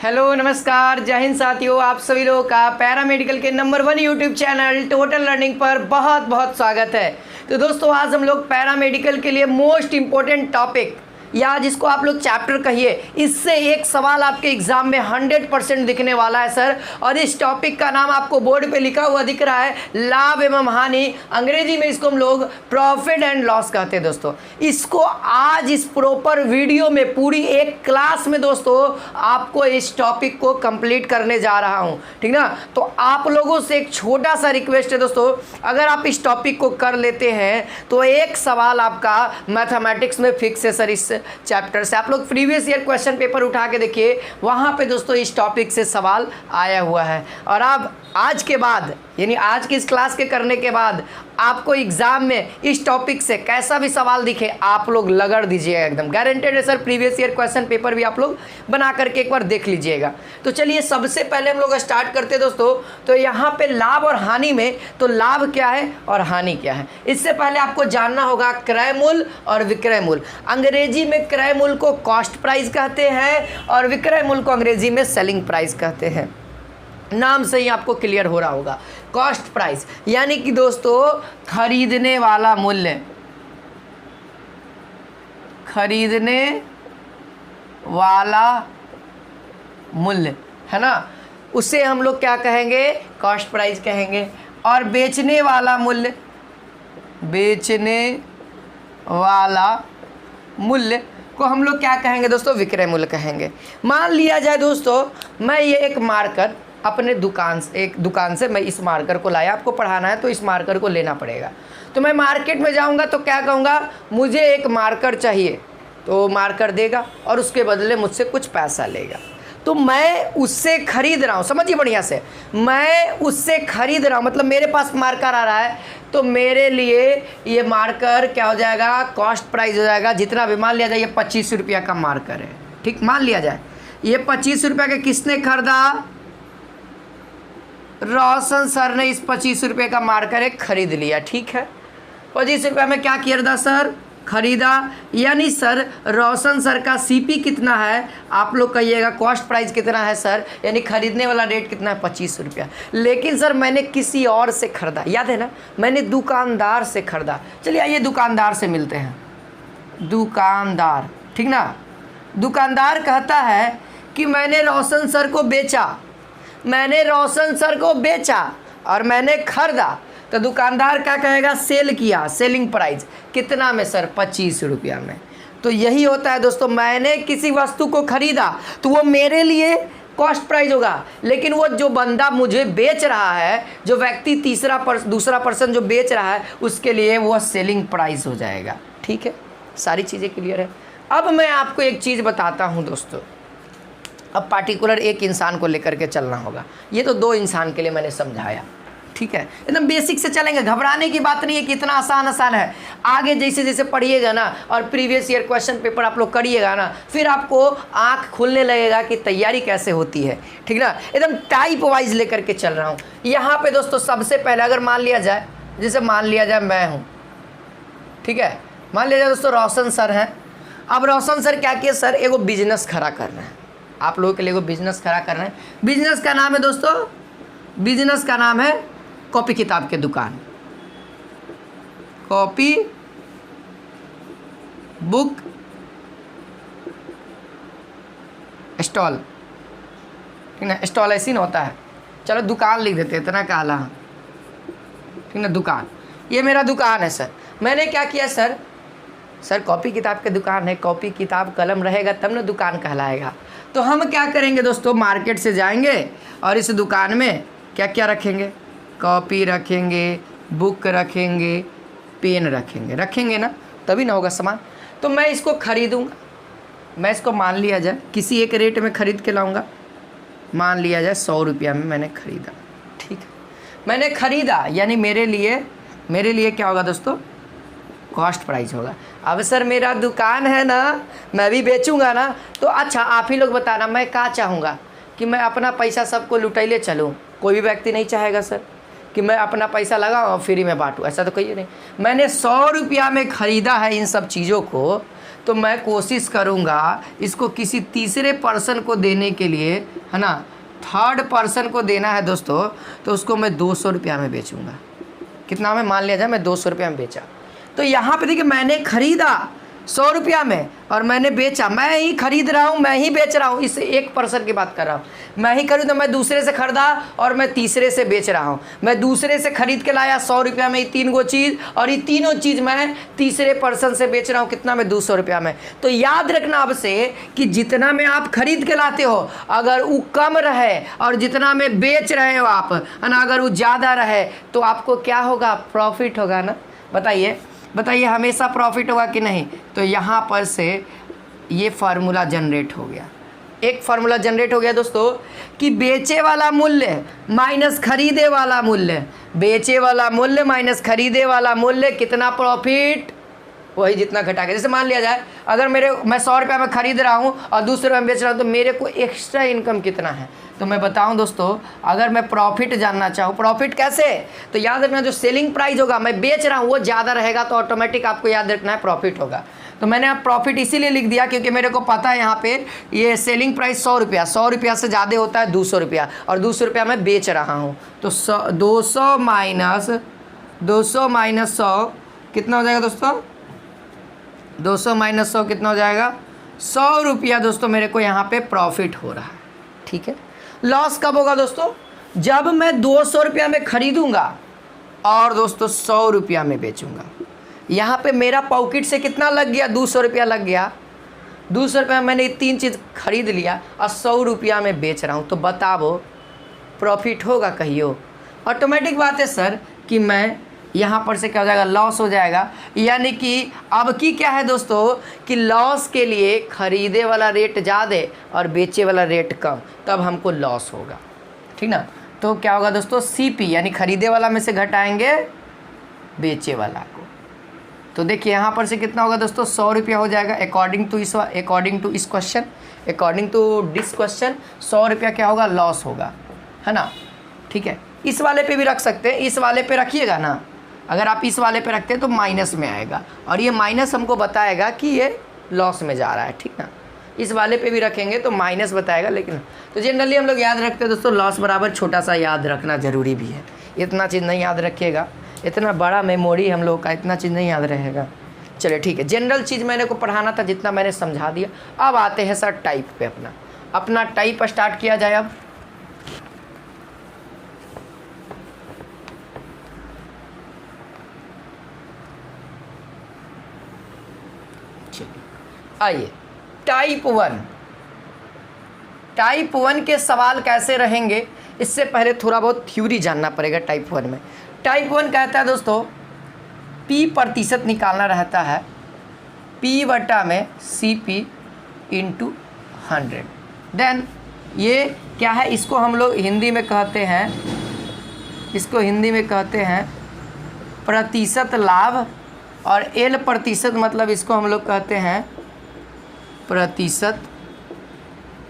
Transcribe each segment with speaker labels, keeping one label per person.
Speaker 1: Hello नमस्कार जय हिंद साथियों, आप सभी लोगों का पैरामेडिकल के number 1 YouTube channel total learning पर बहुत बहुत स्वागत है। तो दोस्तों आज हम लोग पैरामेडिकल के लिए मोस्ट इम्पोर्टेंट टॉपिक या जिसको आप लोग चैप्टर कहिए, इससे एक सवाल आपके एग्जाम में 100% दिखने वाला है सर। और इस टॉपिक का नाम आपको बोर्ड पे लिखा हुआ दिख रहा है, लाभ एवं हानि। अंग्रेजी में इसको हम लोग प्रॉफिट एंड लॉस कहते हैं दोस्तों। इसको आज इस प्रॉपर वीडियो में पूरी एक क्लास में दोस्तों आपको इस टॉपिक को कंप्लीट करने जा रहा हूँ, ठीक ना। तो आप लोगों से एक छोटा सा रिक्वेस्ट है दोस्तों, अगर आप इस टॉपिक को कर लेते हैं तो एक सवाल आपका मैथमेटिक्स में फिक्स है सर। इस चैप्टर से आप लोग प्रीवियस ईयर क्वेश्चन पेपर उठा के देखिए, वहाँ पे दोस्तों इस टॉपिक से सवाल आया हुआ है। और अब आज के बाद यानी आज की इस क्लास के करने के बाद आपको एग्जाम में इस टॉपिक से कैसा भी सवाल दिखे आप लोग लगड़ दीजिएगा, एकदम गारंटेड है sir. Previous year question paper भी आप लोग बना करके एक बार देख लीजिएगा। तो चलिए सबसे पहले हम लोग स्टार्ट करते हैं दोस्तों। तो यहाँ पे लाभ और हानि में, तो लाभ क्या है और हानि क्या है, इससे पहले आपको जानना होगा क्रय मूल्य और विक्रय मूल्य। अंग्रेजी में क्रय मूल्य को कॉस्ट प्राइस कहते हैं और विक्रय मूल्य को अंग्रेजी में सेलिंग प्राइस कहते हैं। नाम से ही आपको क्लियर हो रहा होगा। कॉस्ट प्राइस यानी कि दोस्तों खरीदने वाला मूल्य, खरीदने वाला मूल्य है ना, उसे हम लोग क्या कहेंगे, कॉस्ट प्राइस कहेंगे। और बेचने वाला मूल्य, बेचने वाला मूल्य को हम लोग क्या कहेंगे दोस्तों, विक्रय मूल्य कहेंगे। मान लिया जाए दोस्तों मैं ये एक मार्कर अपने दुकान से मैं इस मार्कर को लाया, आपको पढ़ाना है तो इस मार्कर को लेना पड़ेगा। तो मैं मार्केट में जाऊंगा तो क्या कहूँगा, मुझे एक मार्कर चाहिए, तो मार्कर देगा और उसके बदले मुझसे कुछ पैसा लेगा। तो मैं उससे खरीद रहा हूँ, समझिए बढ़िया से, मैं उससे खरीद रहा हूँ, मतलब मेरे पास मार्कर आ रहा है तो मेरे लिए ये मार्कर क्या हो जाएगा, कॉस्ट प्राइस हो जाएगा। जितना भी मान लिया जाए ये 25 रुपया का मार्कर है, ठीक, मान लिया जाए ये 25 रुपया का किसने खरीदा, रोशन सर ने इस 25 रुपये का मार्कर एक खरीद लिया, ठीक है। 25 रुपये में क्या किया सर, खरीदा। यानी सर रोशन सर का सीपी कितना है, आप लोग कहिएगा कॉस्ट प्राइस कितना है सर, यानी खरीदने वाला रेट कितना है, 25 रुपया। लेकिन सर मैंने किसी और से खरीदा, याद है ना, मैंने दुकानदार से खरीदा। चलिए आइए दुकानदार से मिलते हैं। दुकानदार, ठीक ना। दुकानदार कहता है कि मैंने रोशन सर को बेचा, मैंने रोशन सर को बेचा और मैंने खरीदा। तो दुकानदार क्या कहेगा, सेल किया, सेलिंग प्राइस कितना में सर, 25 रुपया में। तो यही होता है दोस्तों, मैंने किसी वस्तु को खरीदा तो वो मेरे लिए कॉस्ट प्राइस होगा, लेकिन वो जो बंदा मुझे बेच रहा है, जो व्यक्ति दूसरा पर्सन जो बेच रहा है, उसके लिए वो सेलिंग प्राइस हो जाएगा, ठीक है। सारी चीज़ें क्लियर है। अब मैं आपको एक चीज़ बताता हूँ दोस्तों, अब पार्टिकुलर एक इंसान को लेकर के चलना होगा। ये तो 2 इंसान के लिए मैंने समझाया, ठीक है, एकदम बेसिक से चलेंगे, घबराने की बात नहीं है कि इतना आसान है। आगे जैसे जैसे पढ़िएगा ना और प्रीवियस ईयर क्वेश्चन पेपर आप लोग करिएगा ना, फिर आपको आँख खुलने लगेगा कि तैयारी कैसे होती है, ठीक ना। एकदम टाइप वाइज लेकर के चल रहा हूँ। यहाँ पे दोस्तों सबसे पहले अगर मान लिया जाए, जैसे मान लिया जाए मैं हूँ, ठीक है, मान लिया जाए दोस्तों रोशन सर हैं। अब रोशन सर क्या किए सर, एगो बिजनेस खड़ा करना है, आप लोगों के लिए एगो बिजनेस खड़ा करना है। बिजनेस का नाम है दोस्तों, बिजनेस का नाम है कॉपी किताब की दुकान, कॉपी बुक स्टॉल, ठीक ना। स्टॉल ऐसी ना होता है, चलो दुकान लिख देते, इतना काला, ठीक ना। दुकान, ये मेरा दुकान है सर। मैंने क्या किया सर, सर कॉपी किताब की दुकान है, कॉपी किताब कलम रहेगा तब ना दुकान कहलाएगा। तो हम क्या करेंगे दोस्तों, मार्केट से जाएंगे और इस दुकान में क्या क्या रखेंगे, कॉपी रखेंगे, बुक रखेंगे, पेन रखेंगे ना, तभी ना होगा सामान। तो मैं इसको खरीदूँगा, मैं इसको मान लिया जाए किसी एक रेट में ख़रीद के लाऊंगा, मान लिया जाए 100 रुपया में मैंने ख़रीदा, ठीक है। मैंने ख़रीदा यानी मेरे लिए क्या होगा दोस्तों, कॉस्ट प्राइस होगा। अब सर मेरा दुकान है ना, मैं भी बेचूंगा ना, तो अच्छा आप ही लोग बताना, मैं क्या चाहूँगा कि मैं अपना पैसा सबको लुटैले चलूँ, कोई भी व्यक्ति नहीं चाहेगा सर कि मैं अपना पैसा लगाऊँ और फ्री में बांटूँ, ऐसा तो कहिए नहीं। मैंने 100 रुपया में ख़रीदा है इन सब चीज़ों को, तो मैं कोशिश करूँगा इसको किसी तीसरे पर्सन को देने के लिए, है ना, थर्ड पर्सन को देना है दोस्तों, तो उसको मैं 200 रुपया में बेचूँगा। कितना में, मान लिया जाए मैं 200 रुपया में बेचा, तो यहाँ पे देखिए मैंने ख़रीदा 100 रुपया में और मैंने बेचा, मैं ही खरीद रहा हूँ, मैं ही बेच रहा हूँ। इस एक पर्सन की बात कर रहा हूँ, मैं ही खरीद, तो मैं दूसरे से ख़रीदा और मैं तीसरे से बेच रहा हूँ। मैं दूसरे से ख़रीद के लाया 100 रुपया में ये 3 गो चीज़, और ये तीनों चीज़ मैं तीसरे पर्सन से बेच रहा हूँ कितना में, 200 रुपया में। तो याद रखना अब से कि जितना में आप खरीद के लाते हो अगर वो कम रहे और जितना में बेच रहे हो आप, है ना, अगर वो ज़्यादा रहे तो आपको क्या होगा, प्रॉफिट होगा ना। बताइए हमेशा प्रॉफिट होगा कि नहीं। तो यहाँ पर से ये फार्मूला जनरेट हो गया, एक फार्मूला जनरेट हो गया दोस्तों कि बेचे वाला मूल्य माइनस खरीदे वाला मूल्य, बेचे वाला मूल्य माइनस खरीदे वाला मूल्य कितना प्रॉफिट, वही जितना घटा के। जैसे मान लिया जाए अगर मैं 100 रुपया में खरीद रहा हूँ और 200 रुपये में बेच रहा हूँ, तो मेरे को एक्स्ट्रा इनकम कितना है। तो मैं बताऊं दोस्तों, अगर मैं प्रॉफिट जानना चाहूँ, प्रॉफिट कैसे, तो याद रखना जो सेलिंग प्राइस होगा मैं बेच रहा हूँ वो ज़्यादा रहेगा, तो ऑटोमेटिक आपको याद रखना है प्रॉफिट होगा। तो मैंने अब प्रॉफिट इसीलिए लिख दिया क्योंकि मेरे को पता है यहाँ पे ये सेलिंग प्राइस 100 रुपया, 100 रुपया से ज़्यादा होता है 200 रुपया, और 200 रुपया मैं बेच रहा हूँ। तो 200 माइनस 100 कितना हो जाएगा दोस्तों, 200 माइनस 100 कितना हो जाएगा, 100 रुपया दोस्तों मेरे को यहाँ पे प्रॉफिट हो रहा है। ठीक है, लॉस कब होगा दोस्तों, जब मैं 200 रुपया में खरीदूंगा और दोस्तों 100 रुपया में बेचूंगा। यहाँ पे मेरा पॉकेट से कितना लग गया, 200 रुपया लग गया। 200 रुपया में मैंने 3 चीज़ खरीद लिया और 100 रुपया में बेच रहा हूँ, तो बताओ प्रॉफिट होगा कहियो। ऑटोमेटिक बात है सर कि मैं यहाँ पर से क्या हो जाएगा, लॉस हो जाएगा। यानी कि अब की क्या है दोस्तों कि लॉस के लिए खरीदे वाला रेट ज़्यादा और बेचे वाला रेट कम, तब हमको लॉस होगा। ठीक ना, तो क्या होगा दोस्तों, सीपी यानी खरीदे वाला में से घटाएंगे बेचे वाला को। तो देखिए यहाँ पर से कितना होगा दोस्तों, 100 रुपया हो जाएगा अकॉर्डिंग टू दिस क्वेश्चन 100 रुपया क्या होगा, लॉस होगा, है ना। ठीक है, इस वाले पे भी रख सकते हैं, इस वाले पे रखिएगा ना, अगर आप इस वाले पे रखते हैं तो माइनस में आएगा और ये माइनस हमको बताएगा कि ये लॉस में जा रहा है। ठीक ना, इस वाले पे भी रखेंगे तो माइनस बताएगा, लेकिन तो जनरली हम लोग याद रखते हैं दोस्तों लॉस बराबर छोटा सा याद रखना ज़रूरी भी है। इतना चीज़ नहीं याद रखिएगा, इतना बड़ा मेमोरी हम लोग का, इतना चीज़ नहीं याद रहेगा। चलिए ठीक है, जनरल चीज़ मैंने को पढ़ाना था जितना मैंने समझा दिया। अब आते हैं सर टाइप पे, अपना टाइप स्टार्ट किया जाए। अब आइए टाइप 1 के सवाल कैसे रहेंगे, इससे पहले थोड़ा बहुत थ्योरी जानना पड़ेगा। टाइप 1 में टाइप 1 कहता है दोस्तों P प्रतिशत निकालना रहता है, P बटा में CP इंटू 100। देन ये क्या है, इसको हम लोग हिंदी में कहते हैं प्रतिशत लाभ, और L प्रतिशत मतलब इसको हम लोग कहते हैं प्रतिशत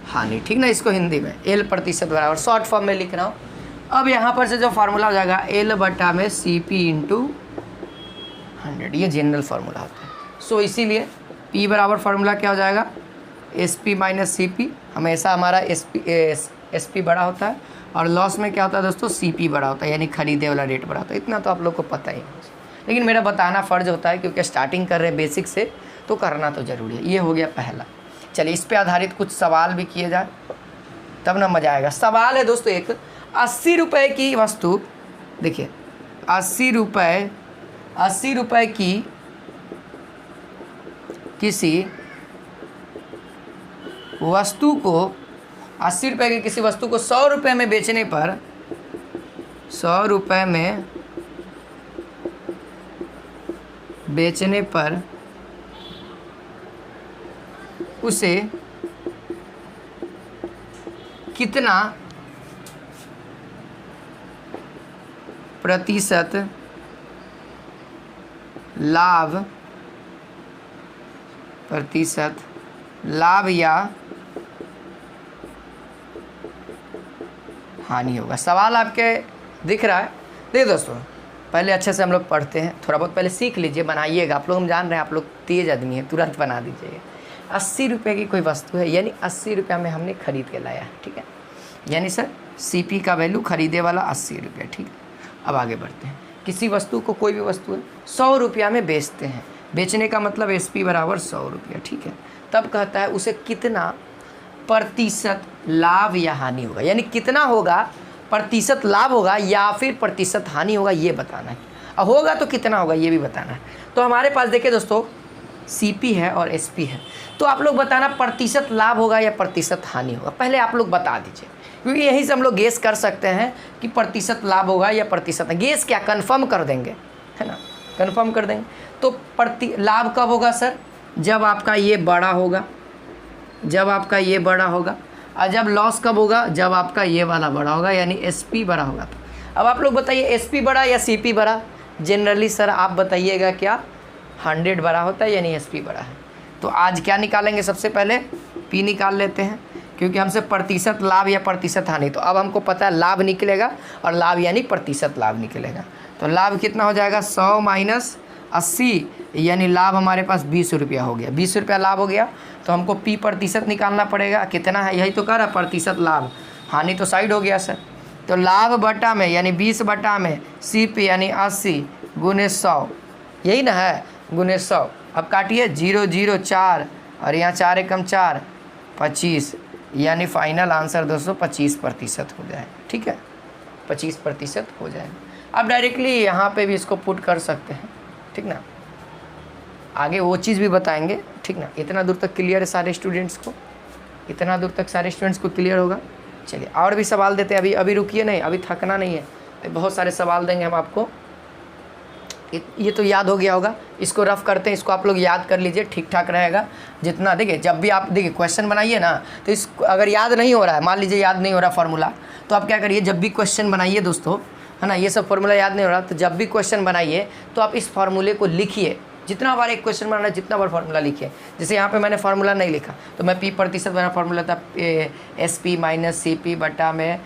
Speaker 1: हानि। ठीक ना, इसको हिंदी में L प्रतिशत बराबर शॉर्ट फॉर्म में लिख रहा हूँ। अब यहाँ पर से जो फार्मूला हो जाएगा L बटा में CP इंटू 100, ये जनरल फार्मूला होता है। सो इसीलिए P बराबर फार्मूला क्या हो जाएगा, SP माइनस CP। हमेशा हमारा SP बड़ा होता है, और लॉस में क्या होता है दोस्तों, CP बड़ा होता है, यानी खरीदे वाला रेट बड़ा होता है। इतना तो आप लोग को पता ही है, लेकिन मेरा बताना फ़र्ज होता है क्योंकि स्टार्टिंग कर रहे हैं बेसिक से, तो करना तो ज़रूरी है। ये हो गया पहला। चलिए इस पे आधारित कुछ सवाल भी किए जाए, तब ना मज़ा आएगा। सवाल है दोस्तों एक 80 रुपये की वस्तु, देखिए 80 रुपये की किसी वस्तु को 80 रुपये की किसी वस्तु को 100 रुपये में बेचने पर 100 रुपये में बेचने पर उसे कितना प्रतिशत लाभ या हानि होगा। सवाल आपके दिख रहा है, देखिए दोस्तों पहले अच्छे से हम लोग पढ़ते हैं, थोड़ा बहुत पहले सीख लीजिए, बनाइएगा। आप लोग हम जान रहे हैं आप लोग तेज़ आदमी हैं, तुरंत बना दीजिएगा। 80 रुपये की कोई वस्तु है, यानी 80 रुपया में हमने खरीद के लाया है, ठीक है। यानी सर CP का वैल्यू खरीदे वाला 80 रुपये, ठीक है। अब आगे बढ़ते हैं। किसी वस्तु को, कोई भी वस्तु है, 100 रुपया में बेचते हैं। बेचने का मतलब SP बराबर 100 रुपया, ठीक है। तब कहता है उसे कितना प्रतिशत लाभ या हानि होगा, यानी कितना होगा, प्रतिशत लाभ होगा या फिर प्रतिशत हानि होगा, ये बताना है। और होगा तो कितना होगा ये भी बताना है। तो हमारे पास देखिए दोस्तों CP है और SP है, तो आप लोग बताना प्रतिशत लाभ होगा या प्रतिशत हानि होगा। पहले आप लोग बता दीजिए, क्योंकि यहीं से हम लोग गेस कर सकते हैं कि प्रतिशत लाभ होगा या प्रतिशत, गेस क्या कंफर्म कर देंगे, है ना, कंफर्म कर देंगे। तो लाभ कब होगा सर, जब आपका ये बड़ा होगा, जब आपका ये बड़ा होगा। और जब लॉस कब होगा, जब आपका ये वाला बड़ा होगा, यानी SP बड़ा होगा। तो अब आप लोग बताइए SP बड़ा या CP बड़ा। जनरली सर आप बताइएगा क्या, 100 बड़ा होता है, यानी SP बड़ा है। तो आज क्या निकालेंगे, सबसे पहले P निकाल लेते हैं, क्योंकि हमसे प्रतिशत लाभ या प्रतिशत हानि, तो अब हमको पता है लाभ निकलेगा, और लाभ यानी प्रतिशत लाभ निकलेगा। तो लाभ कितना हो जाएगा, 100 माइनस 80, यानी लाभ हमारे पास 20 रुपया हो गया। 20 रुपया लाभ हो गया, तो हमको P प्रतिशत निकालना पड़ेगा, कितना है, यही तो कह रहा प्रतिशत लाभ। हानि तो साइड हो गया सर। तो लाभ बटा में, यानी 20 बटा में CP यानी 80 गुने 100, यही ना है, गुने 100। अब काटिए, 0 0 4 और यहाँ 4 एकम 4, 25, यानी फाइनल आंसर दोस्तों 25% हो जाए, ठीक है, 25% हो जाएगा। अब डायरेक्टली यहाँ पे भी इसको पुट कर सकते हैं, ठीक ना, आगे वो चीज़ भी बताएंगे, ठीक ना। इतना दूर तक क्लियर है सारे स्टूडेंट्स को, इतना दूर तक सारे स्टूडेंट्स को क्लियर होगा। चलिए और भी सवाल देते हैं, अभी रुकिए नहीं, अभी थकना नहीं है, बहुत सारे सवाल देंगे हम आपको। ये तो याद हो गया होगा, इसको रफ करते हैं, इसको आप लोग याद कर लीजिए, ठीक ठाक रहेगा जितना। देखिए जब भी आप देखिए क्वेश्चन बनाइए ना, तो इस अगर याद नहीं हो रहा है, मान लीजिए याद नहीं हो रहा फार्मूला, तो आप क्या करिए, जब भी क्वेश्चन बनाइए दोस्तों, है ना, ये सब फार्मूला याद नहीं हो रहा, तो जब भी क्वेश्चन बनाइए तो आप इस फार्मूले को लिखिए। जितना बार एक क्वेश्चन बनाना है, जितना बार फार्मूला लिखिए। जैसे यहाँ पे मैंने फार्मूला नहीं लिखा, तो मैं P प्रतिशत मेरा फार्मूला था SP माइनस CP बटा में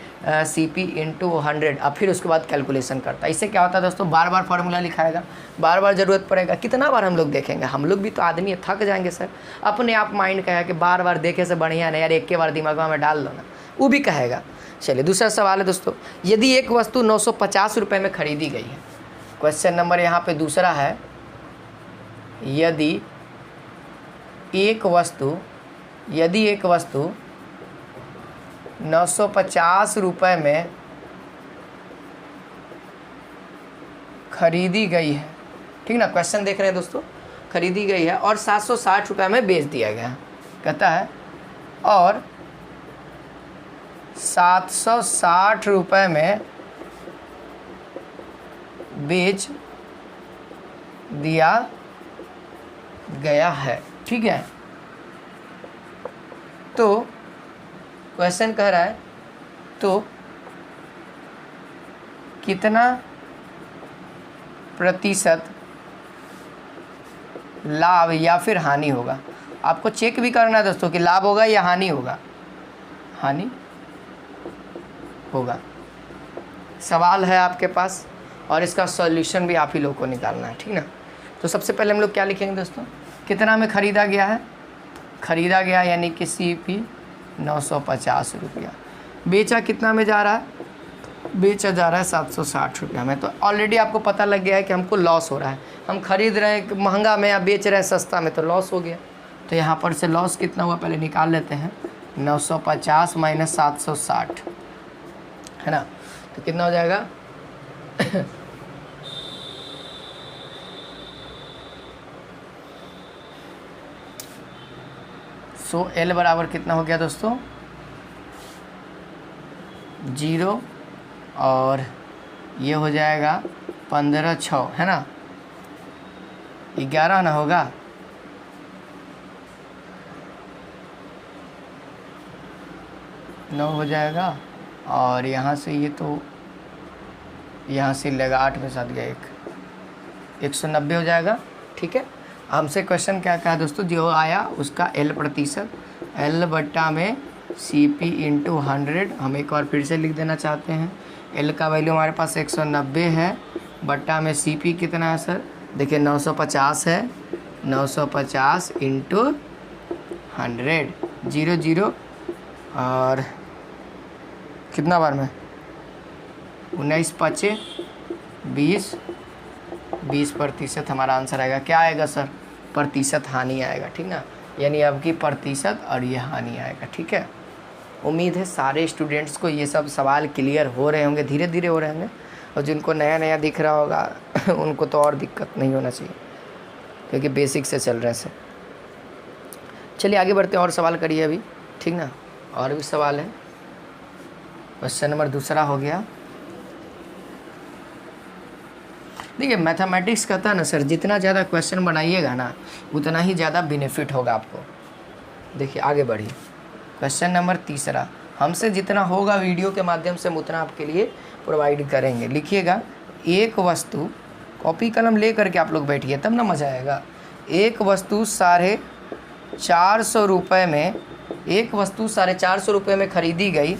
Speaker 1: CP इंटू 100। अब फिर उसके बाद कैलकुलेशन करता है। इससे क्या होता है दोस्तों, बार बार फार्मूला लिखाएगा, बार बार ज़रूरत पड़ेगा। कितना बार हम लोग देखेंगे, हम लोग भी तो आदमी है, थक जाएंगे सर। अपने आप माइंड कहेगा कि बार बार देखे से बढ़िया नहीं यार, एक के बार दिमाग में डाल लो ना, वो भी कहेगा। चलिए दूसरा सवाल है दोस्तों, यदि एक वस्तु 950 रुपये में खरीदी गई है, क्वेश्चन नंबर यहाँ पे दूसरा है, यदि एक वस्तु 950 रुपये में खरीदी गई है, ठीक ना, क्वेश्चन देख रहे हैं दोस्तों, खरीदी गई है और 760 रुपये में बेच दिया गया, कहता है, और 760 रुपये में बेच दिया गया है, ठीक है। तो क्वेश्चन कह रहा है, तो कितना प्रतिशत लाभ या फिर हानि होगा। आपको चेक भी करना है दोस्तों कि लाभ होगा या हानि होगा, हानि होगा। सवाल है आपके पास और इसका सॉल्यूशन भी आप ही लोगों को निकालना है, ठीक ना। तो सबसे पहले हम लोग क्या लिखेंगे दोस्तों, कितना में ख़रीदा गया है, ख़रीदा गया यानी कि CP 950 रुपया, बेचा कितना में जा रहा है, बेचा जा रहा है 760 रुपया में। तो ऑलरेडी आपको पता लग गया है कि हमको लॉस हो रहा है, हम खरीद रहे हैं महंगा में या बेच रहे हैं सस्ता में, तो लॉस हो गया। तो यहाँ पर से लॉस कितना हुआ पहले निकाल लेते हैं, 950 माइनस 760, है ना, तो कितना हो जाएगा सो L बराबर कितना हो गया दोस्तों, 0 और ये हो जाएगा 15 6, है ना, 11 ना होगा, नौ हो जाएगा, और यहाँ से ये तो यहाँ से लेगा 8 में साथ गया 190 हो जाएगा, ठीक है। हमसे क्वेश्चन क्या कहा दोस्तों, जो आया उसका L प्रतिशत, L बट्टा में CP इंटू 100। हम एक बार फिर से लिख देना चाहते हैं, L का वैल्यू हमारे पास 190 है, बट्टा में CP कितना है सर, देखिए 950 है, 950 इंटू 100, 0 0 और कितना बार में 19 5 20, 20% हमारा आंसर आएगा। क्या आएगा सर, प्रतिशत हानि आएगा, ठीक ना, यानी अब की प्रतिशत और ये हानि आएगा, ठीक है। उम्मीद है सारे स्टूडेंट्स को ये सब सवाल क्लियर हो रहे होंगे, धीरे धीरे हो रहे होंगे, और जिनको नया नया दिख रहा होगा उनको तो और दिक्कत नहीं होना चाहिए, क्योंकि बेसिक से चल रहे हैं सब। चलिए आगे बढ़ते हैं, और सवाल करिए अभी, ठीक ना, और भी सवाल है। क्वेश्चन नंबर 2 हो गया। देखिए मैथमेटिक्स कहता है ना सर, जितना ज़्यादा क्वेश्चन बनाइएगा ना उतना ही ज़्यादा बेनिफिट होगा आपको। देखिए आगे बढ़िए, क्वेश्चन नंबर 3, हमसे जितना होगा वीडियो के माध्यम से हम उतना आपके लिए प्रोवाइड करेंगे। लिखिएगा, एक वस्तु, कॉपी कलम ले करके आप लोग बैठिए तब ना मज़ा आएगा। एक वस्तु 450 रुपये में, एक वस्तु 450 रुपये में खरीदी गई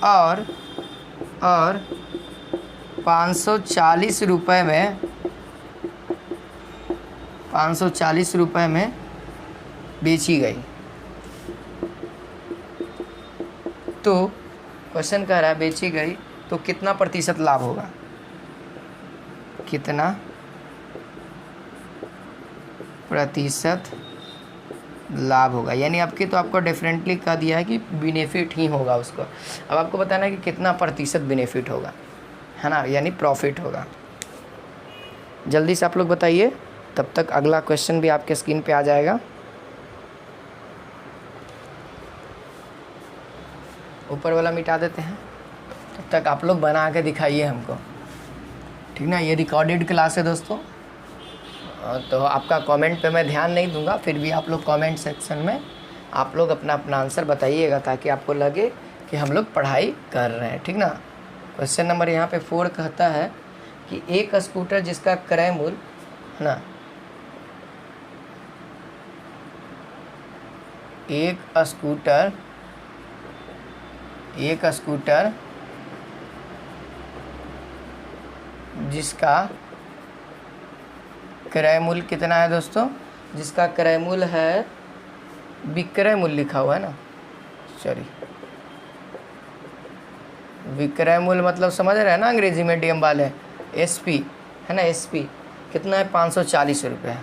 Speaker 1: और 540 रुपये में, 540 रुपये में बेची गई। तो क्वेश्चन कह रहा है बेची गई तो कितना प्रतिशत लाभ होगा, कितना प्रतिशत लाभ होगा, यानी आपके तो आपको डेफिनेटली कह दिया है कि बेनिफिट ही होगा उसको। अब आपको बताना है कि कितना प्रतिशत बेनिफिट होगा, है ना, यानी प्रॉफिट होगा। जल्दी से आप लोग बताइए, तब तक अगला क्वेश्चन भी आपके स्क्रीन पे आ जाएगा। ऊपर वाला मिटा देते हैं, तब तक आप लोग बना के दिखाइए हमको, ठीक ना। ये रिकॉर्डेड क्लास है दोस्तों, तो आपका कमेंट पे मैं ध्यान नहीं दूंगा, फिर भी आप लोग कमेंट सेक्शन में आप लोग अपना अपना आंसर बताइएगा, ताकि आपको लगे कि हम लोग पढ़ाई कर रहे हैं, ठीक ना। क्वेश्चन नंबर यहाँ पे 4 कहता है कि एक स्कूटर जिसका क्रय मूल्य, है ना, एक स्कूटर जिसका क्रय मूल्य कितना है दोस्तों, जिसका क्रय मूल्य है, विक्रय मूल्य लिखा हुआ है ना, सॉरी, विक्रय मूल्य मतलब समझ रहे हैं ना अंग्रेजी मीडियम वाले, SP है ना, SP कितना है, 540 रुपये,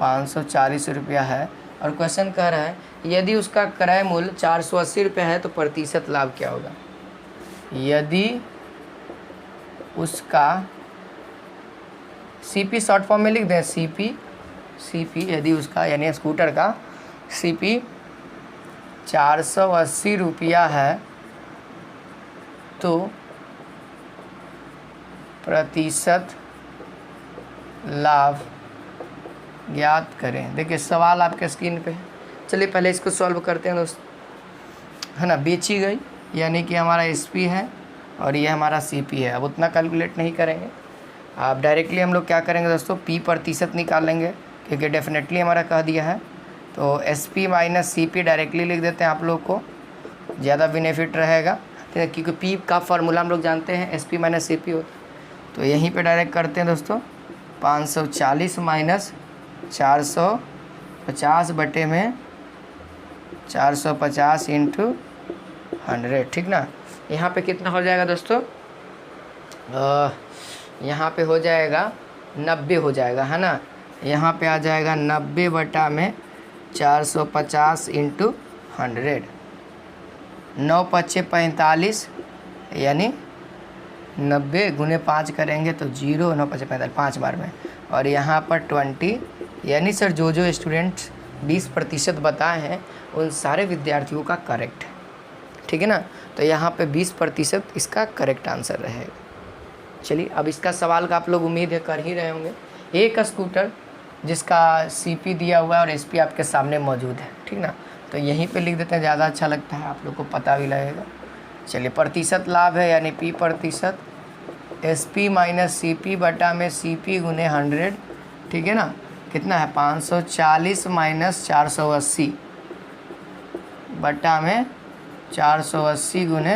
Speaker 1: 540 रुपया है। और क्वेश्चन कह रहा है यदि उसका क्रय मूल्य 480 रुपये है तो प्रतिशत लाभ क्या होगा। यदि उसका CP शॉर्ट फॉर्म में लिख दें, CP यदि उसका यानी स्कूटर का CP 480 रुपया है तो प्रतिशत लाभ ज्ञात करें। देखिए सवाल आपके स्क्रीन पे है, चलिए पहले इसको सॉल्व करते हैं दोस्त, है ना। बेची गई यानी कि हमारा SP है और ये हमारा CP है। अब उतना कैलकुलेट नहीं करेंगे, आप डायरेक्टली हम लोग क्या करेंगे दोस्तों, P प्रतिशत निकाल लेंगे, क्योंकि डेफिनेटली हमारा कह दिया है। तो SP माइनस CP डायरेक्टली लिख देते हैं, आप लोग को ज़्यादा बेनिफिट रहेगा, क्योंकि P का फार्मूला हम लोग जानते हैं, SP माइनस CP हो। तो यहीं पे डायरेक्ट करते हैं दोस्तों, 540 माइनस 450 बटे में 450 इंटू 100, ठीक ना। यहाँ पे कितना हो जाएगा दोस्तों, यहाँ पे हो जाएगा 90 हो जाएगा, है ना। यहाँ पे आ जाएगा 90 बटा में 450 इंटू 100, 9 पच्चे 45, यानी 90 गुने 5 करेंगे तो 0, 9 पच्चे 45, 5 बार में, और यहाँ पर 20, यानी सर जो स्टूडेंट्स 20% बताए हैं उन सारे विद्यार्थियों का करेक्ट है, ठीक है ना। तो यहाँ पे 20% इसका करेक्ट आंसर रहेगा। चलिए अब इसका सवाल का आप लोग उम्मीद है कर ही रहे होंगे। एक स्कूटर जिसका CP दिया हुआ है और SP आपके सामने मौजूद है, ठीक ना। तो यहीं पे लिख देते हैं, ज़्यादा अच्छा लगता है, आप लोग को पता भी लगेगा। चलिए प्रतिशत लाभ है यानी P प्रतिशत, SP माइनस CP बटा में CP गुने 100, ठीक है ना। कितना है, 540 माइनस 480 बटा में 480 गुने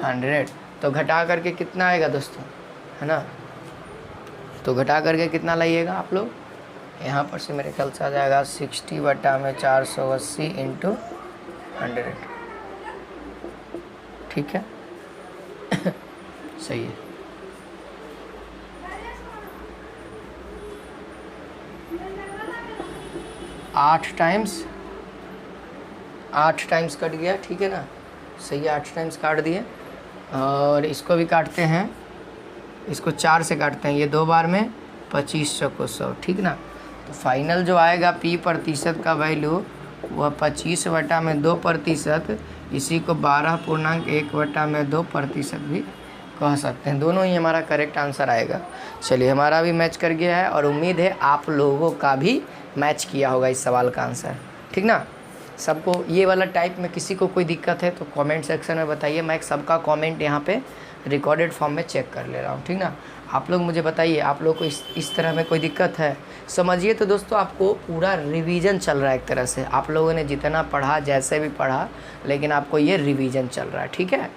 Speaker 1: 100, तो घटा करके कितना आएगा दोस्तों, है ना। तो घटा करके कितना लाइएगा आप लोग, यहाँ पर से मेरे ख्याल से आ जाएगा 60/480 इंटू 100, ठीक है। सही है। आठ टाइम्स कट गया, ठीक है ना, सही है, 8 टाइम्स काट दिए। और इसको भी काटते हैं, इसको 4 से काटते हैं, ये 2 बार में 2500 को 100, ठीक ना। तो फाइनल जो आएगा P प्रतिशत का वैल्यू वह 25/2%, इसी को 12.1/2% भी कह सकते हैं। दोनों ही हमारा करेक्ट आंसर आएगा। चलिए, हमारा भी मैच कर गया है और उम्मीद है आप लोगों का भी मैच किया होगा इस सवाल का आंसर, ठीक ना। सबको ये वाला टाइप में किसी को कोई दिक्कत है तो कमेंट सेक्शन में बताइए, मैं सबका कमेंट यहाँ पे रिकॉर्डेड फॉर्म में चेक कर ले रहा हूँ, ठीक ना। आप लोग मुझे बताइए, आप लोग को इस तरह में कोई दिक्कत है। समझिए तो दोस्तों, आपको पूरा रिवीजन चल रहा है एक तरह से, आप लोगों ने जितना पढ़ा, जैसे भी पढ़ा, लेकिन आपको ये रिवीजन चल रहा है, ठीक है।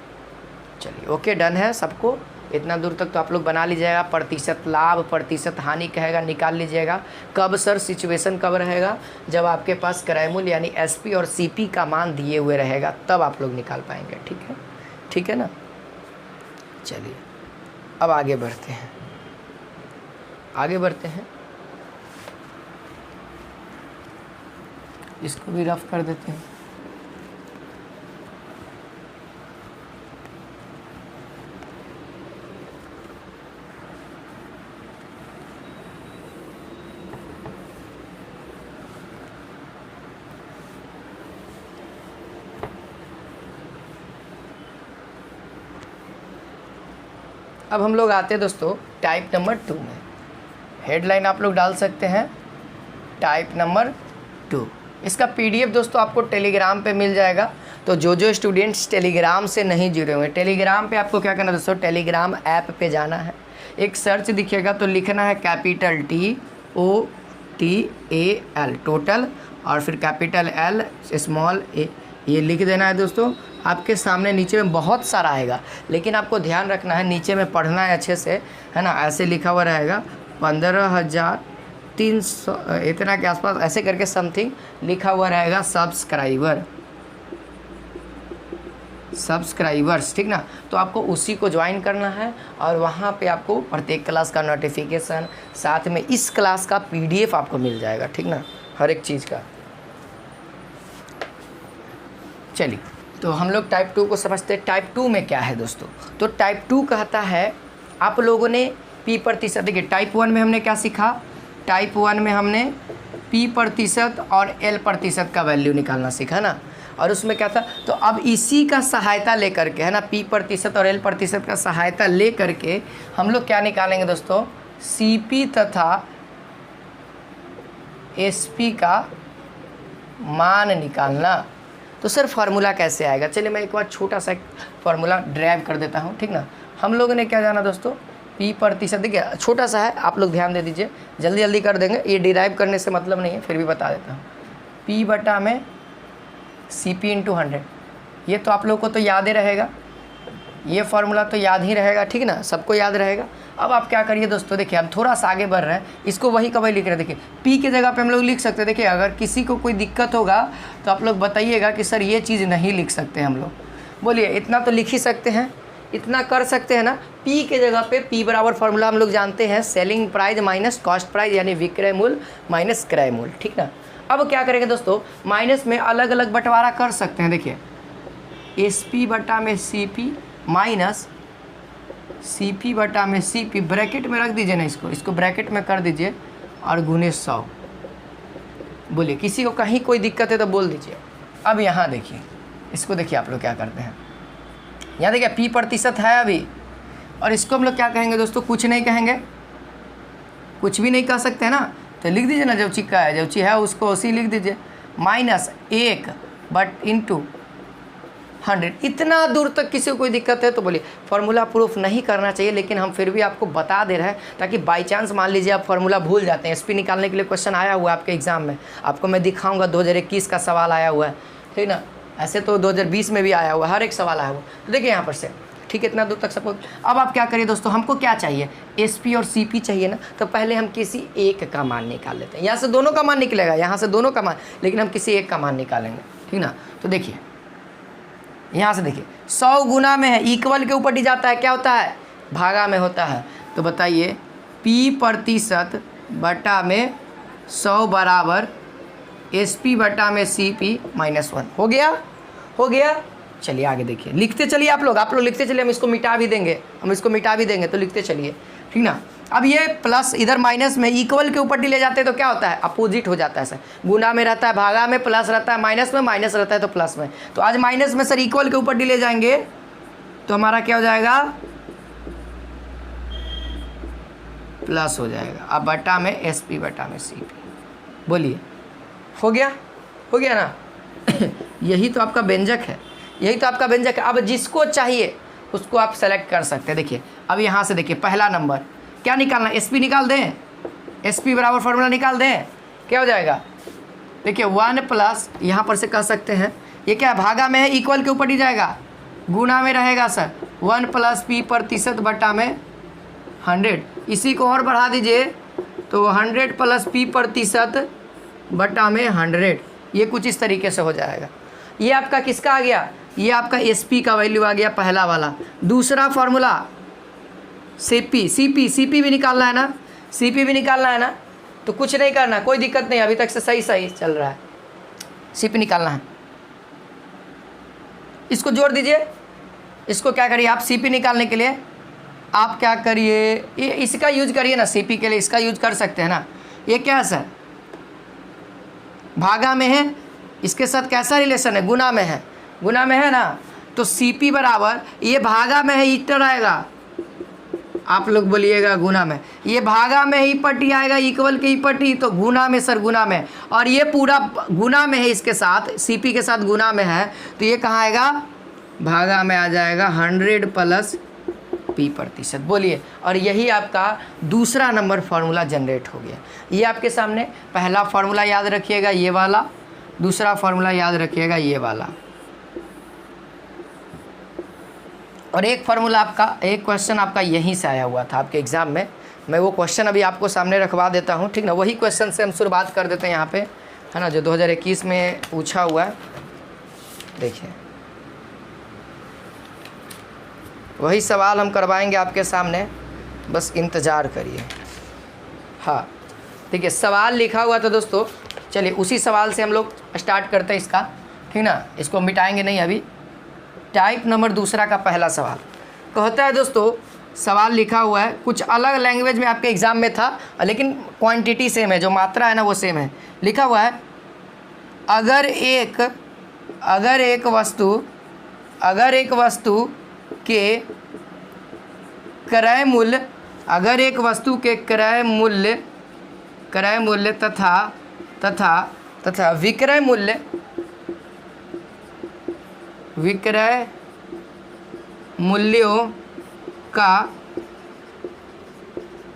Speaker 1: चलिए, ओके, डन है सबको। इतना दूर तक तो आप लोग बना लीजिएगा। प्रतिशत लाभ, प्रतिशत हानि कहेगा, निकाल लीजिएगा। कब सर, सिचुएशन कब रहेगा, जब आपके पास क्रय मूल्य यानी एसपी और सीपी का मान दिए हुए रहेगा, तब आप लोग निकाल पाएंगे, ठीक है ना। चलिए, अब आगे बढ़ते हैं। इसको भी रफ कर देते हैं। अब हम लोग आते हैं दोस्तों टाइप नंबर 2 में। हेडलाइन आप लोग डाल सकते हैं टाइप नंबर 2। इसका पीडीएफ दोस्तों आपको टेलीग्राम पे मिल जाएगा। तो जो स्टूडेंट्स टेलीग्राम से नहीं जुड़े हुए, टेलीग्राम पे आपको क्या करना है दोस्तों, टेलीग्राम ऐप पे जाना है, एक सर्च दिखेगा तो लिखना है कैपिटल TOTAL टोटल, और फिर कैपिटल L स्मॉल a, ये लिख देना है दोस्तों। आपके सामने नीचे में बहुत सारा आएगा, लेकिन आपको ध्यान रखना है, नीचे में पढ़ना है अच्छे से, है ना। ऐसे लिखा हुआ रहेगा 15,300 इतना के आसपास, ऐसे करके समथिंग लिखा हुआ रहेगा सब्सक्राइबर्स, ठीक ना। तो आपको उसी को ज्वाइन करना है और वहाँ पे आपको प्रत्येक क्लास का नोटिफिकेशन, साथ में इस क्लास का पीडीएफ आपको मिल जाएगा, ठीक ना, हर एक चीज़ का। चलिए, तो हम लोग टाइप 2 को समझते हैं। टाइप 2 में क्या है दोस्तों, तो टाइप 2 कहता है, आप लोगों ने P प्रतिशत, देखिए टाइप 1 में हमने क्या सीखा, टाइप 1 में हमने P प्रतिशत और L प्रतिशत का वैल्यू निकालना सीखा ना, और उसमें क्या था, तो अब इसी का सहायता लेकर के, है ना, P प्रतिशत और L प्रतिशत का सहायता ले करके हम लोग क्या निकालेंगे दोस्तों, CP तथा SP का मान निकालना। तो सर फार्मूला कैसे आएगा, चलिए मैं एक बार छोटा सा फार्मूला ड्राइव कर देता हूँ, ठीक ना। हम लोगों ने क्या जाना दोस्तों, P प्रतिशत, देखिए छोटा सा है, आप लोग ध्यान दे दीजिए, जल्दी कर देंगे, ये डिराइव करने से मतलब नहीं है, फिर भी बता देता हूँ। P बटा में CP इंटू 100, ये तो आप लोग को तो याद ही रहेगा, ये फार्मूला तो याद ही रहेगा, ठीक ना, सबको याद रहेगा। अब आप क्या करिए दोस्तों, देखिए हम थोड़ा सा आगे बढ़ रहे हैं, इसको वही का वही लिख रहे हैं। देखिए P के जगह पे हम लोग लिख सकते हैं, देखिए अगर किसी को कोई दिक्कत होगा तो आप लोग बताइएगा कि सर ये चीज़ नहीं लिख सकते हम लोग, बोलिए इतना तो लिख ही सकते हैं, इतना कर सकते हैं ना। P के जगह पे P बराबर फार्मूला हम लोग जानते हैं, selling price minus cost price, यानी विक्रय मूल्य माइनस क्रय मूल्य, ठीक ना। अब क्या करेंगे दोस्तों, माइनस में अलग अलग बंटवारा कर सकते हैं। देखिए SP बटा में CP माइनस CP बटा में CP, ब्रैकेट में रख दीजिए ना, इसको ब्रैकेट में कर दीजिए और गुने 100। बोलिए किसी को कहीं कोई दिक्कत है तो बोल दीजिए। अब यहाँ देखिए, इसको देखिए आप लोग क्या करते हैं, यहाँ देखिए P प्रतिशत है अभी, और इसको हम लोग क्या कहेंगे दोस्तों, कुछ नहीं कहेंगे, कुछ भी नहीं कह सकते हैं ना, तो लिख दीजिए ना, जो चिक्का है, जो चीज़ है उसको उसी लिख दीजिए, माइनस 1 बट इंटू 100। इतना दूर तक किसी को कोई दिक्कत है तो बोलिए। फार्मूला प्रूफ नहीं करना चाहिए, लेकिन हम फिर भी आपको बता दे रहे हैं, ताकि बाई चांस मान लीजिए आप फार्मूला भूल जाते हैं। SP निकालने के लिए क्वेश्चन आया हुआ है आपके एग्जाम में, आपको मैं दिखाऊंगा, 2021 का सवाल आया हुआ है, ठीक ना। ऐसे तो 2020 में भी आया हुआ, हर एक सवाल आया हुआ। तो देखिए यहाँ पर से, ठीक है, इतना दूर तक सपोज। अब आप क्या करिए दोस्तों, हमको क्या चाहिए, SP और CP चाहिए ना, तो पहले हम किसी एक का मान निकाल लेते हैं। यहाँ से दोनों का मान निकलेगा, यहाँ से दोनों का मान, लेकिन हम किसी एक का मान निकालेंगे, ठीक ना। तो देखिए यहाँ से देखिए 100 गुना में है, इक्वल के ऊपर डी जाता है, क्या होता है, भागा में होता है। तो बताइए P% बटा में 100 बराबर SP बटा में CP -1। हो गया, हो गया। चलिए आगे देखिए, लिखते चलिए आप लोग लिखते चलिए, हम इसको मिटा भी देंगे, तो लिखते चलिए, ठीक ना। अब ये प्लस इधर माइनस में, इक्वल के ऊपर डी ले जाते हैं तो क्या होता है, अपोजिट हो जाता है सर। गुना में रहता है, भागा में प्लस रहता है, माइनस में माइनस रहता है तो प्लस में। तो आज माइनस में सर इक्वल के ऊपर डी ले जाएंगे तो हमारा क्या हो जाएगा, प्लस हो जाएगा। अब बटा में SP बटा में CP। बोलिए, हो गया ना। यही तो आपका व्यंजक है, अब जिसको चाहिए उसको आप सेलेक्ट कर सकते हैं। देखिए अब यहाँ से देखिए पहला नंबर क्या निकालना है, SP निकाल दें, SP बराबर फार्मूला निकाल दें, क्या हो जाएगा, देखिए 1 प्लस, यहाँ पर से कह सकते हैं ये क्या है, भागा में है, इक्वल के ऊपर ही जाएगा, गुना में रहेगा सर 1 प्लस P% बटा में 100। इसी को और बढ़ा दीजिए तो 100 प्लस P% बटा में 100। ये कुछ इस तरीके से हो जाएगा। ये आपका किसका आ गया, ये आपका SP का वैल्यू आ गया पहला वाला। दूसरा फार्मूला CP भी निकालना है ना, CP भी निकालना है ना, तो कुछ नहीं करना, कोई दिक्कत नहीं, अभी तक से सही चल रहा है। CP निकालना है, इसको जोड़ दीजिए, इसको क्या करिए आप, CP निकालने के लिए आप क्या करिए, ये इसका यूज करिए ना, CP के लिए इसका यूज कर सकते हैं ना। ये क्या है सर, भागा में है, इसके साथ कैसा रिलेशन है, गुना में है ना, तो CP बराबर, ये भागा में है, इटर आएगा, आप लोग बोलिएगा गुना में, ये भागा में ही पट्टी आएगा, इक्वल के ही पट्टी, तो गुना में सर, गुना में, और ये पूरा गुना में है, इसके साथ CP के साथ गुना में है, तो ये कहाँ आएगा, भागा में आ जाएगा 100 प्लस P%। बोलिए, और यही आपका दूसरा नंबर फार्मूला जनरेट हो गया। ये आपके सामने पहला फार्मूला याद रखिएगा ये वाला, दूसरा फार्मूला याद रखिएगा ये वाला, और एक फार्मूला आपका, एक क्वेश्चन आपका यहीं से आया हुआ था आपके एग्ज़ाम में। मैं वो क्वेश्चन अभी आपको सामने रखवा देता हूँ, ठीक ना। वही क्वेश्चन से हम शुरुआत कर देते हैं यहाँ पे, है ना, जो 2021 में पूछा हुआ है। देखिए वही सवाल हम करवाएंगे आपके सामने, बस इंतज़ार करिए। हाँ देखिए सवाल लिखा हुआ था दोस्तों, चलिए उसी सवाल से हम लोग स्टार्ट करते हैं इसका, ठीक ना। इसको मिटाएंगे नहीं अभी। टाइप नंबर दूसरा का पहला सवाल कहता है दोस्तों, सवाल लिखा हुआ है, कुछ अलग लैंग्वेज में आपके एग्ज़ाम में था, लेकिन क्वांटिटी सेम है, जो मात्रा है ना वो सेम है। लिखा हुआ है, अगर एक वस्तु के क्रय मूल्य तथा विक्रय मूल्यों का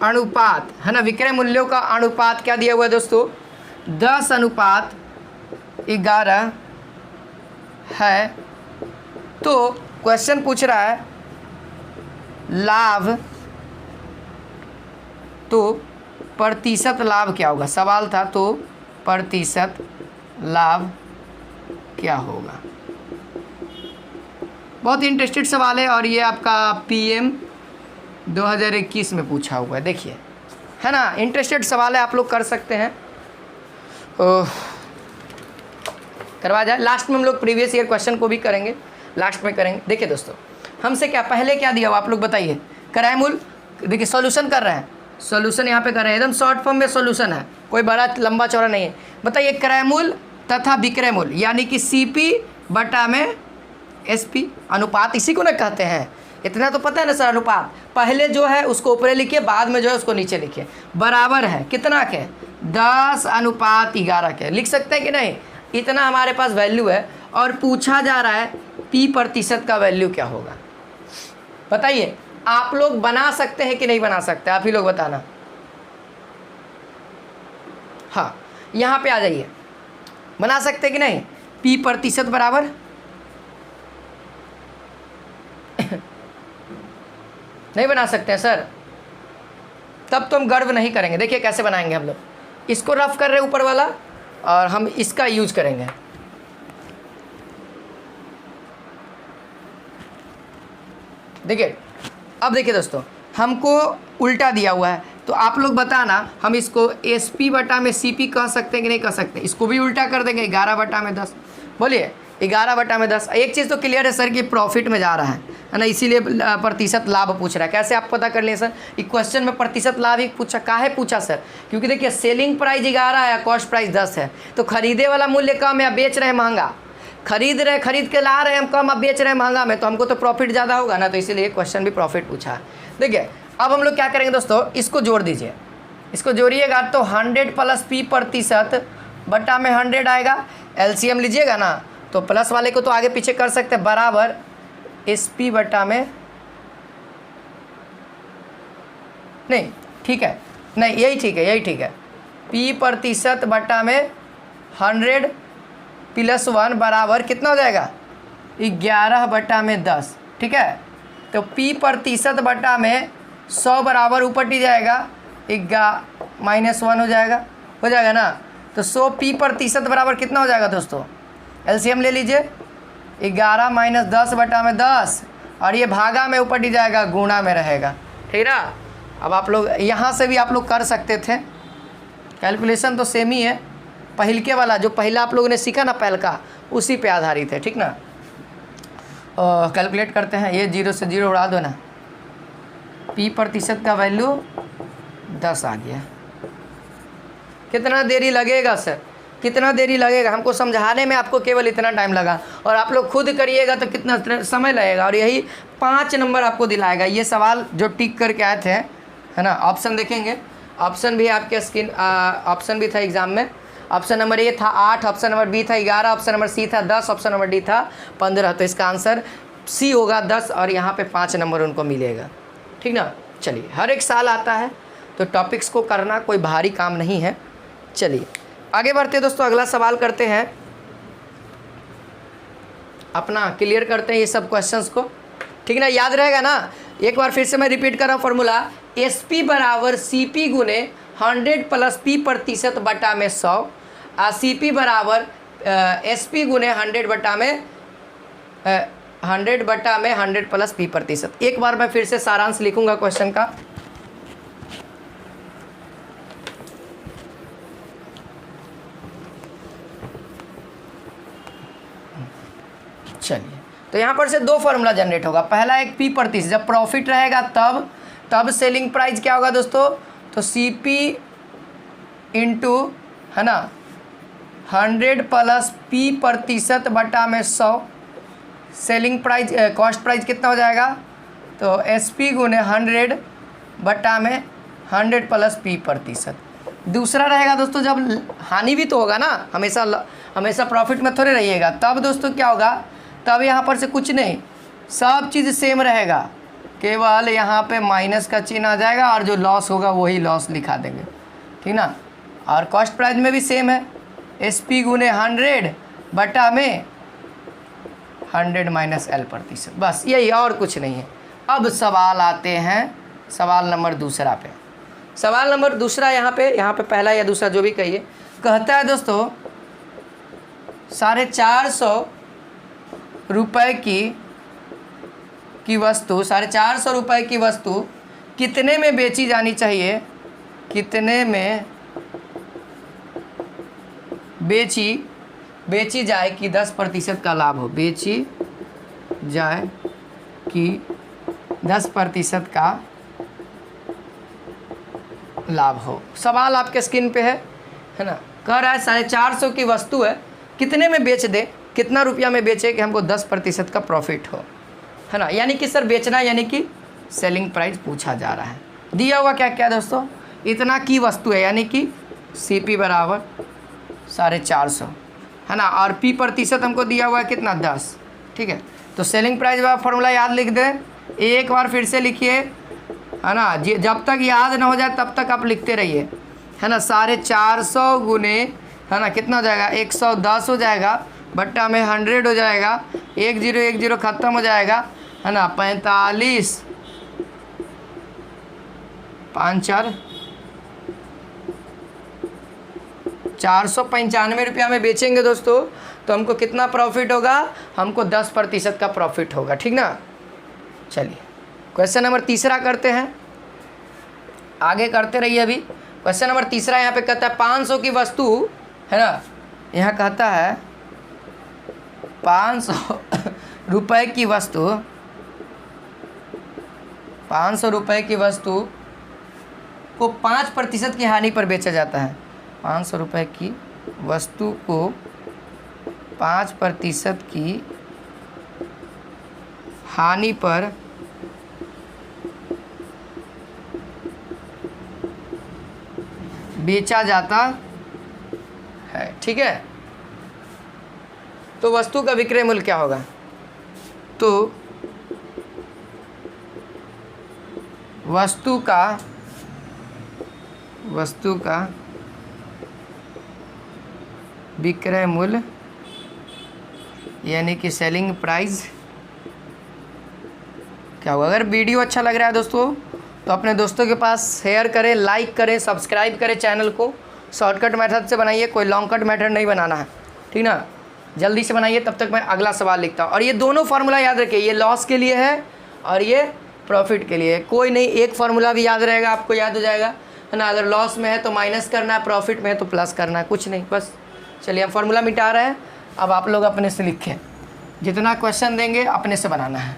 Speaker 1: अनुपात, है ना, विक्रय मूल्यों का अनुपात क्या दिया हुआ है दोस्तों, 10:11 है। तो क्वेश्चन पूछ रहा है लाभ, तो प्रतिशत लाभ क्या होगा, सवाल था, तो प्रतिशत लाभ क्या होगा। बहुत इंटरेस्टेड सवाल है, और ये आपका PM 2021 में पूछा हुआ है। देखिए, है ना, इंटरेस्टेड सवाल है, आप लोग कर सकते हैं, करवा जाए। लास्ट में हम लोग प्रीवियस ईयर क्वेश्चन को भी करेंगे, लास्ट में करेंगे। देखिए दोस्तों, हमसे क्या पहले क्या दिया हुआ आप लोग बताइए, क्रय मूल्य। देखिए सॉल्यूशन कर रहे हैं, सॉल्यूशन यहाँ पे कर रहे हैं, एकदम शॉर्ट फॉर्म में सॉल्यूशन है, कोई बड़ा लंबा चौड़ा नहीं है। बताइए क्रय मूल्य तथा विक्रय मूल्य, यानी कि CP बटा में SP, अनुपात इसी को ना कहते हैं। इतना तो पता है ना सर, अनुपात पहले जो है उसको ऊपर लिखिए, बाद में जो है उसको नीचे लिखिए। बराबर है कितना के, 10:11 के। लिख सकते हैं कि नहीं, इतना हमारे पास वैल्यू है, और पूछा जा रहा है P% का वैल्यू क्या होगा। बताइए, आप लोग बना सकते हैं कि नहीं बना सकते, आप ही लोग बताना। हाँ यहाँ पे आ जाइए, बना सकते हैं कि नहीं। P% बराबर नहीं बना सकते हैं सर, तब तो हम गर्व नहीं करेंगे। देखिए कैसे बनाएंगे हम लोग, इसको रफ कर रहे हैं ऊपर वाला और हम इसका यूज करेंगे। देखिए अब देखिए दोस्तों, हमको उल्टा दिया हुआ है, तो आप लोग बताना हम इसको SP बटा में CP कह सकते हैं कि नहीं कह सकते। इसको भी उल्टा कर देंगे, 11 बटा में 10। बोलिए 11 बटा में 10। एक चीज़ तो क्लियर है सर कि प्रॉफिट में जा रहा है ना, इसीलिए प्रतिशत लाभ पूछ रहा है। कैसे आप पता कर लिए सर, ये क्वेश्चन में प्रतिशत लाभ ही पूछा, काहे पूछा सर? क्योंकि देखिए सेलिंग प्राइस 11 है, कॉस्ट प्राइस 10 है, तो खरीदे वाला मूल्य कम है, बेच रहे हैं महंगा। खरीद के ला रहे हैं हम कम, अब बेच रहे हैं महंगा में, तो हमको तो प्रॉफिट ज़्यादा होगा ना, तो इसीलिए क्वेश्चन भी प्रॉफिट पूछा है। देखिए अब हम लोग क्या करेंगे दोस्तों, इसको जोड़ दीजिए, इसको जोड़िएगा तो 100 प्लस P प्रतिशत बटा में 100 आएगा। LCM लीजिएगा ना तो प्लस वाले को तो आगे पीछे कर सकते हैं, बराबर SP बटा में, नहीं ठीक है, नहीं यही ठीक है, यही ठीक है, P प्रतिशत बटा में 100 प्लस 1 बराबर कितना हो जाएगा, 11 बटा में 10। ठीक है, तो P प्रतिशत बटा में 100 बराबर ऊपर टी जाएगा, -1 हो जाएगा ना। तो 100 P प्रतिशत बराबर कितना हो जाएगा दोस्तों, LCM ले लीजिए, 11 माइनस 10 बटा में 10, और ये भागा में ऊपर टी जाएगा, गुणा में रहेगा। ठीक ना। अब आप लोग यहाँ से भी आप लोग कर सकते थे, कैलकुलेशन तो सेम ही है, पहिलके वाला जो पहला आप लोगों ने सीखा ना पहल का, उसी पे आधारित है। ठीक ना। कैलकुलेट करते हैं, ये 0 से 0 उड़ा दो ना, P प्रतिशत का वैल्यू 10 आ गया। कितना देरी लगेगा सर, कितना देरी लगेगा हमको समझाने में, आपको केवल इतना टाइम लगा, और आप लोग खुद करिएगा तो कितना समय लगेगा, और यही 5 नंबर आपको दिलाएगा। ये सवाल जो टिक करके आए थे, है ना, ऑप्शन देखेंगे, ऑप्शन भी आपके स्क्रीन, ऑप्शन भी था एग्ज़ाम में। ऑप्शन नंबर A था 8, ऑप्शन नंबर B था 11, ऑप्शन नंबर C था 10, ऑप्शन नंबर D था 15। तो इसका आंसर C होगा 10, और यहाँ पे 5 नंबर उनको मिलेगा। ठीक ना। चलिए, हर एक साल आता है तो टॉपिक्स को करना कोई भारी काम नहीं है। चलिए आगे बढ़ते हैं दोस्तों, अगला सवाल करते हैं, अपना क्लियर करते हैं ये सब क्वेश्चंस को। ठीक ना, याद रहेगा ना। एक बार फिर से मैं रिपीट कर रहा हूँ फॉर्मूला, SP बराबर CP गुने 100 प्लस P प्रतिशत बटा में 100, CP बराबर SP गुने 100 बटा में 100 प्लस P प्रतिशत। एक बार मैं फिर से सारांश लिखूंगा क्वेश्चन का। चलिए, तो यहाँ पर से 2 फार्मूला जनरेट होगा। पहला एक P प्रतिशत, जब प्रॉफिट रहेगा तब सेलिंग प्राइस क्या होगा दोस्तों, तो CP इंटू, है ना, 100 प्लस P प्रतिशत बटा में 100, सेलिंग प्राइस, कॉस्ट प्राइस कितना हो जाएगा, तो SP गुने 100 बटा में 100 प्लस P प्रतिशत। दूसरा रहेगा दोस्तों, जब हानि भी तो होगा ना, हमेशा प्रॉफिट में थोड़े रहिएगा, तब दोस्तों क्या होगा, तब यहाँ पर से कुछ नहीं, सब चीज़ सेम रहेगा, केवल यहाँ पे माइनस का चिन्ह आ जाएगा, और जो लॉस होगा वही लॉस लिखा देंगे। ठीक ना। और कॉस्ट प्राइस में भी सेम है, SP गुने 100 बटा में 100 माइनस L प्रतिशत, बस यही, और कुछ नहीं है। अब सवाल आते हैं सवाल नंबर दूसरा पे। सवाल नंबर दूसरा यहाँ पे पहला या दूसरा जो भी कहिए, कहता है दोस्तों 450 रुपये की वस्तु, 450 रुपये की वस्तु कितने में बेची जानी चाहिए, कितने में बेची जाए कि 10% का लाभ हो, बेची जाए कि 10% का लाभ हो। सवाल आपके स्क्रीन पे है ना। कह रहा है 450 की वस्तु है, कितने में बेच दे, कितना रुपया में बेचे कि हमको 10% का प्रॉफिट हो, है ना। यानी कि सर बेचना, यानी कि सेलिंग प्राइस पूछा जा रहा है। दिया हुआ क्या क्या दोस्तों, इतना की वस्तु है, यानी कि CP बराबर 450, है ना, और P प्रतिशत हमको दिया हुआ है कितना, 10। ठीक है, तो सेलिंग प्राइस का फॉर्मूला याद लिख दें, एक बार फिर से लिखिए, है ना, जब तक याद ना हो जाए तब तक आप लिखते रहिए, है ना। 450 गुने, है ना, कितना हो जाएगा, 110 हो जाएगा, बट्टा में 100 हो जाएगा, 1 0 1 0 ख़त्म हो जाएगा, है ना, 45 5 4 495 रुपया में बेचेंगे दोस्तों, तो हमको कितना प्रॉफिट होगा, हमको 10% का प्रॉफिट होगा, ठीक ना। चलिए क्वेश्चन नंबर तीसरा करते हैं, आगे करते रहिए। अभी क्वेश्चन नंबर तीसरा यहाँ पे कहता है 500 की वस्तु, है ना, यहाँ कहता है 500 रुपये की वस्तु, 500 रुपये की वस्तु को 5% की हानि पर बेचा जाता है। 500 रुपये की वस्तु को 5% की हानि पर बेचा जाता है, ठीक है। तो वस्तु का विक्रय मूल्य क्या होगा, तो वस्तु का विक्रय मूल्य यानी कि सेलिंग प्राइस क्या होगा। अगर वीडियो अच्छा लग रहा है दोस्तों तो अपने दोस्तों के पास शेयर करें, लाइक करें, सब्सक्राइब करें चैनल को। शॉर्टकट मेथड से बनाइए, कोई लॉन्ग कट मेथड नहीं बनाना है, ठीक ना। जल्दी से बनाइए, तब तक मैं अगला सवाल लिखता हूँ। और ये दोनों फार्मूला याद रखिए, ये लॉस के लिए है और ये प्रॉफिट के लिए है। कोई नहीं, एक फार्मूला भी याद रहेगा, आपको याद हो जाएगा, है ना। अगर लॉस में है तो माइनस करना है, प्रॉफिट में है तो प्लस करना है, कुछ नहीं, बस। चलिए हम फार्मूला मिटा रहे हैं, अब आप लोग अपने से लिखें, जितना क्वेश्चन देंगे अपने से बनाना है।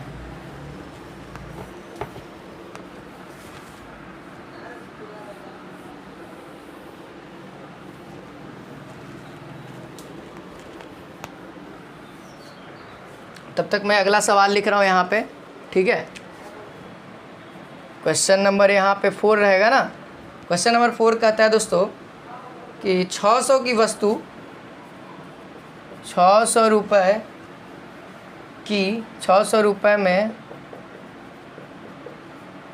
Speaker 1: तब तक मैं अगला सवाल लिख रहा हूँ यहाँ पे, ठीक है। क्वेश्चन नंबर यहाँ पे 4 रहेगा ना। क्वेश्चन नंबर 4 कहता है दोस्तों कि 600 की वस्तु 600 रुपये में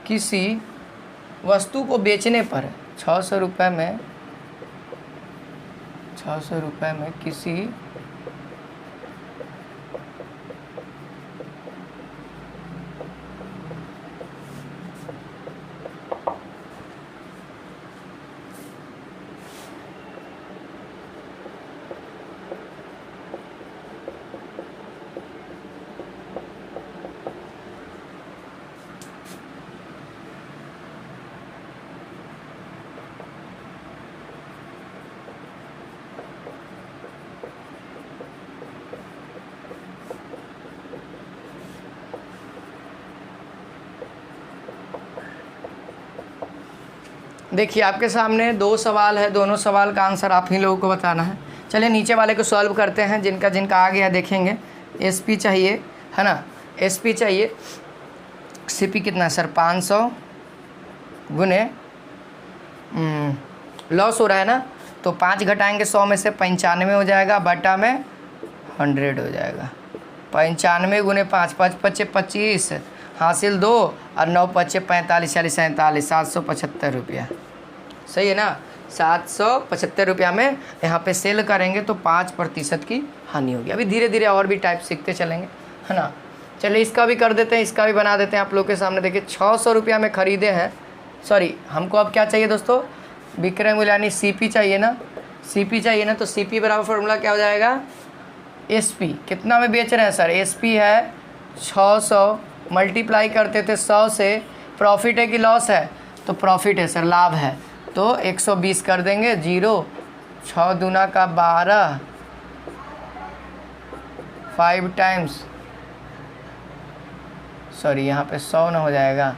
Speaker 1: किसी वस्तु को बेचने पर 600 रुपये में किसी देखिए आपके सामने 2 सवाल है, दोनों सवाल का आंसर आप ही लोगों को बताना है। चलिए नीचे वाले को सॉल्व करते हैं, जिनका आ गया देखेंगे। एसपी चाहिए, है ना, एसपी चाहिए। सीपी कितना है सर, 500 गुने लॉस हो रहा है ना, तो 5 घटाएंगे 100 में से 95 हो जाएगा, बटा में 100 हो जाएगा। 95 गुने 5, 5 पच्चे 25, हासिल 2 और 9 पच्चे 45, 40 47, 775 रुपया, सही है ना। 775 रुपया में यहाँ पे सेल करेंगे तो 5% की हानि होगी। अभी धीरे धीरे और भी टाइप सीखते चलेंगे, है ना। चलिए इसका भी कर देते हैं, इसका भी बना देते हैं आप लोग के सामने। देखिए 600 रुपया में ख़रीदे हैं, सॉरी हमको अब क्या चाहिए दोस्तों, विक्रय मूल्य यानी सीपी चाहिए ना, सीपी चाहिए ना। तो सीपी बराबर फॉर्मूला क्या हो जाएगा, एसपी। कितना में बेच रहे हैं सर, एसपी है 600, मल्टीप्लाई करते थे 100 से। प्रॉफिट है कि लॉस है, तो प्रॉफिट है सर, लाभ है, तो 120 कर देंगे, 0 6 दूना का 12, 5 टाइम्स, सॉरी यहाँ पे 100 न हो जाएगा,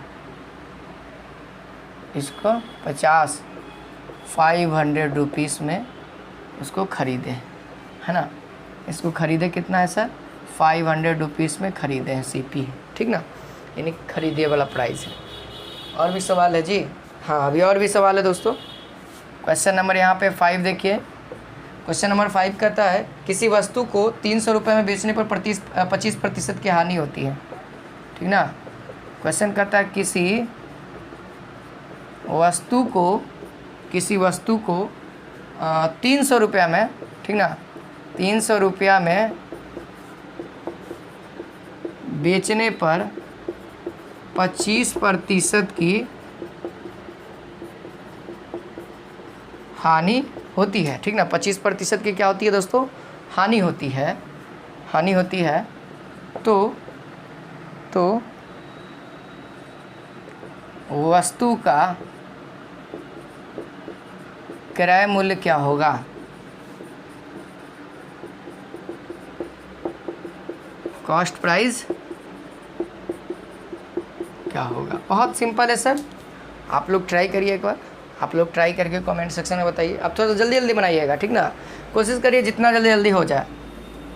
Speaker 1: इसको 50, 500 रुपीज़ में उसको ख़रीदे, है ना। इसको ख़रीदे कितना है सर, 500 रुपीज़ में ख़रीदे हैं सीपी, ठीक ना, यानी ख़रीदे वाला प्राइस है। और भी सवाल है जी, हाँ अभी और भी सवाल है दोस्तों। क्वेश्चन नंबर यहाँ पे 5 देखिए। क्वेश्चन नंबर 5 कहता है किसी वस्तु को 300 रुपये में बेचने पर 25% की हानि होती है, ठीक ना। क्वेश्चन कहता है किसी वस्तु को 300 रुपया में, ठीक ना, 300 रुपया में बेचने पर 25% की हानि होती है, ठीक ना। 25% की क्या होती है दोस्तों, हानि होती है, हानि होती है। तो वस्तु का क्रय मूल्य क्या होगा, कॉस्ट प्राइस क्या होगा। बहुत सिंपल है सर, आप लोग ट्राई करिए एक बार, आप लोग ट्राई करके कमेंट सेक्शन में बताइए। अब थोड़ा जल्दी जल्दी बनाइएगा, ठीक ना, कोशिश करिए जितना जल्दी जल्दी हो जाए।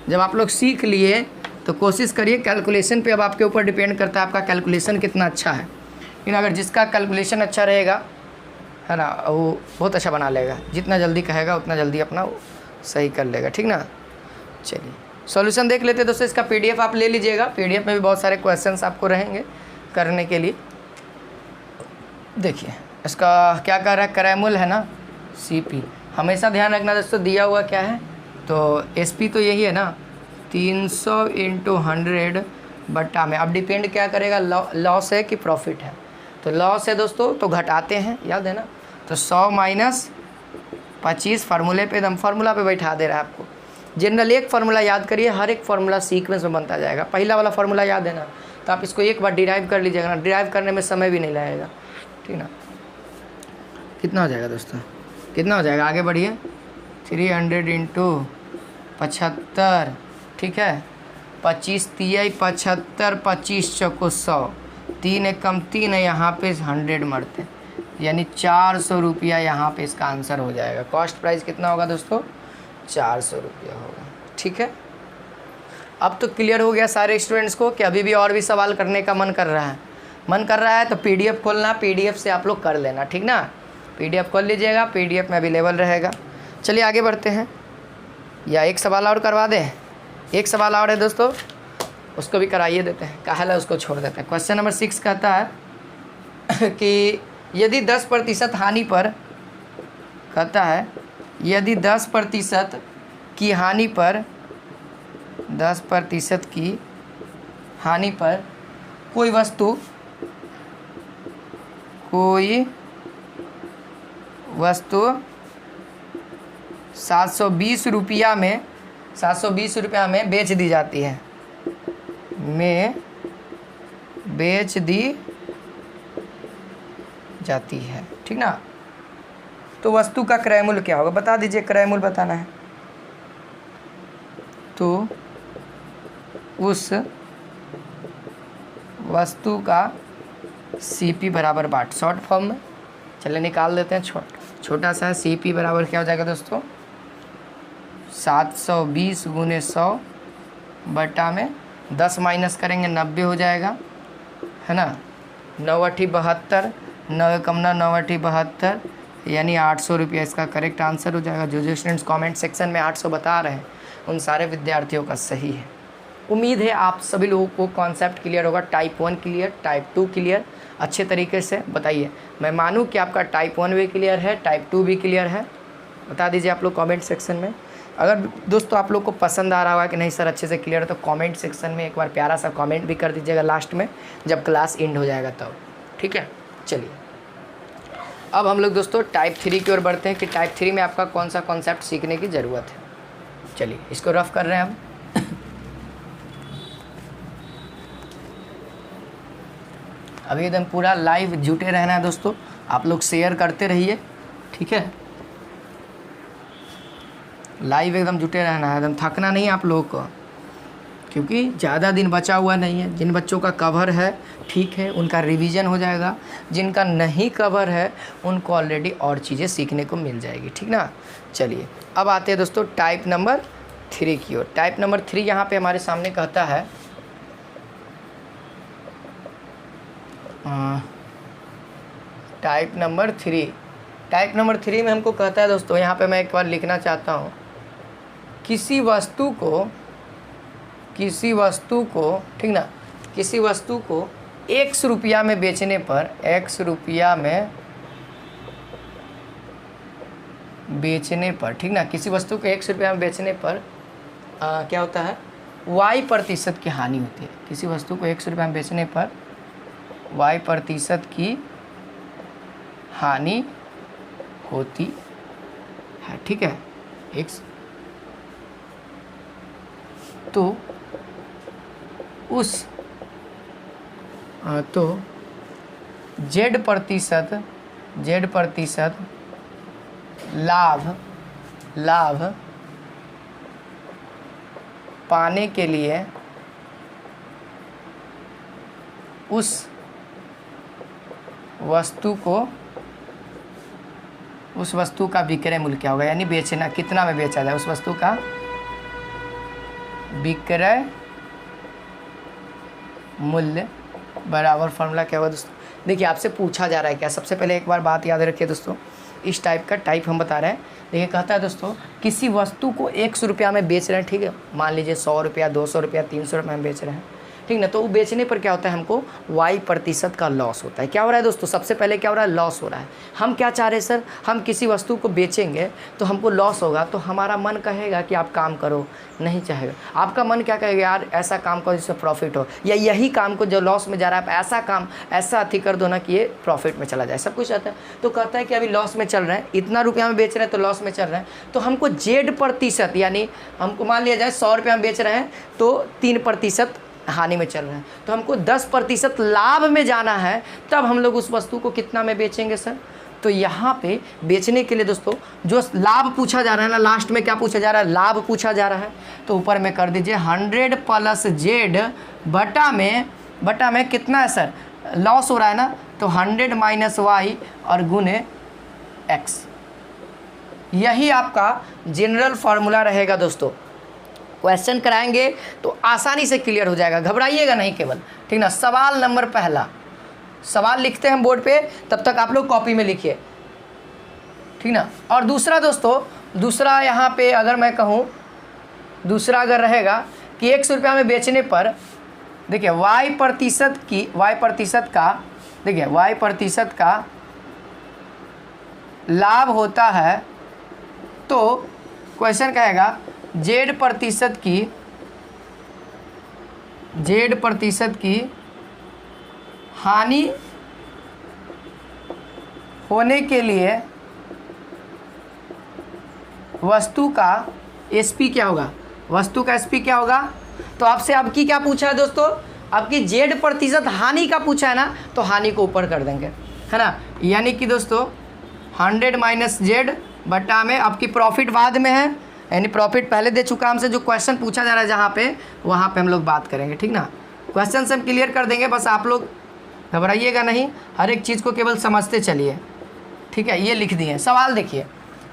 Speaker 1: जब आप लोग सीख लिए तो कोशिश करिए, कैलकुलेशन पे अब आपके ऊपर डिपेंड करता है आपका कैलकुलेशन कितना अच्छा है। लेकिन अगर जिसका कैलकुलेशन अच्छा रहेगा, है ना, वो बहुत अच्छा बना लेगा, जितना जल्दी कहेगा उतना जल्दी अपना सही कर लेगा, ठीक ना। चलिए सॉल्यूशन देख लेते हैं दोस्तों। इसका पीडीएफ आप ले लीजिएगा, पीडीएफ में भी बहुत सारे क्वेश्चंस आपको रहेंगे करने के लिए। देखिए इसका क्या कर रहा है, क्रय मूल्य है ना, सीपी। हमेशा ध्यान रखना दोस्तों, दिया हुआ क्या है, तो एसपी तो यही है ना, 300 × 100 बट्टा में। अब डिपेंड क्या करेगा, लॉस है कि प्रॉफिट है। तो लॉस है दोस्तों तो घटाते हैं, याद है ना। तो 100 - 25 फार्मूले पे, एकदम फार्मूला पे बैठा दे रहा है आपको। जनरल एक फार्मूला याद करिए, हर एक फार्मूला सीक्वेंस में बनता जाएगा। पहला वाला फार्मूला याद है ना, तो आप इसको एक बार डिराइव कर लीजिएगा ना, डिराइव करने में समय भी नहीं लगेगा, ठीक ना। कितना हो जाएगा दोस्तों, कितना हो जाएगा, आगे बढ़िए। 300 × 75, ठीक है, 25 × 3 = 75, 25 × 100, 3 × 1 = 3 है, यहाँ पे 100 मरते, यानी 400 रुपया यहाँ पे इसका आंसर हो जाएगा। कॉस्ट प्राइस कितना होगा दोस्तों, 400 रुपया होगा, ठीक है। अब तो क्लियर हो गया सारे स्टूडेंट्स को कि अभी भी और भी सवाल करने का मन कर रहा है, मन कर रहा है तो पीडीएफ खोलना, पीडीएफ से आप लोग कर लेना, ठीक ना। पीडीएफ खोल लीजिएगा, पीडीएफ में अवेलेबल रहेगा। चलिए आगे बढ़ते हैं, या एक सवाल और करवा दें, एक सवाल और है दोस्तों, उसको भी कराइए देते हैं, काहे उसको छोड़ देते हैं। क्वेश्चन नंबर 6 कहता है कि यदि 10% हानि पर, कहता है यदि 10% की हानि पर, 10% की हानि पर कोई वस्तु 720 रुपया में बेच दी जाती है, बेच दी जाती है, ठीक ना। तो वस्तु का क्रय मूल्य क्या होगा, बता दीजिए, क्रय मूल्य बताना है। तो उस वस्तु का सीपी बराबर बाट, शॉर्ट फॉर्म में चलिए निकाल देते हैं, छोटा सा सीपी बराबर क्या हो जाएगा दोस्तों, 720 × 100 बटा में 10 माइनस करेंगे 90 हो जाएगा, है ना। 9 × 72, 9 × 9 × 72, यानी 800 रुपया इसका करेक्ट आंसर हो जाएगा। जो स्टूडेंट्स कमेंट सेक्शन में 800 बता रहे हैं उन सारे विद्यार्थियों का सही है। उम्मीद है आप सभी लोगों को कॉन्सेप्ट क्लियर होगा। टाइप 1 क्लियर, टाइप 2 क्लियर, अच्छे तरीके से बताइए। मैं मानूं कि आपका टाइप 1 भी क्लियर है, टाइप 2 भी क्लियर है, बता दीजिए आप लोग कमेंट सेक्शन में। अगर दोस्तों आप लोग को पसंद आ रहा होगा कि नहीं सर अच्छे से क्लियर है, तो कमेंट सेक्शन में एक बार प्यारा सा कमेंट भी कर दीजिएगा लास्ट में, जब क्लास एंड हो जाएगा तब, ठीक है। चलिए अब हम लोग दोस्तों टाइप 3 की ओर बढ़ते हैं कि टाइप 3 में आपका कौन सा कॉन्सेप्ट सीखने की ज़रूरत है। चलिए इसको रफ कर रहे हैं हम। अभी एकदम पूरा लाइव जुटे रहना है दोस्तों, आप लोग शेयर करते रहिए, ठीक है। लाइव एकदम जुटे रहना है, एकदम थकना नहीं आप लोगों को, क्योंकि ज़्यादा दिन बचा हुआ नहीं है। जिन बच्चों का कवर है ठीक है, उनका रिवीजन हो जाएगा, जिनका नहीं कवर है उनको ऑलरेडी और चीज़ें सीखने को मिल जाएगी, ठीक ना। चलिए अब आते हैं दोस्तों टाइप नंबर 3 की ओर। टाइप नंबर 3 यहाँ पे हमारे सामने कहता है टाइप नंबर 3 में हमको कहता है दोस्तों, यहाँ पे मैं एक बार लिखना चाहता हूँ, किसी वस्तु ठीक ना, किसी वस्तु को X रुपया में बेचने पर, X रुपया में बेचने पर, ठीक ना, किसी वस्तु को X रुपया में बेचने पर क्या होता है, y प्रतिशत की हानि होती है। किसी वस्तु को 100 रुपये में बेचने पर y प्रतिशत की हानि होती है, ठीक है। तो उस तो z प्रतिशत लाभ पाने के लिए उस वस्तु का विक्रय मूल्य क्या होगा, यानी बेचना कितना में बेचा जाए, उस वस्तु का विक्रय मूल्य बराबर फॉर्मूला क्या होगा दोस्तों। देखिए आपसे पूछा जा रहा है क्या, सबसे पहले एक बार बात याद रखिए दोस्तों, इस टाइप का टाइप हम बता रहे हैं। देखिए कहता है दोस्तों किसी वस्तु को 100 रुपया में बेच रहे हैं, ठीक है, मान लीजिए 100 रुपया 200 रुपया 300 रुपये में बेच रहे हैं, ठीक ना। तो वो बेचने पर क्या होता है, हमको y प्रतिशत का लॉस होता है। क्या हो रहा है दोस्तों, सबसे पहले क्या हो रहा है, लॉस हो रहा है। हम क्या चाह रहे हैं सर, हम किसी वस्तु को बेचेंगे तो हमको लॉस होगा, तो हमारा मन कहेगा कि आप काम करो, नहीं चाहेगा। आपका मन क्या कहेगा, यार ऐसा काम करो जिससे प्रॉफिट हो, या यही काम को जो लॉस में जा रहा है आप ऐसा काम ऐसा अथी कर दो ना कि ये प्रॉफिट में चला जाए, सब कुछ आता है। तो कहता है कि अभी लॉस में चल रहे हैं, इतना रुपया में बेच रहे हैं तो लॉस में चल रहे हैं, तो हमको z प्रतिशत, यानी हमको मान लिया जाए 100 रुपया में बेच रहे हैं तो 3% हानि में चल रहे हैं, तो हमको 10% लाभ में जाना है, तब हम लोग उस वस्तु को कितना में बेचेंगे सर। तो यहाँ पे बेचने के लिए दोस्तों जो लाभ पूछा जा रहा है ना, लास्ट में क्या पूछा जा रहा है, लाभ पूछा जा रहा है, तो ऊपर में कर दीजिए 100 प्लस z बटा में कितना है सर, लॉस हो रहा है ना, तो 100 माइनस y और गुने x। यही आपका जनरल फार्मूला रहेगा दोस्तों। क्वेश्चन कराएंगे तो आसानी से क्लियर हो जाएगा, घबराइएगा नहीं केवल, ठीक ना। सवाल नंबर पहला, सवाल लिखते हैं बोर्ड पे, तब तक आप लोग कॉपी में लिखिए, ठीक ना। और दूसरा दोस्तों, दूसरा यहाँ पे अगर मैं कहूँ, दूसरा अगर रहेगा कि 100 रुपया में बेचने पर, देखिए y प्रतिशत का लाभ होता है, तो क्वेश्चन कहेगा z प्रतिशत की हानि होने के लिए वस्तु का SP क्या होगा, वस्तु का SP क्या होगा। तो आपसे आपकी क्या पूछा है दोस्तों, आपकी z प्रतिशत हानि का पूछा है ना, तो हानि को ऊपर कर देंगे, है ना। यानी कि दोस्तों 100 माइनस z बटा में आपकी प्रॉफिट बाद में है, यानी प्रॉफिट पहले दे चुका हमसे, जो क्वेश्चन पूछा जा रहा है जहाँ पे, वहाँ पे हम लोग बात करेंगे, ठीक ना। क्वेश्चन से हम क्लियर कर देंगे, बस आप लोग घबराइएगा नहीं, हर एक चीज़ को केवल समझते चलिए, ठीक है। ये लिख दिए सवाल, देखिए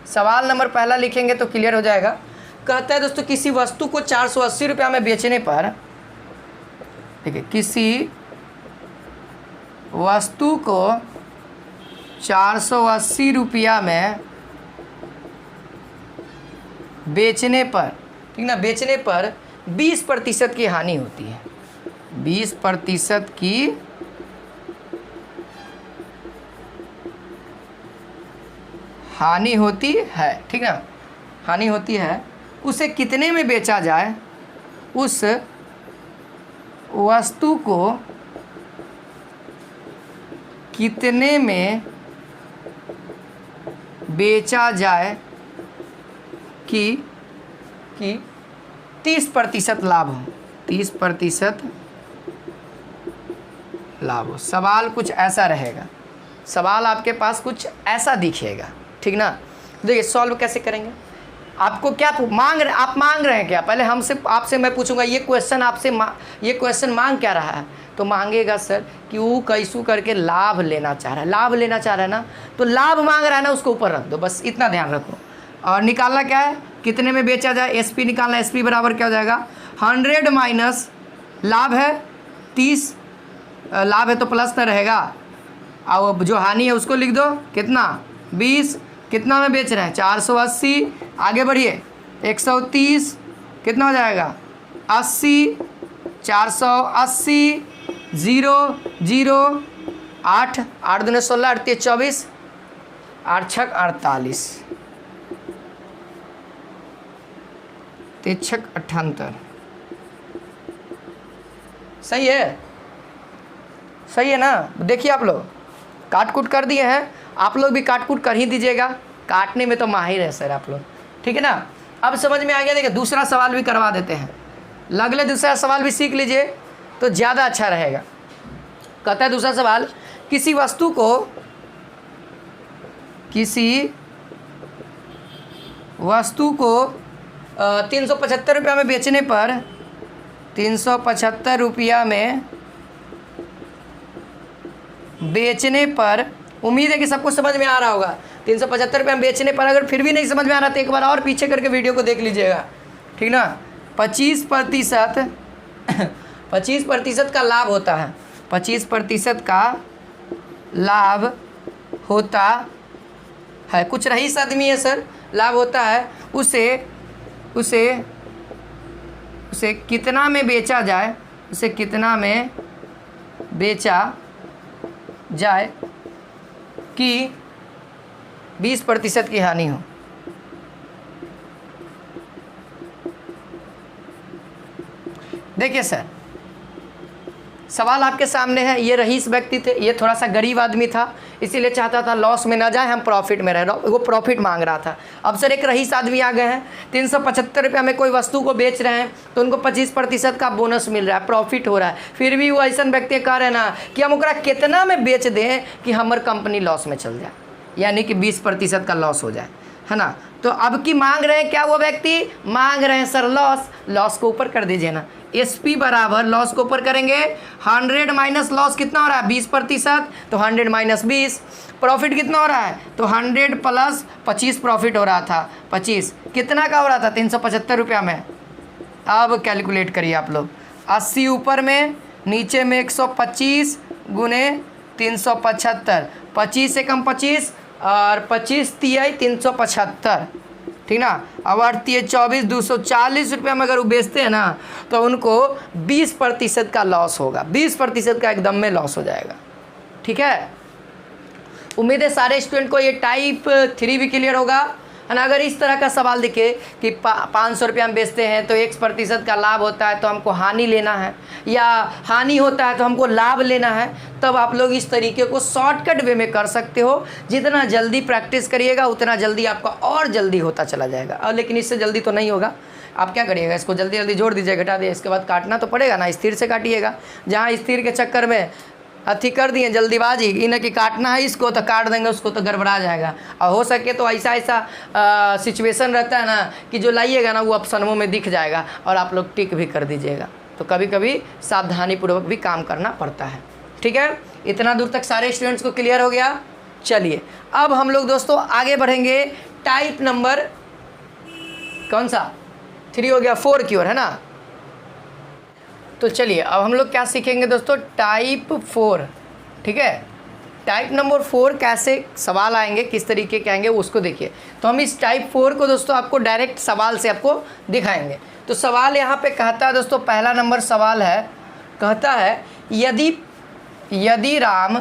Speaker 1: सवाल नंबर पहला लिखेंगे तो क्लियर हो जाएगा। कहता है दोस्तों किसी वस्तु को 480 रुपया में बेचने पर, देखिए किसी वस्तु को 480 रुपया में बेचने पर, ठीक ना, बेचने पर 20% की हानि होती है, 20% की हानि होती है, ठीक ना, हानि होती है। उसे कितने में बेचा जाए, उस वस्तु को कितने में बेचा जाए कि 30% लाभ हो, 30% लाभ हो। सवाल कुछ ऐसा रहेगा, सवाल आपके पास कुछ ऐसा दिखेगा, ठीक ना। देखिए सॉल्व कैसे करेंगे, आपको क्या मांग रहे हैं क्या, पहले आपसे मैं पूछूंगा ये क्वेश्चन ये क्वेश्चन मांग क्या रहा है, तो मांगेगा सर कि वो कैसू करके लाभ लेना चाह रहा है, लाभ लेना चाह रहा है ना, तो लाभ मांग रहा है ना, उसको ऊपर रख दो, बस इतना ध्यान रखो। और निकालना क्या है, कितने में बेचा जाए, SP निकालना, SP बराबर क्या हो जाएगा, 100 माइनस लाभ है 30, लाभ है तो प्लस ना रहेगा, और जो हानि है उसको लिख दो, कितना 20, कितना में बेच रहे हैं 480, आगे बढ़िए 130, कितना हो जाएगा 80, 480, 0 0 8 8 दूने 16, 8 3 24, 8 6 48, 3 6 78, सही है, सही है ना। देखिए आप लोग काट कूट कर दिए हैं, आप लोग भी काट कूट कर ही दीजिएगा, काटने में तो माहिर है सर आप लोग, ठीक है ना। अब समझ में आ गया। देखिए दूसरा सवाल भी करवा देते हैं, अगले दूसरा सवाल भी सीख लीजिए तो ज़्यादा अच्छा रहेगा। कहता है दूसरा सवाल, किसी वस्तु को 375 रुपया में बेचने पर 375 रुपया में बेचने पर, उम्मीद है कि सबको समझ में आ रहा होगा। 375 रुपये में बेचने पर अगर फिर भी नहीं समझ में आ रहा तो एक बार और पीछे करके वीडियो को देख लीजिएगा, ठीक ना। 25% का लाभ होता है, 25% का लाभ होता है। कुछ रईस आदमी है सर, लाभ होता है, उसे कितना में बेचा जाए, उसे कितना में बेचा जाए कि 20% की हानि हो। देखिए सर सवाल आपके सामने है। ये रईस व्यक्ति थे, ये थोड़ा सा गरीब आदमी था, इसीलिए चाहता था लॉस में ना जाए, हम प्रॉफिट में रहे, वो प्रॉफिट मांग रहा था। अब सर एक रईस आदमी आ गए हैं, 375 रुपया में कोई वस्तु को बेच रहे हैं तो उनको 25% का बोनस मिल रहा है, प्रॉफिट हो रहा है। फिर भी वो ऐसा व्यक्ति कह रहे हैं ना कि हम ओकरा कितना में बेच दें कि हमार कंपनी लॉस में चल जाए, यानी कि 20% का लॉस हो जाए, है ना। तो अब की मांग रहे हैं क्या, वो व्यक्ति मांग रहे हैं सर लॉस को ऊपर कर दीजिए ना। SP बराबर लॉस को ऊपर करेंगे, 100 माइनस लॉस कितना हो रहा है 20%, तो 100 माइनस 20, प्रॉफिट कितना हो रहा है, तो 100 प्लस 25 प्रॉफिट हो रहा था, 25 कितना का हो रहा था 375 रुपया में। अब कैलकुलेट करिए आप लोग, 80 ऊपर में, नीचे में 125 गुने 375, 25 से कम 25 और 25 तिहाई 375, ठीक ना। अब 8 तिहाई 24, 240 रुपया में अगर वो बेचते हैं ना तो उनको 20% का लॉस होगा, 20% का एकदम में लॉस हो जाएगा, ठीक है। उम्मीद है सारे स्टूडेंट को ये टाइप 3 भी क्लियर होगा, है ना। अगर इस तरह का सवाल दिखे कि 500 रुपया में बेचते हैं तो 1% का लाभ होता है तो हमको हानि लेना है, या हानि होता है तो हमको लाभ लेना है, तब आप लोग इस तरीके को शॉर्टकट वे में कर सकते हो। जितना जल्दी प्रैक्टिस करिएगा उतना जल्दी आपका और जल्दी होता चला जाएगा। और लेकिन इससे जल्दी तो नहीं होगा, आप क्या करिएगा, इसको जल्दी जल्दी जोड़ दीजिए, घटा दिए, इसके बाद काटना तो पड़ेगा ना, स्थिर से काटिएगा। जहाँ स्थिर के चक्कर में अथी कर दिए जल्दीबाजी, इन्हें कि काटना है इसको तो काट देंगे, उसको तो गड़बड़ा जाएगा। और हो सके तो ऐसा सिचुएशन रहता है ना कि जो लाइएगा ना वो ऑप्शनों में दिख जाएगा और आप लोग टिक भी कर दीजिएगा। तो कभी कभी सावधानीपूर्वक भी काम करना पड़ता है, ठीक है। इतना दूर तक सारे स्टूडेंट्स को क्लियर हो गया। चलिए अब हम लोग दोस्तों आगे बढ़ेंगे, टाइप नंबर कौन सा 3 हो गया, 4 की ओर, है ना। तो चलिए अब हम लोग क्या सीखेंगे दोस्तों, टाइप 4, ठीक है। टाइप नंबर 4 कैसे सवाल आएंगे, किस तरीके के आएंगे उसको देखिए। तो हम इस टाइप 4 को दोस्तों आपको डायरेक्ट सवाल से आपको दिखाएंगे। तो सवाल यहाँ पे कहता है दोस्तों, पहला नंबर सवाल है, कहता है यदि राम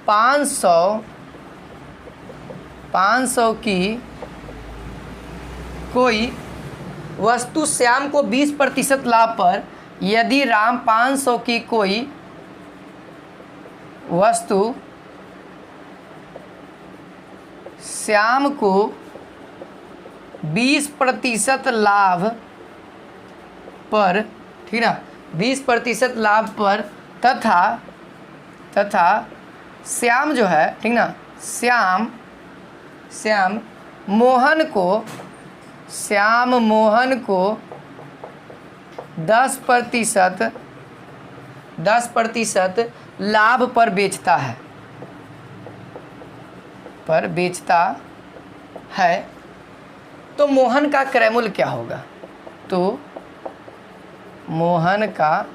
Speaker 1: 500 की कोई वस्तु श्याम को 20% लाभ पर, यदि राम 500 की कोई वस्तु श्याम को 20% लाभ पर, ठीक ना, 20% लाभ पर तथा श्याम जो है, ठीक ना, श्याम मोहन को 10% लाभ पर बेचता है, तो मोहन का क्रय मूल्य क्या होगा। तो मोहन का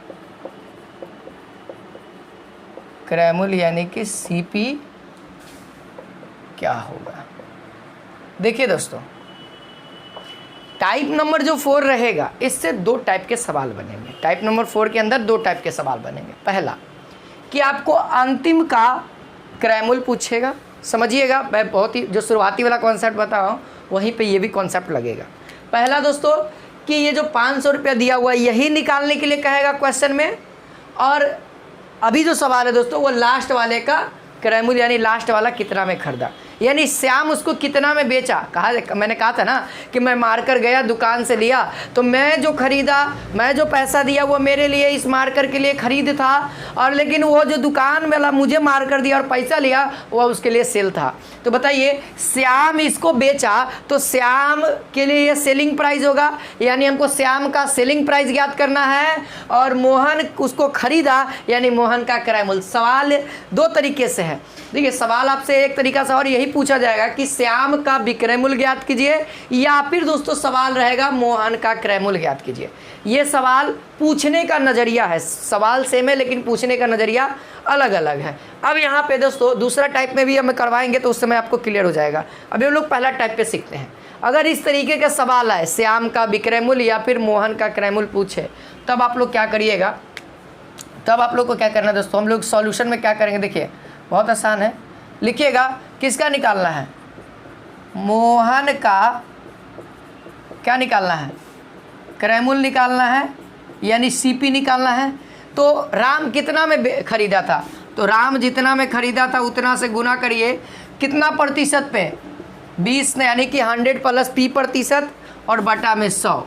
Speaker 1: क्रय मूल्य यानी कि CP क्या होगा। देखिए दोस्तों, टाइप नंबर जो 4 रहेगा इससे 2 टाइप के सवाल बनेंगे। टाइप नंबर 4 के अंदर 2 टाइप के सवाल बनेंगे। पहला कि आपको अंतिम का क्रय मूल्य पूछेगा, समझिएगा, मैं बहुत ही जो शुरुआती वाला कॉन्सेप्ट बता रहा हूँ वहीं पे ये भी कॉन्सेप्ट लगेगा। पहला दोस्तों कि ये जो 500 रुपया दिया हुआ है यही निकालने के लिए कहेगा क्वेश्चन में, और अभी जो सवाल है दोस्तों वो लास्ट वाले का क्रय मूल्य यानी लास्ट वाला कितना में खरीदा, यानी श्याम उसको कितना में बेचा। मैंने कहा था ना कि मैं मार्कर गया दुकान से लिया, तो मैं जो खरीदा, मैं जो पैसा दिया वो मेरे लिए इस मार्कर के लिए खरीद था, और लेकिन वो जो दुकान वाला मुझे मार्कर दिया और पैसा लिया वो उसके लिए सेल था। तो बताइए श्याम इसको बेचा तो श्याम के लिए ये सेलिंग प्राइस होगा, यानी हमको श्याम का सेलिंग प्राइस ज्ञात करना है, और मोहन उसको खरीदा यानी मोहन का क्रय मूल्य। सवाल दो तरीके से है। देखिए सवाल आपसे एक तरीका से और यही पूछा जाएगा कि श्याम का विक्रय मूल्य ज्ञात कीजिए, या फिर दोस्तों सवाल रहेगा मोहन का क्रय मूल्य ज्ञात कीजिए। ये सवाल पूछने का नज़रिया है, सवाल सेम है लेकिन पूछने का नज़रिया अलग अलग है। अब यहाँ पे दोस्तों दूसरा टाइप में भी हम करवाएंगे तो उस समय आपको क्लियर हो जाएगा। अभी हम लोग पहला टाइप पे सीखते हैं। अगर इस तरीके का सवाल आए, श्याम का विक्रय मूल्य या फिर मोहन का क्रय मूल्य पूछे, तब आप लोग क्या करिएगा, तब आप लोग को क्या करना है दोस्तों, हम लोग सॉल्यूशन में क्या करेंगे, देखिए बहुत आसान है। लिखिएगा किसका निकालना है, मोहन का क्या निकालना है, क्रय मूल्य निकालना है, यानी सीपी निकालना है। तो राम कितना में खरीदा था, तो राम जितना में खरीदा था उतना से गुना करिए कितना प्रतिशत पे, 20 यानी कि 100 प्लस p प्रतिशत और बटा में 100,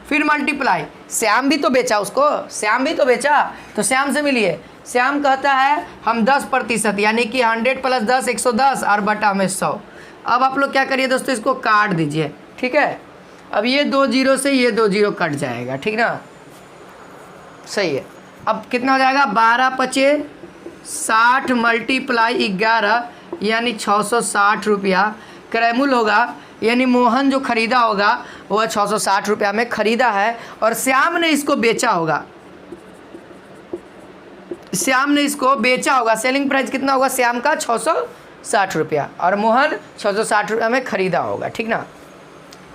Speaker 1: फिर मल्टीप्लाई। श्याम भी तो बेचा उसको, श्याम भी तो बेचा, तो श्याम से मिलिए। श्याम कहता है हम 10% यानी कि 100 प्लस 10 110 और बटा में 100। अब आप लोग क्या करिए दोस्तों, इसको काट दीजिए, ठीक है। अब ये 2 जीरो से ये 2 जीरो कट जाएगा, ठीक ना, सही है। अब कितना हो जाएगा, 12 पचे 60 मल्टीप्लाई 11 यानी 660 रुपया क्रय मूल्य होगा, यानी मोहन जो खरीदा होगा वह 660 रुपया में खरीदा है, और श्याम ने इसको बेचा होगा, श्याम ने इसको बेचा होगा। सेलिंग प्राइस कितना होगा श्याम का, 660 रुपया, और मोहन 660 रुपया में खरीदा होगा, ठीक ना।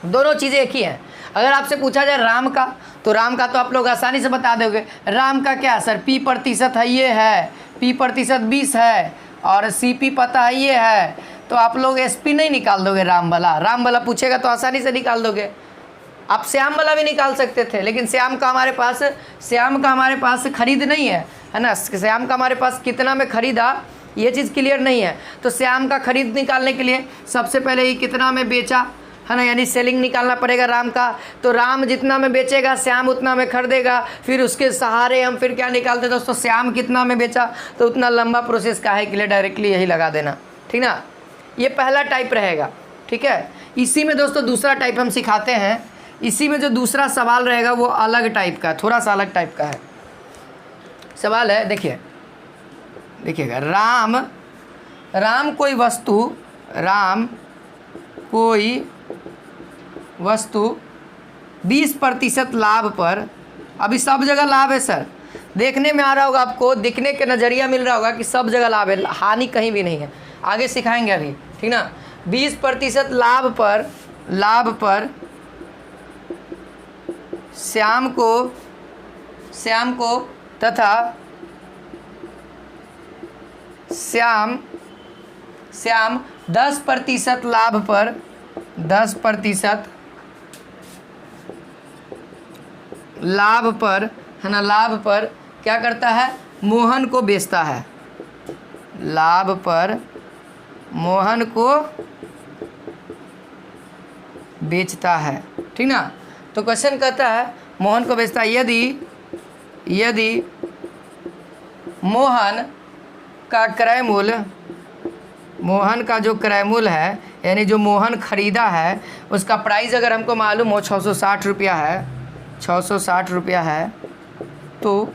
Speaker 1: दोनों चीज़ें एक ही हैं। अगर आपसे पूछा जाए राम का, तो राम का तो आप लोग आसानी से बता दोगे। राम का क्या सर, p प्रतिशत है, ये है p प्रतिशत 20 है, और CP पता है ये है, तो आप लोग SP नहीं निकाल दोगे। राम वाला पूछेगा तो आसानी से निकाल दोगे। आप श्याम वाला भी निकाल सकते थे, लेकिन श्याम का हमारे पास खरीद नहीं है ना। श्याम का हमारे पास कितना में खरीदा ये चीज़ क्लियर नहीं है। तो श्याम का खरीद निकालने के लिए सबसे पहले ही कितना में बेचा है ना, यानी सेलिंग निकालना पड़ेगा राम का। तो राम जितना में बेचेगा श्याम उतना में खरीदेगा, फिर उसके सहारे हम फिर क्या निकालते दोस्तों, श्याम कितना में बेचा, तो उतना लंबा प्रोसेस काहे के लिए, डायरेक्टली यही लगा देना, ठीक ना। ये पहला टाइप रहेगा, ठीक है। इसी में दोस्तों दूसरा टाइप हम सिखाते हैं। इसी में जो दूसरा सवाल रहेगा वो अलग टाइप का, थोड़ा सा अलग टाइप का है। सवाल है, देखिएगा, राम कोई वस्तु 20% लाभ पर, अभी सब जगह लाभ है सर, देखने में आ रहा होगा आपको, दिखने के नज़रिया मिल रहा होगा कि सब जगह लाभ है, हानि कहीं भी नहीं है, आगे सिखाएंगे अभी, ठीक ना। 20% लाभ पर श्याम को तथा श्याम 10% लाभ पर 10% लाभ पर है ना, लाभ पर क्या करता है, मोहन को बेचता है, लाभ पर मोहन को बेचता है, ठीक ना। तो क्वेश्चन कहता है मोहन को बेचता है, यदि मोहन का जो क्रय मूल्य है, यानी जो मोहन खरीदा है उसका प्राइस अगर हमको मालूम हो 660 रुपया है, तो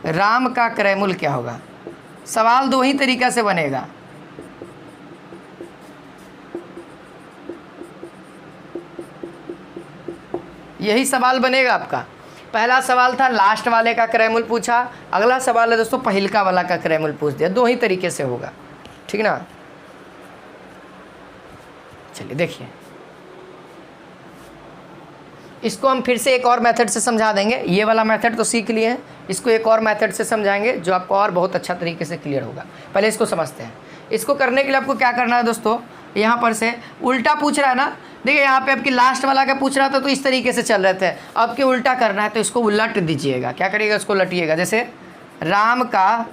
Speaker 1: राम का क्रय मूल्य क्या होगा। सवाल दो ही तरीक़ा से बनेगा। यही सवाल बनेगा आपका। पहला सवाल था लास्ट वाले का क्रय मूल्य पूछा, अगला सवाल है दोस्तों पहिलका वाला का क्रय मूल्य पूछ दिया, दो ही तरीके से होगा, ठीक ना। चलिए देखिए, इसको हम फिर से एक और मेथड से समझा देंगे। ये वाला मेथड तो सीख लिए हैं, इसको एक और मेथड से समझाएंगे जो आपको और बहुत अच्छा तरीके से क्लियर होगा। पहले इसको समझते हैं। इसको करने के लिए आपको क्या करना है दोस्तों, यहाँ पर से उल्टा पूछ रहा है ना, देखिए यहाँ पे आपकी लास्ट वाला का पूछ रहा था तो इस तरीके से चल रहे थे, अब के उल्टा करना है तो इसको उलट दीजिएगा। क्या करिएगा, इसको उलटिएगा। जैसे राम का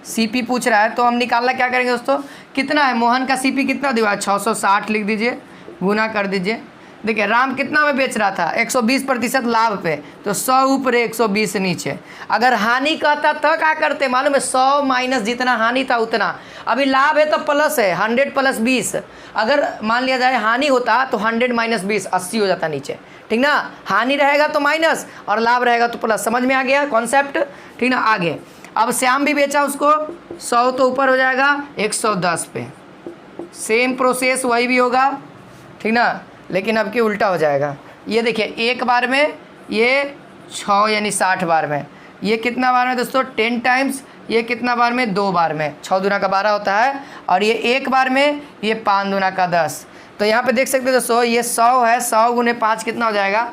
Speaker 1: सीपी पूछ रहा है तो हम निकालना क्या करेंगे दोस्तों, कितना है, मोहन का सीपी कितना दिया है 660 लिख दीजिए, गुना कर दीजिए। देखिए राम कितना में बेच रहा था, 120% लाभ पे, तो 100 ऊपर 120 नीचे। अगर हानि कहता तो क्या करते मालूम है, 100 माइनस जितना हानि था उतना। अभी लाभ है तो प्लस है, 100 प्लस 20। अगर मान लिया जाए हानि होता तो 100 माइनस 20 80 हो जाता नीचे, ठीक ना। हानि रहेगा तो माइनस और लाभ रहेगा तो प्लस। समझ में आ गया कॉन्सेप्ट, ठीक ना। आगे अब श्याम भी बेचा उसको, 100 तो ऊपर हो जाएगा 110 पे, सेम प्रोसेस वही भी होगा, ठीक ना, लेकिन अब की उल्टा हो जाएगा। ये देखिए एक बार में ये 6 यानी 60 बार में, ये कितना बार में दोस्तों 10 टाइम्स, ये कितना बार में 2 बार में, 6 दूना का 12 होता है, और ये 1 बार में, ये 5 दूना का 10। तो यहाँ पे देख सकते हैं दोस्तों ये 100 है, 100 गुने 5 कितना हो जाएगा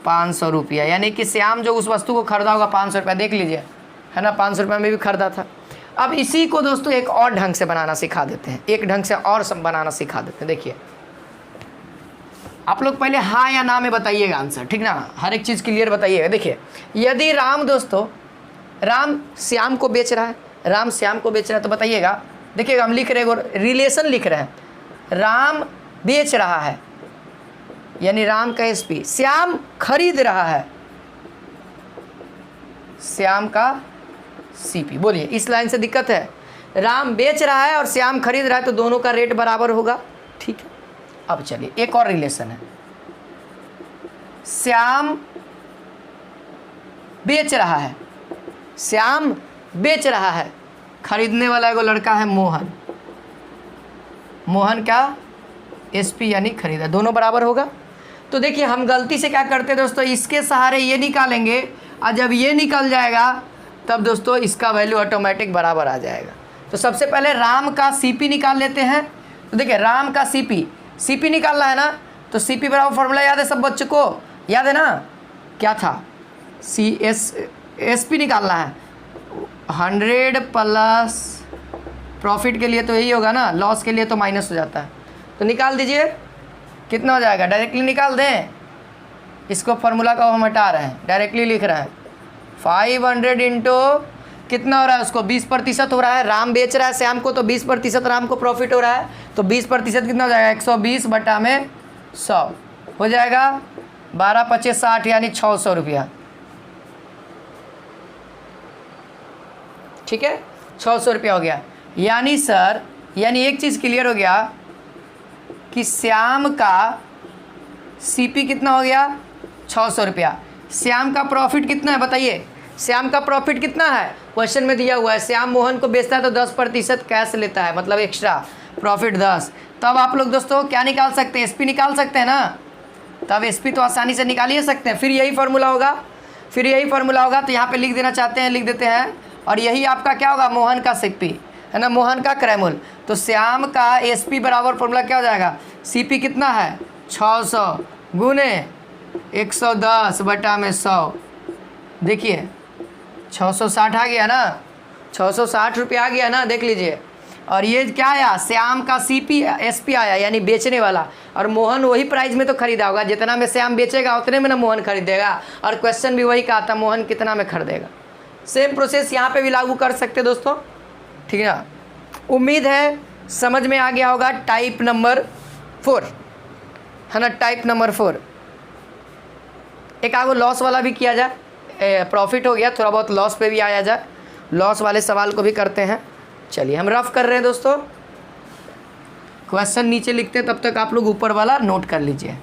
Speaker 1: 500 रुपया। यानी कि श्याम जो उस वस्तु को खरीदा होगा 500 रुपया, देख लीजिए है ना, 500 रुपये में भी खरीदा था। अब इसी को दोस्तों एक और ढंग से बनाना सिखा देते हैं, एक ढंग से और सब बनाना सिखा देते हैं। देखिए आप लोग पहले हाँ या ना में बताइएगा आंसर, ठीक ना, हर एक चीज़ क्लियर बताइएगा। देखिए यदि राम दोस्तों, राम श्याम को बेच रहा है, राम श्याम को बेच रहा है तो बताइएगा। देखिएगा हम लिख रहे हैं, रिलेशन लिख रहे हैं, राम बेच रहा है यानी राम का एसपी, श्याम खरीद रहा है श्याम का सीपी। बोलिए इस लाइन से दिक्कत है, राम बेच रहा है और श्याम खरीद रहा है तो दोनों का रेट बराबर होगा, ठीक है। अब चलिए एक और रिलेशन है, श्याम बेच रहा है, श्याम बेच रहा है, खरीदने वाला एगो लड़का है मोहन, मोहन का एसपी यानी खरीदा, दोनों बराबर होगा। तो देखिए हम गलती से क्या करते हैं दोस्तों, इसके सहारे ये निकालेंगे और जब ये निकल जाएगा तब दोस्तों इसका वैल्यू ऑटोमेटिक बराबर आ जाएगा। तो सबसे पहले राम का सीपी निकाल लेते हैं। तो देखिए राम का सीपी निकालना है ना, तो सीपी बराबर फॉर्मूला याद है सब बच्चों को, याद है ना, क्या था, एसपी निकालना है 100 प्लस, प्रॉफिट के लिए तो यही होगा ना, लॉस के लिए तो माइनस हो जाता है। तो निकाल दीजिए कितना हो जाएगा, डायरेक्टली निकाल दें, इसको फार्मूला का हम हटा रहे हैं, डायरेक्टली लिख रहे हैं 500 इंटू कितना हो रहा है, उसको 20% हो रहा है, राम बेच रहा है श्याम को तो 20% राम को प्रॉफिट हो रहा है, तो 20% कितना हो जाएगा 120 बटा में 100 हो जाएगा 12 25 60 यानी 600 रुपया, ठीक है 600 रुपया हो गया। यानी सर, यानी एक चीज़ क्लियर हो गया कि श्याम का सीपी कितना हो गया 600 रुपया। श्याम का प्रॉफिट कितना है बताइए, श्याम का प्रॉफिट कितना है, क्वेश्चन में दिया हुआ है, श्याम मोहन को बेचता है तो 10% कैश लेता है, मतलब एक्स्ट्रा प्रॉफिट 10। तब आप लोग दोस्तों क्या निकाल सकते हैं, एसपी निकाल सकते हैं ना, तब एसपी तो आसानी से निकाल ही सकते हैं। फिर यही फार्मूला होगा, फिर यही फार्मूला होगा, तो यहाँ पे लिख देना चाहते हैं लिख देते हैं, और यही आपका क्या होगा मोहन का सीपी है ना, मोहन का क्रय मूल्य। तो श्याम का एसपी बराबर फार्मूला क्या हो जाएगा, सीपी कितना है 600 गुने 110 बटा में 100, देखिए 660 आ गया ना, 660 रुपया आ गया ना, देख लीजिए। और ये क्या आया, श्याम का सीपी एसपी आया यानी बेचने वाला, और मोहन वही प्राइस में तो खरीदा होगा, जितना में श्याम बेचेगा उतने में ना मोहन खरीदेगा, और क्वेश्चन भी वही कहा था मोहन कितना में खरीदेगा। सेम प्रोसेस यहाँ पे भी लागू कर सकते दोस्तों, ठीक है ना। उम्मीद है समझ में आ गया होगा। टाइप नंबर 4 है ना, टाइप नंबर 4। एक आगो लॉस वाला भी किया जाए, प्रॉफिट हो गया, थोड़ा बहुत लॉस पे भी आया जाए, लॉस वाले सवाल को भी करते हैं। चलिए हम रफ कर रहे हैं दोस्तों, क्वेश्चन नीचे लिखते हैं, तब तक आप लोग ऊपर वाला नोट कर लीजिए।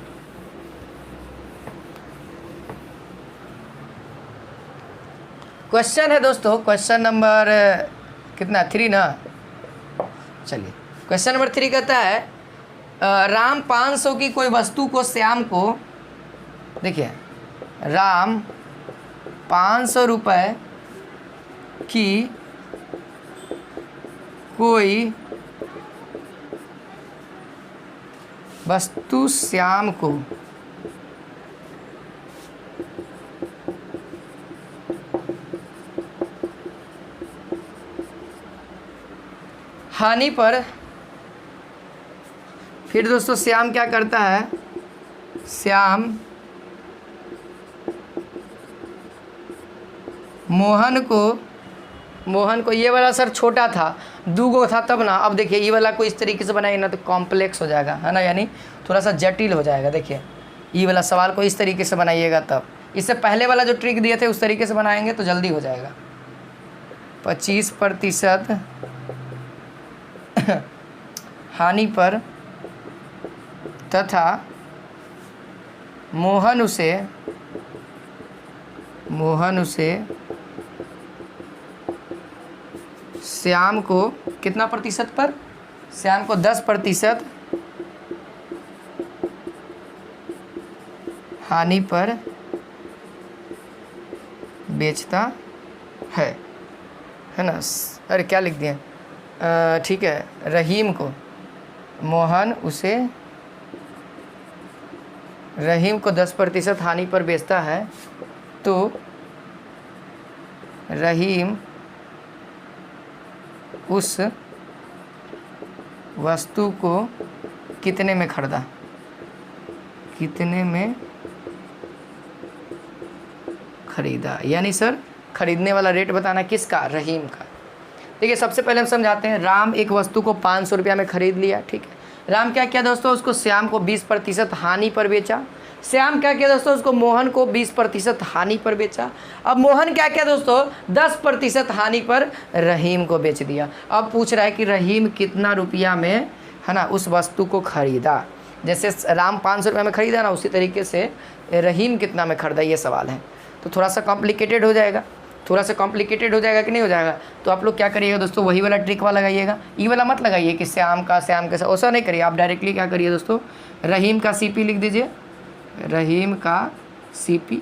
Speaker 1: क्वेश्चन है दोस्तों, क्वेश्चन नंबर कितना 3 ना, चलिए क्वेश्चन नंबर 3 कहता है राम 500 की कोई वस्तु को श्याम को, देखिए राम 500 रुपये की कोई वस्तु श्याम को हानि पर फिर दोस्तों श्याम क्या करता है, श्याम मोहन को ये वाला सर छोटा था, दूगो था तब ना। अब देखिए ये वाला को इस तरीके से बनाइए ना तो कॉम्प्लेक्स हो जाएगा, है ना, यानी थोड़ा सा जटिल हो जाएगा। देखिए ये वाला सवाल को इस तरीके से बनाइएगा, तब इससे पहले वाला जो ट्रिक दिए थे उस तरीके से बनाएंगे तो जल्दी हो जाएगा। 25% हानि पर तथा मोहन उसे श्याम को कितना प्रतिशत पर, श्याम को 10% हानि पर बेचता है ना। अरे क्या लिख दिए, ठीक है, रहीम को रहीम को 10% हानि पर बेचता है तो रहीम उस वस्तु को कितने में खरीदा, यानी सर खरीदने वाला रेट बताना किसका, रहीम का। देखिए सबसे पहले हम समझाते हैं। राम एक वस्तु को 500 रुपया में खरीद लिया, ठीक है। राम क्या किया दोस्तों, उसको श्याम को 20% हानि पर बेचा। श्याम क्या किया दोस्तों, उसको मोहन को 20% हानि पर बेचा। अब मोहन क्या किया दोस्तों, 10% हानि पर रहीम को बेच दिया। अब पूछ रहा है कि रहीम कितना रुपया में, है ना, उस वस्तु को खरीदा। जैसे राम 500 रुपये में खरीदा ना, उसी तरीके से रहीम कितना में खरीदा, ये सवाल है। तो थोड़ा सा कॉम्प्लिकेटेड हो जाएगा, कि नहीं हो जाएगा। तो आप लोग क्या करिएगा दोस्तों, वही वाला ट्रिक वाला लगाइएगा, ये वाला मत लगाइए कि श्याम के साथ ऐसा नहीं करिए। आप डायरेक्टली क्या करिए दोस्तों, रहीम का CP लिख दीजिए, रहीम का CP।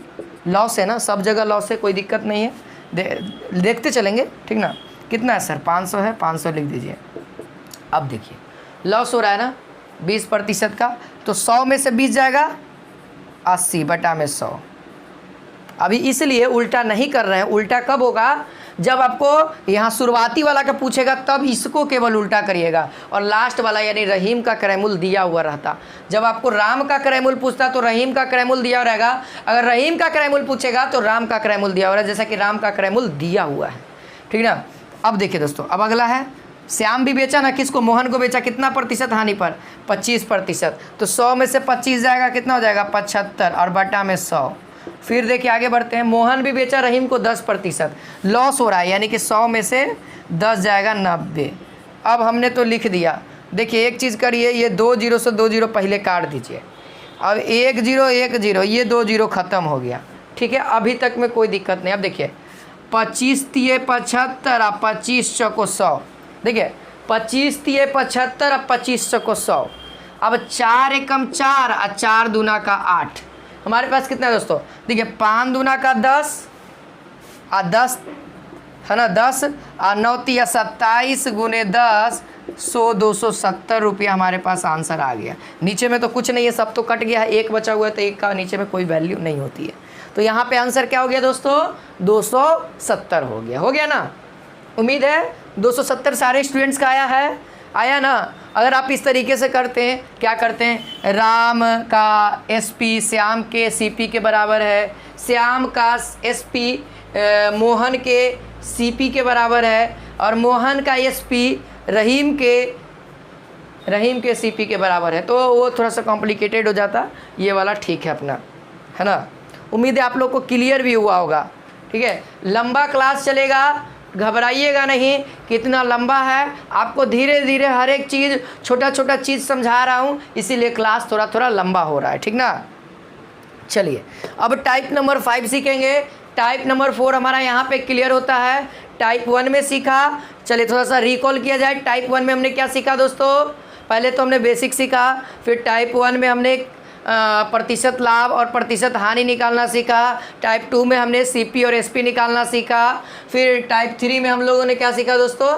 Speaker 1: लॉस है ना, सब जगह लॉस है, कोई दिक्कत नहीं है, देखते चलेंगे, ठीक ना। कितना है सर, 500 है, 500 लिख दीजिए। अब देखिए लॉस हो रहा है ना 20% का, तो 100 में से 20 जाएगा, 80 बटा में 100। अभी इसलिए उल्टा नहीं कर रहे हैं। उल्टा कब होगा, जब आपको यहाँ शुरुआती वाला का पूछेगा तब इसको केवल उल्टा करिएगा, और लास्ट वाला यानी रहीम का क्रयमूल्य दिया हुआ रहता। जब आपको राम का क्रयमूल्य पूछता तो रहीम का क्रयमूल्य दिया रहेगा, अगर रहीम का क्रयमूल्य पूछेगा तो राम का क्रयमूल्य दिया हुआ है, जैसा कि राम का क्रयमूल्य दिया हुआ है, ठीक ना। अब देखिए दोस्तों, अब अगला है श्याम भी बेचा ना, किसको, मोहन को बेचा, कितना प्रतिशत हानि पर, 25%। तो 100 में से 25 जाएगा, कितना हो जाएगा, 75 और बटा में 100। फिर देखिए आगे बढ़ते हैं, मोहन भी बेचा रहीम को 10%, लॉस हो रहा है, यानी कि 100 में से 10 जाएगा 90। अब हमने तो लिख दिया। देखिए एक चीज़ करिए, ये 2 0 से 2 0 पहले काट दीजिए। अब 1 0 1 0, ये 2 0 ख़त्म हो गया, ठीक है। अभी तक में कोई दिक्कत नहीं। अब देखिए 25 3 75 और 25 चौको 100। देखिए 25 3 75 और 25 चौको 100। अब 4 एकम 4 और 4 दूना का 8। हमारे पास कितना है दोस्तों, देखिए 5 दूना का 10 और 10 है ना, 10 और 9 तिया 27 गुने 10, 100 270 रुपया हमारे पास आंसर आ गया। नीचे में तो कुछ नहीं है, सब तो कट गया है, एक बचा हुआ है, तो एक का नीचे में कोई वैल्यू नहीं होती है। तो यहाँ पे आंसर क्या हो गया दोस्तों, 270 हो गया ना। उम्मीद है 270 सारे स्टूडेंट्स का आया ना। अगर आप इस तरीके से करते हैं, क्या करते हैं, राम का SP श्याम के CP के बराबर है, श्याम का SP मोहन के CP के बराबर है, और मोहन का SP रहीम के CP के बराबर है, तो वो थोड़ा सा कॉम्प्लिकेटेड हो जाता। ये वाला ठीक है अपना, है ना। उम्मीद है आप लोग को क्लियर भी हुआ होगा, ठीक है। लंबा क्लास चलेगा, घबराइएगा नहीं, कितना लंबा है, आपको धीरे धीरे हर एक चीज़ छोटा छोटा चीज़ समझा रहा हूँ, इसीलिए क्लास थोड़ा थोड़ा लंबा हो रहा है, ठीक ना। चलिए अब टाइप नंबर 5 सीखेंगे। टाइप नंबर 4 हमारा यहाँ पे क्लियर होता है। टाइप 1 में सीखा, चलिए थोड़ा सा रिकॉल किया जाए। टाइप 1 में हमने क्या सीखा दोस्तों, पहले तो हमने बेसिक सीखा, फिर टाइप 1 में हमने प्रतिशत लाभ और प्रतिशत हानि निकालना सीखा। टाइप 2 में हमने CP और SP निकालना सीखा। फिर टाइप 3 में हम लोगों ने क्या सीखा दोस्तों,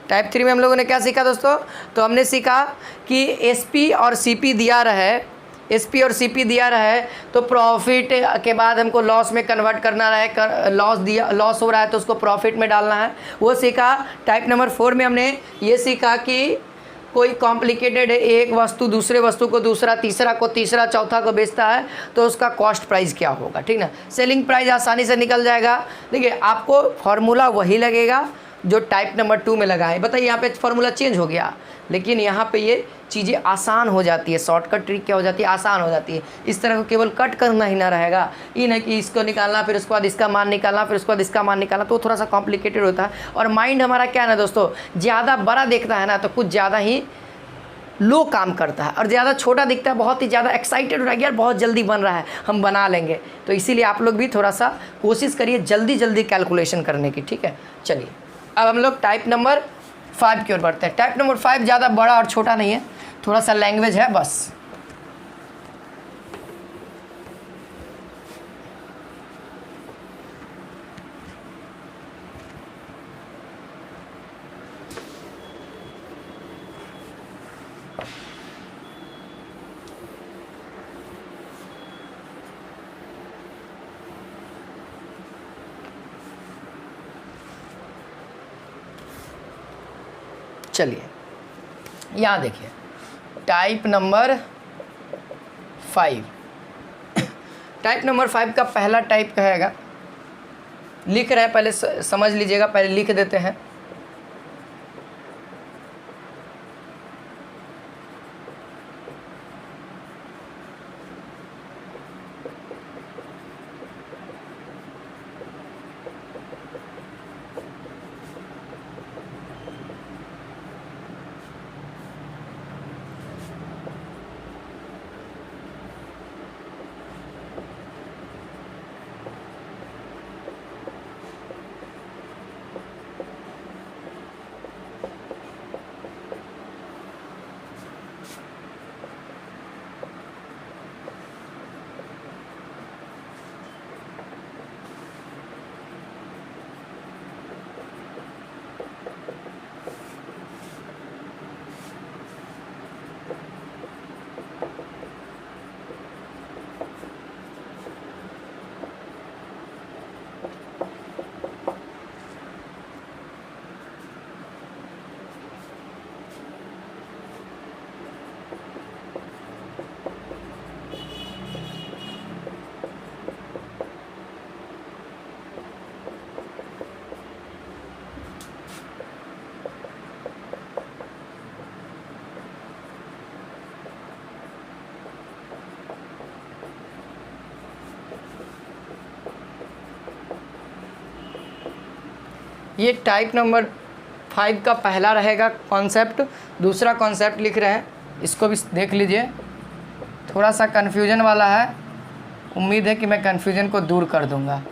Speaker 1: टाइप 3 में हम लोगों ने क्या सीखा दोस्तों, तो हमने सीखा कि SP और CP दिया रहे, SP और CP दिया रहे तो प्रॉफिट के बाद हमको लॉस में कन्वर्ट करना रहे, लॉस हो रहा है तो उसको प्रॉफिट में डालना है, वो सीखा। टाइप नंबर 4 में हमने ये सीखा कि कोई कॉम्प्लिकेटेड है, एक वस्तु दूसरे वस्तु को दूसरा, तीसरा को तीसरा, चौथा को बेचता है, तो उसका कॉस्ट प्राइस क्या होगा, ठीक ना। सेलिंग प्राइस आसानी से निकल जाएगा। देखिए आपको फॉर्मूला वही लगेगा जो टाइप नंबर 2 में लगा है। बताइए यहाँ पे फॉर्मूला चेंज हो गया, लेकिन यहाँ पे ये चीज़ें आसान हो जाती है। शॉर्टकट ट्रिक क्या हो जाती है, आसान हो जाती है। इस तरह को केवल कट करना ही ना रहेगा, ये नहीं कि इसको निकालना, फिर उसके बाद इसका मान निकालना, फिर उसके बाद इसका मान निकालना, तो थोड़ा सा कॉम्प्लिकेटेड होता है। और माइंड हमारा क्या है ना दोस्तों, ज़्यादा बड़ा देखता है ना तो कुछ ज़्यादा ही लो काम करता है, और ज़्यादा छोटा दिखता है बहुत ही ज़्यादा एक्साइटेड हो रहा है, यार बहुत जल्दी बन रहा है, हम बना लेंगे। तो इसीलिए आप लोग भी थोड़ा सा कोशिश करिए जल्दी जल्दी कैलकुलेशन करने की, ठीक है। चलिए अब हम लोग टाइप नंबर 5 की ओर बढ़ते हैं। टाइप नंबर 5 ज़्यादा बड़ा और छोटा नहीं है, थोड़ा सा लैंग्वेज है बस। चलिए यहाँ देखिए टाइप नंबर 5। टाइप नंबर 5 का पहला टाइप कहेगा, लिख रहे हैं पहले समझ लीजिएगा, पहले लिख देते हैं। ये टाइप नंबर 5 का पहला रहेगा कॉन्सेप्ट। दूसरा कॉन्सेप्ट लिख रहे हैं, इसको भी देख लीजिए, थोड़ा सा कन्फ्यूजन वाला है, उम्मीद है कि मैं कन्फ्यूजन को दूर कर दूंगा।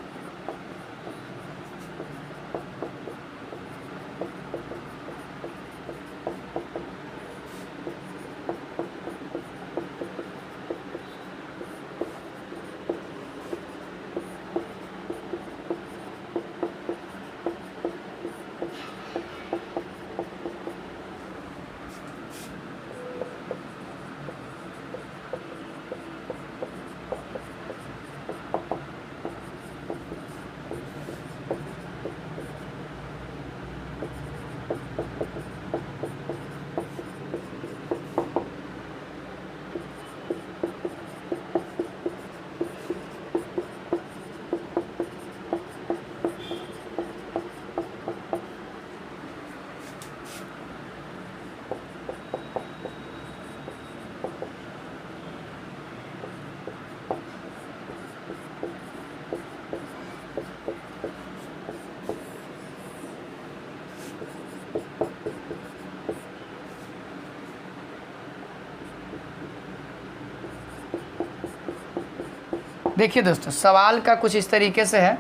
Speaker 1: देखिए दोस्तों, सवाल का कुछ इस तरीके से है,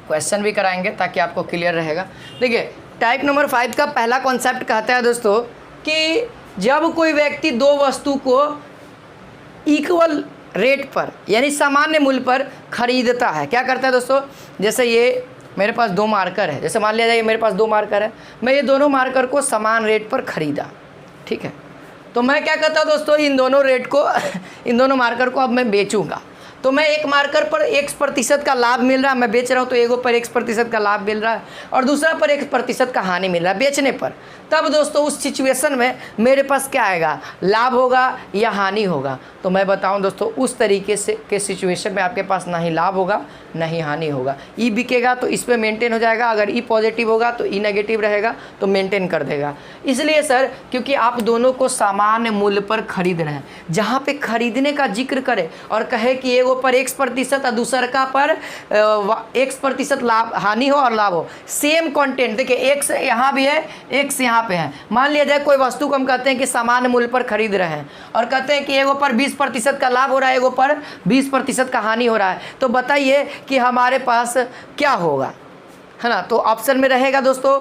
Speaker 1: क्वेश्चन भी कराएंगे ताकि आपको क्लियर रहेगा। देखिए टाइप नंबर 5 का पहला कॉन्सेप्ट कहता है दोस्तों कि जब कोई व्यक्ति दो वस्तु को इक्वल रेट पर यानी सामान्य मूल्य पर खरीदता है, क्या करता है दोस्तों, जैसे ये मेरे पास दो मार्कर है, जैसे मान लिया जाए मेरे पास दो मार्कर है, मैं ये दोनों मार्कर को समान रेट पर ख़रीदा, ठीक है। तो मैं क्या करता हूँ दोस्तों, इन दोनों रेट को इन दोनों मार्कर को अब मैं बेचूंगा। तो मैं एक मार्कर पर x% का लाभ मिल रहा है, मैं बेच रहा हूँ तो एगो पर x% का लाभ मिल रहा है और दूसरा पर 1% का हानि मिल रहा है बेचने पर। तब दोस्तों उस सिचुएशन में मेरे पास क्या आएगा, लाभ होगा या हानि होगा। तो मैं बताऊं दोस्तों उस तरीके से के सिचुएशन में आपके पास ना ही लाभ होगा ना ही हानि होगा। ई बिकेगा तो इस पे मेंटेन हो जाएगा, अगर ई पॉजिटिव होगा तो ई नेगेटिव रहेगा तो मेंटेन कर देगा। इसलिए सर क्योंकि आप दोनों को सामान्य मूल्य पर खरीद रहे हैं, जहाँ पे खरीदने का जिक्र करे और कहे कि एगो पर 1% और दूसर का पर 1% लाभ हानि हो और लाभ हो, सेम कंटेंट। देखिए x यहाँ भी है, x यहाँ पे है। मान लिया जाए कोई वस्तु को हम कहते हैं कि सामान्य मूल्य पर खरीद रहे हैं और कहते हैं कि एगो पर 20% का लाभ हो रहा है, एगो पर 20% का हानि हो रहा है, तो बताइए कि हमारे पास क्या होगा, है ना। तो ऑप्शन में रहेगा दोस्तों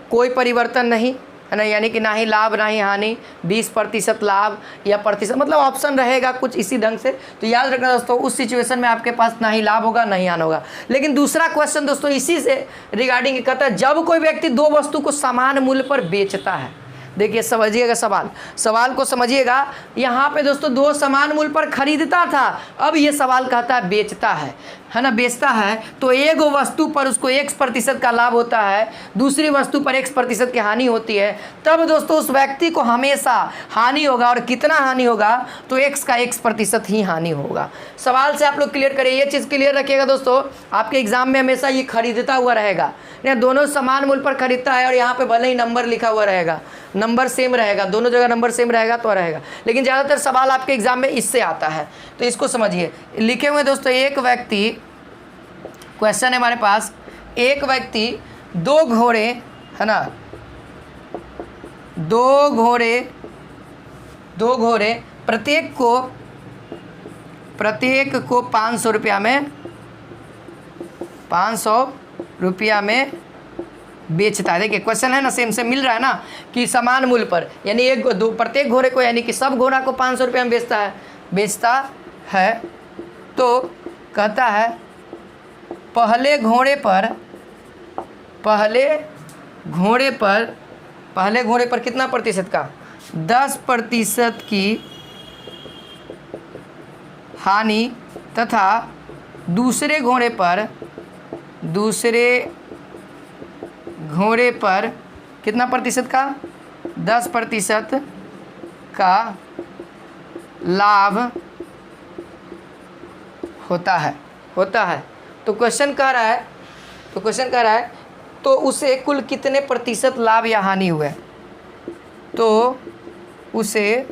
Speaker 1: कोई परिवर्तन नहीं, है ना, यानी कि ना ही लाभ ना ही हानि, 20% लाभ या प्रतिशत, मतलब ऑप्शन रहेगा कुछ इसी ढंग से। तो याद रखना दोस्तों उस सिचुएशन में आपके पास ना ही लाभ होगा ना ही हानि होगा। लेकिन दूसरा क्वेश्चन दोस्तों इसी से रिगार्डिंग कहता है जब कोई व्यक्ति दो वस्तु को समान मूल्य पर बेचता है। देखिए समझिएगा सवाल को समझिएगा। यहाँ पे दोस्तों दो समान मूल्य पर खरीदता था, अब ये सवाल कहता है बेचता है ना, बेचता है तो एक वस्तु पर उसको 1% का लाभ होता है, दूसरी वस्तु पर 1% की हानि होती है। तब दोस्तों उस व्यक्ति को हमेशा हानि होगा, और कितना हानि होगा, तो x का 1% ही हानि होगा। सवाल से आप लोग क्लियर करिए, ये चीज़ क्लियर रखिएगा दोस्तों, आपके एग्जाम में हमेशा ये खरीदता हुआ रहेगा। दोनों समान मूल्य पर खरीदता है और यहाँ पे भले ही नंबर लिखा हुआ रहेगा, नंबर सेम रहेगा, दोनों जगह नंबर सेम रहेगा तो रहेगा, लेकिन ज़्यादातर सवाल आपके एग्जाम में इससे आता है, तो इसको समझिए। लिखे हुए दोस्तों एक व्यक्ति, क्वेश्चन है हमारे पास, एक व्यक्ति दो घोड़े, है ना, दो घोड़े प्रत्येक को 500 रुपया में 500 रुपया में बेचता है। देखिए क्वेश्चन है ना, सेम सेम मिल रहा है ना, कि समान मूल्य पर, यानी प्रत्येक घोड़े को, यानी कि सब घोड़ा को 500 रुपया में बेचता है। तो कहता है पहले घोड़े पर कितना प्रतिशत का, 10% की हानि तथा दूसरे घोड़े पर कितना प्रतिशत का, 10% का लाभ होता है। तो क्वेश्चन कह रहा है तो उसे कुल कितने प्रतिशत लाभ या हानि हुए, तो उसे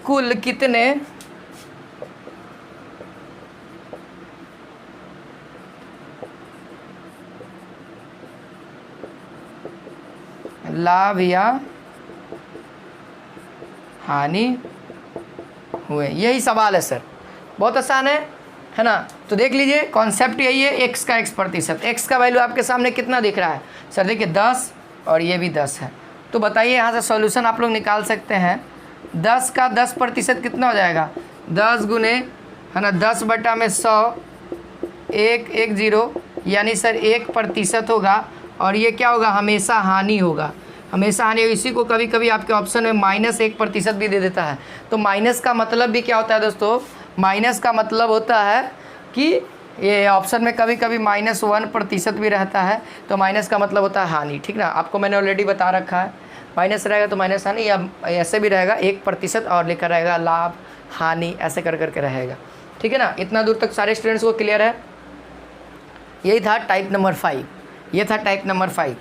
Speaker 1: कुल कितने लाभ या हानि हुए, यही सवाल है सर, बहुत आसान है ना। तो देख लीजिए कॉन्सेप्ट यही है, x का 1%, x का वैल्यू आपके सामने कितना दिख रहा है सर, देखिए 10 और ये भी 10 है। तो बताइए यहाँ से सॉल्यूशन आप लोग निकाल सकते हैं, 10 का 10% कितना हो जाएगा, 10 गुने, है ना, 10/100, 110, यानी सर 1% होगा, और ये क्या होगा, हमेशा हानि होगा, इसी को कभी कभी आपके ऑप्शन में -1% भी दे देता है। तो माइनस का मतलब भी क्या होता है दोस्तों, माइनस का मतलब होता है कि ये ऑप्शन में कभी कभी -1% भी रहता है, तो माइनस का मतलब होता है हानि, ठीक ना। आपको मैंने ऑलरेडी बता रखा है, माइनस रहेगा तो माइनस हानि, या ऐसे भी रहेगा 1% और लिखा रहेगा लाभ हानि, ऐसे कर करके रहेगा, ठीक है ना। इतना दूर तक सारे स्टूडेंट्स को क्लियर है। यही था टाइप नंबर 5,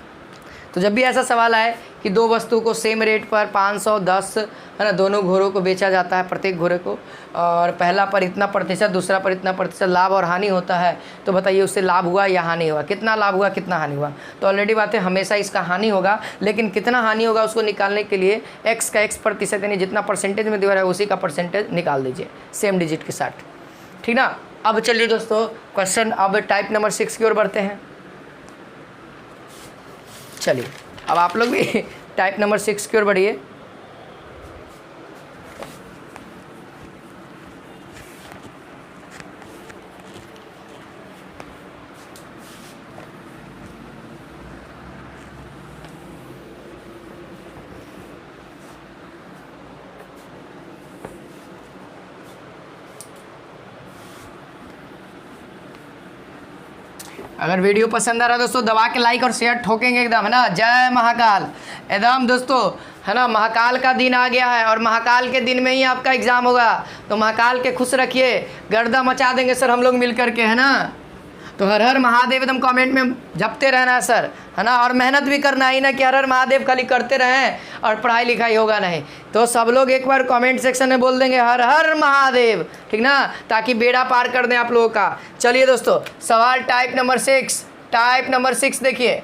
Speaker 1: तो जब भी ऐसा सवाल आए कि दो वस्तु को सेम रेट पर 510, है ना, दोनों घोड़ों को बेचा जाता है, प्रत्येक घोड़े को, और पहला पर इतना प्रतिशत, दूसरा पर इतना प्रतिशत लाभ और हानि होता है, तो बताइए उससे लाभ हुआ या हानि हुआ, कितना लाभ हुआ कितना हानि हुआ। तो ऑलरेडी बात है, हमेशा इसका हानि होगा, लेकिन कितना हानि होगा उसको निकालने के लिए x का 1%, यानी जितना परसेंटेज में दिया है उसी का परसेंटेज निकाल दीजिए सेम डिजिट के साथ, ठीक ना। अब चलिए दोस्तों क्वेश्चन, अब टाइप नंबर 6 की ओर बढ़ते हैं। चलिए अब आप लोग भी टाइप नंबर 6 की ओर बढ़िए। अगर वीडियो पसंद आ रहा है दोस्तों दबा के लाइक और शेयर ठोकेंगे एकदम, है ना। जय महाकाल एकदम दोस्तों, है ना। महाकाल का दिन आ गया है और महाकाल के दिन में ही आपका एग्ज़ाम होगा, तो महाकाल के खुश रखिए, गर्दा मचा देंगे सर हम लोग मिल करके, है ना। तो हर हर महादेव एकदम कमेंट में जपते रहना है सर, है ना। और मेहनत भी करना ही ना कि हर हर महादेव खाली करते रहें और पढ़ाई लिखाई होगा नहीं। तो सब लोग एक बार कमेंट सेक्शन में बोल देंगे हर हर महादेव, ठीक ना, ताकि बेड़ा पार कर दें आप लोगों का। चलिए दोस्तों सवाल टाइप नंबर 6 देखिए।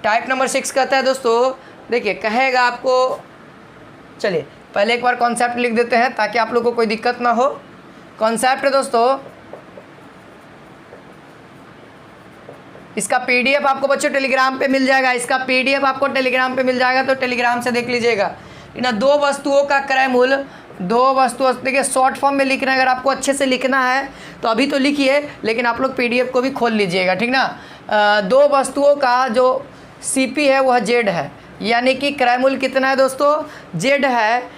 Speaker 1: टाइप नंबर 6 कहता है दोस्तों, देखिए कहेगा आपको, चलिए पहले एक बार कॉन्सेप्ट लिख देते हैं ताकि आप लोग को कोई दिक्कत ना हो। कॉन्सेप्ट है दोस्तों, इसका पीडीएफ आपको बच्चों टेलीग्राम पे मिल जाएगा, इसका पीडीएफ आपको टेलीग्राम पे मिल जाएगा, तो टेलीग्राम से देख लीजिएगा। ना दो वस्तुओं का क्रय मूल्य, दो वस्तु, देखिए शॉर्ट फॉर्म में लिखना है। अगर आपको अच्छे से लिखना है तो अभी तो लिखिए, लेकिन आप लोग पीडीएफ को भी खोल लीजिएगा, ठीक ना। दो वस्तुओं का जो सीपी है वह जेड है, यानी कि क्रय मूल्य कितना है दोस्तों, जेड है।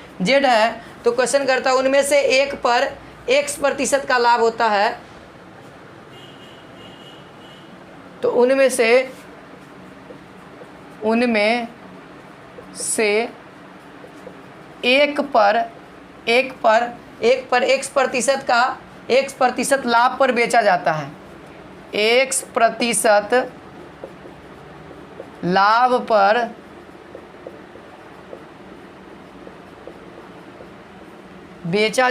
Speaker 1: तो क्वेश्चन करता है उनमें से एक पर x% का लाभ होता है, तो उनमें से एक पर x% लाभ पर बेचा जाता है, x% लाभ पर बेचा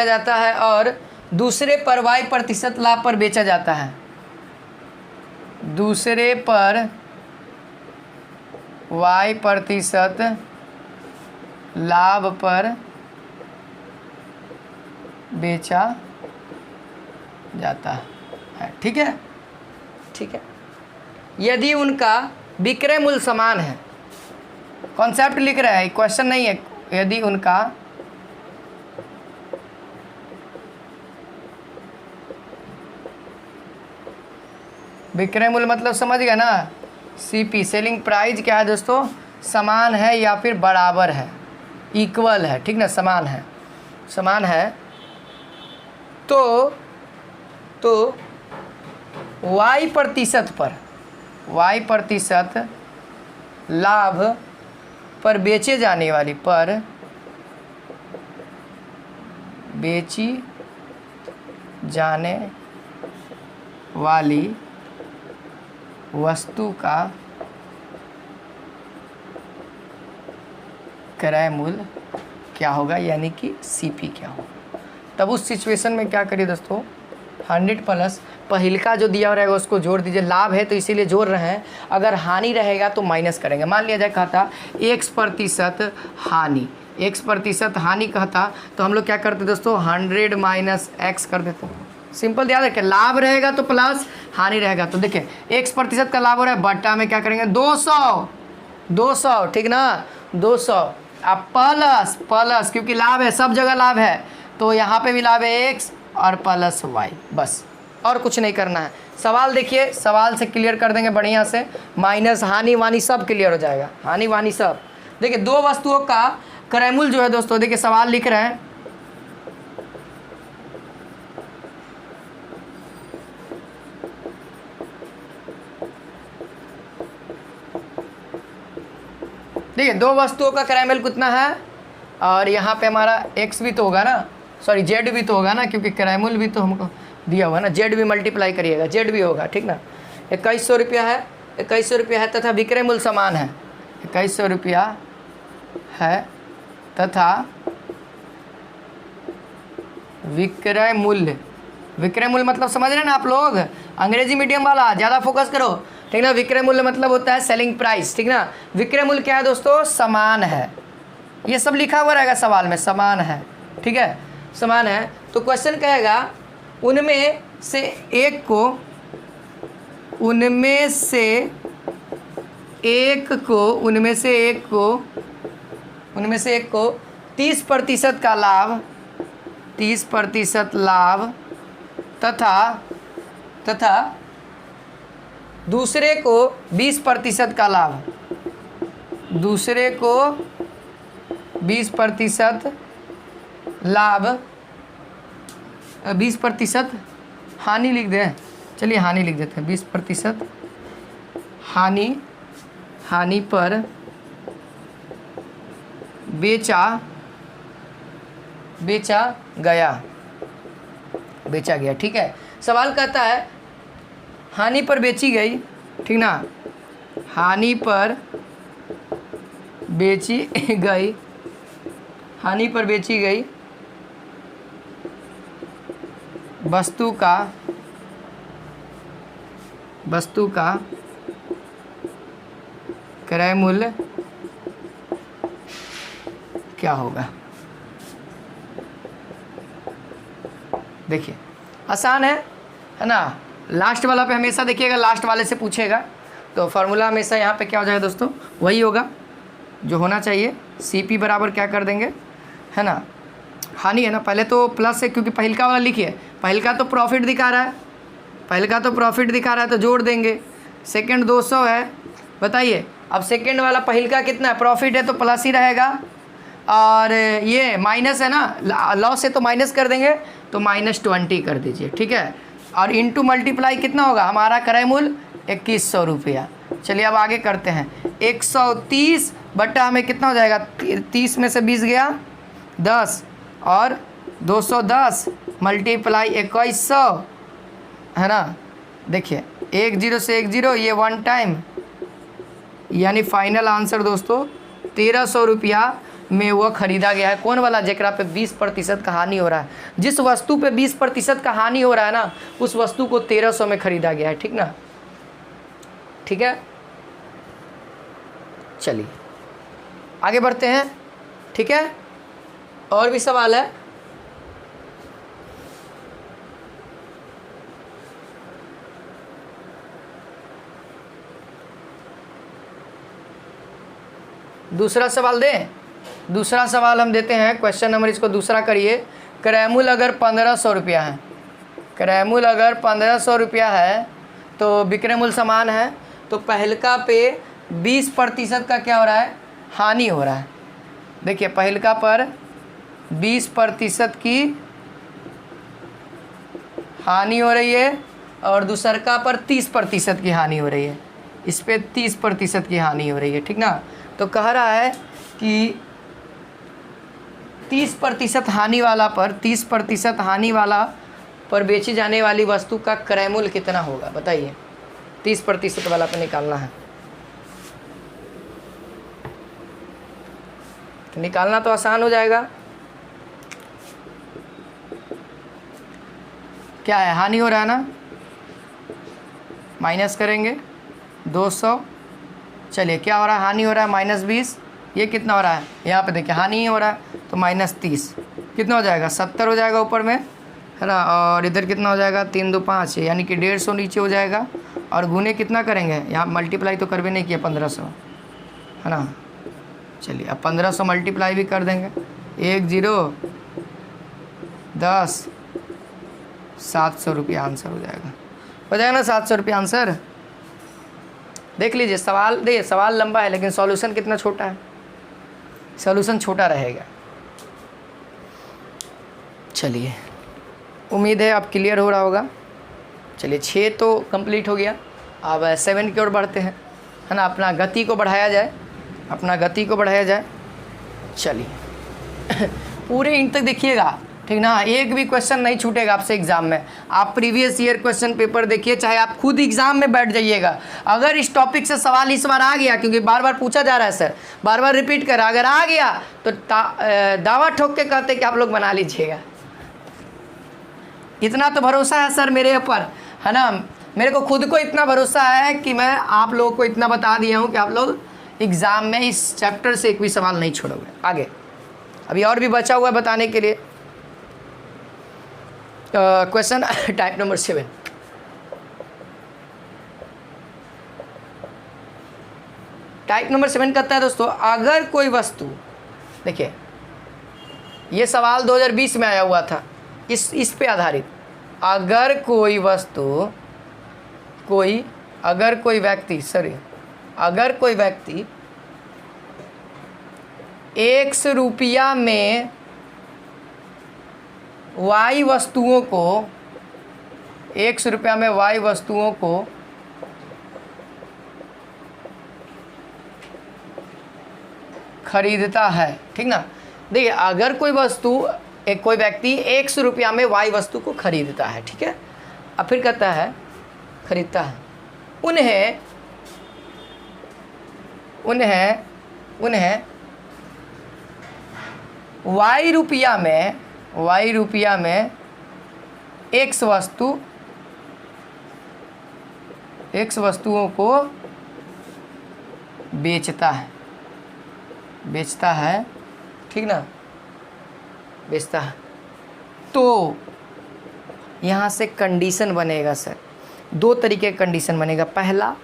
Speaker 1: जाता है और दूसरे पर y% लाभ पर बेचा जाता है, दूसरे पर y% लाभ पर बेचा जाता है, ठीक है। यदि उनका विक्रय मूल्य समान है, कॉन्सेप्ट लिख रहा है, क्वेश्चन नहीं है। यदि उनका विक्रय मूल्य मतलब समझ गया ना, सीपी सेलिंग प्राइस क्या है दोस्तों, समान है या फिर बराबर है, इक्वल है, ठीक ना, समान है। तो y% लाभ पर बेची जाने वाली वस्तु का क्रय मूल्य क्या होगा, यानी कि सीपी क्या होगा। तब उस सिचुएशन में क्या करिए दोस्तों, 100 प्लस पहले का जो दिया रहेगा उसको जोड़ दीजिए। लाभ है तो इसीलिए जोड़ रहे हैं, अगर हानि रहेगा तो माइनस करेंगे। मान लिया जाए कहता x% हानि कहता, तो हम लोग क्या करते दोस्तों, 100 माइनस x कर देते। सिंपल ध्यान रखें, लाभ रहेगा तो प्लस, हानि रहेगा तो देखिए x% का लाभ हो रहा है, बट्टा में क्या करेंगे 200, ठीक ना, 200। अब प्लस क्योंकि लाभ है, सब जगह लाभ है, तो यहाँ पे भी लाभ है x और प्लस y, बस और कुछ नहीं करना है। सवाल देखिए, सवाल से क्लियर कर देंगे बढ़िया से, माइनस हानि वानी सब क्लियर हो जाएगा, हानि वानी सब। देखिए दो वस्तुओं का क्रय मूल्य जो है दोस्तों, देखिए सवाल लिख रहे हैं, देखिए दो वस्तुओं का क्रय मूल्य कितना है, और यहाँ पे हमारा x भी तो होगा ना, सॉरी z भी तो होगा ना, क्योंकि क्रय मूल्य भी तो हमको दिया हुआ ना, z भी मल्टीप्लाई करिएगा, z भी होगा, ठीक ना। 2100 रुपया है तथा विक्रय मूल्य समान है, 2100 रुपया है तथा विक्रय मूल्य मतलब समझ रहे हैं ना आप लोग, अंग्रेजी मीडियम वाला ज़्यादा फोकस करो, ठीक ना। विक्रय मूल्य मतलब होता है सेलिंग प्राइस, ठीक ना। विक्रय मूल्य क्या है दोस्तों, समान है, ये सब लिखा हुआ रहेगा सवाल में, समान है, ठीक है, समान है। तो क्वेश्चन कहेगा उनमें से एक को 30% का लाभ, 30% लाभ तथा दूसरे को 20% का लाभ, दूसरे को 20% लाभ 20% हानि लिख दें, चलिए हानि लिख देते हैं। 20% हानि पर बेचा गया। ठीक है, सवाल कहता है हानि पर बेची गई, ठीक ना, हानि पर बेची गई वस्तु का क्रय मूल्य क्या होगा। देखिए आसान है ना। लास्ट वाला पे हमेशा देखिएगा, लास्ट वाले से पूछेगा तो फार्मूला हमेशा यहाँ पे क्या हो जाएगा दोस्तों, वही होगा जो होना चाहिए। CP बराबर क्या कर देंगे, है ना, हानि है ना, पहले तो प्लस है क्योंकि पहल का वाला लिखिए, पहल का तो प्रॉफिट दिखा रहा है, तो जोड़ देंगे। सेकंड 200 है, बताइए अब सेकंड वाला पहल का कितना है, प्रॉफिट है तो प्लस ही रहेगा, और ये माइनस है ना, लॉस है तो माइनस कर देंगे, तो -20 कर दीजिए। ठीक है, और इंटू मल्टीप्लाई कितना होगा, हमारा क्रय मूल्य 2100 रुपया। चलिए अब आगे करते हैं। 130 बटा हमें कितना हो जाएगा, 30 में से 20 गया 10, और 210 मल्टीप्लाई 2100, है ना। देखिए 10 से 10, ये 1 टाइम, यानी फाइनल आंसर दोस्तों 1300 रुपया में वो ख़रीदा गया है। कौन वाला, जेकरा पे 20% का हानि हो रहा है। जिस वस्तु पे 20% का हानि हो रहा है ना, उस वस्तु को 1300 में ख़रीदा गया है। ठीक ना, ठीक है, चलिए आगे बढ़ते हैं। ठीक है, और भी सवाल है। दूसरा सवाल दें, दूसरा सवाल हम देते हैं। क्वेश्चन नंबर इसको दूसरा करिए। क्रय मूल्य अगर 1500 रुपया है, क्रय मूल्य अगर 1500 रुपया है तो विक्रय मूल्य समान है, तो पहलका पे 20% का क्या हो रहा है, हानि हो रहा है। देखिए पहलका पर 20% की हानि हो रही है, और दूसरका पर 30% की हानि हो रही है। इस पर 30% की हानि हो रही है। ठीक ना, तो कह रहा है कि 30% हानि वाला पर 30% हानि वाला पर बेची जाने वाली वस्तु का क्रय मूल्य कितना होगा, बताइए। 30% वाला पे निकालना है, तो निकालना तो आसान हो जाएगा। क्या है, हानि हो रहा है ना, माइनस करेंगे 200। चलिए क्या हो रहा है, हानि हो रहा है -20, ये कितना हो रहा है, यहाँ पे देखिए हानि ही हो रहा है, तो -30 कितना हो जाएगा, 70 हो जाएगा ऊपर में, है ना, और इधर कितना हो जाएगा, 3 2 5, यानी कि 150 नीचे हो जाएगा, और गुने कितना करेंगे, यहाँ मल्टीप्लाई तो कर भी नहीं किया 1500, है ना। चलिए अब 1500 मल्टीप्लाई भी कर देंगे, 1 0 10 700 रुपया आंसर हो जाएगा ना, 700 रुपया आंसर। देख लीजिए सवाल, देखिए सवाल लंबा है लेकिन सॉल्यूशन कितना छोटा है, सॉल्यूशन छोटा रहेगा। चलिए उम्मीद है अब क्लियर हो रहा होगा। चलिए 6 तो कंप्लीट हो गया, अब 7 की ओर बढ़ते हैं, है ना। अपना गति को बढ़ाया जाए, चलिए पूरे इंड तक देखिएगा, ठीक ना। एक भी क्वेश्चन नहीं छूटेगा आपसे एग्जाम में। आप प्रीवियस ईयर क्वेश्चन पेपर देखिए, चाहे आप खुद एग्जाम में बैठ जाइएगा, अगर इस टॉपिक से सवाल इस बार आ गया, क्योंकि बार बार पूछा जा रहा है सर, बार बार रिपीट कर, अगर आ गया तो दावा ठोक के कहते कि आप लोग बना लीजिएगा। इतना तो भरोसा है सर मेरे ऊपर, है ना। मेरे को खुद को इतना भरोसा है कि मैं आप लोगों को इतना बता दिया हूँ कि आप लोग एग्ज़ाम में इस चैप्टर से एक भी सवाल नहीं छोड़ोगे। आगे अभी और भी बचा हुआ है बताने के लिए। Question type number 7, type number 7 कहता है दोस्तों, अगर कोई वस्तु, देखिए ये सवाल 2020 में आया हुआ था, इस पे आधारित, अगर कोई वस्तु अगर कोई व्यक्ति 100 रुपया में वाई वस्तुओं को, 100 रुपया में वाई वस्तुओं को खरीदता है, ठीक ना। देखिए अगर कोई वस्तु, कोई व्यक्ति 100 रुपया में वाई वस्तु को खरीदता है, ठीक है, अब फिर कहता है खरीदता है, उन्हें वाई रुपया में एक्स वस्तुओं को बेचता है, ठीक ना, बेचता है। तो यहाँ से कंडीशन बनेगा सर, 2 तरीके का कंडीशन बनेगा। पहला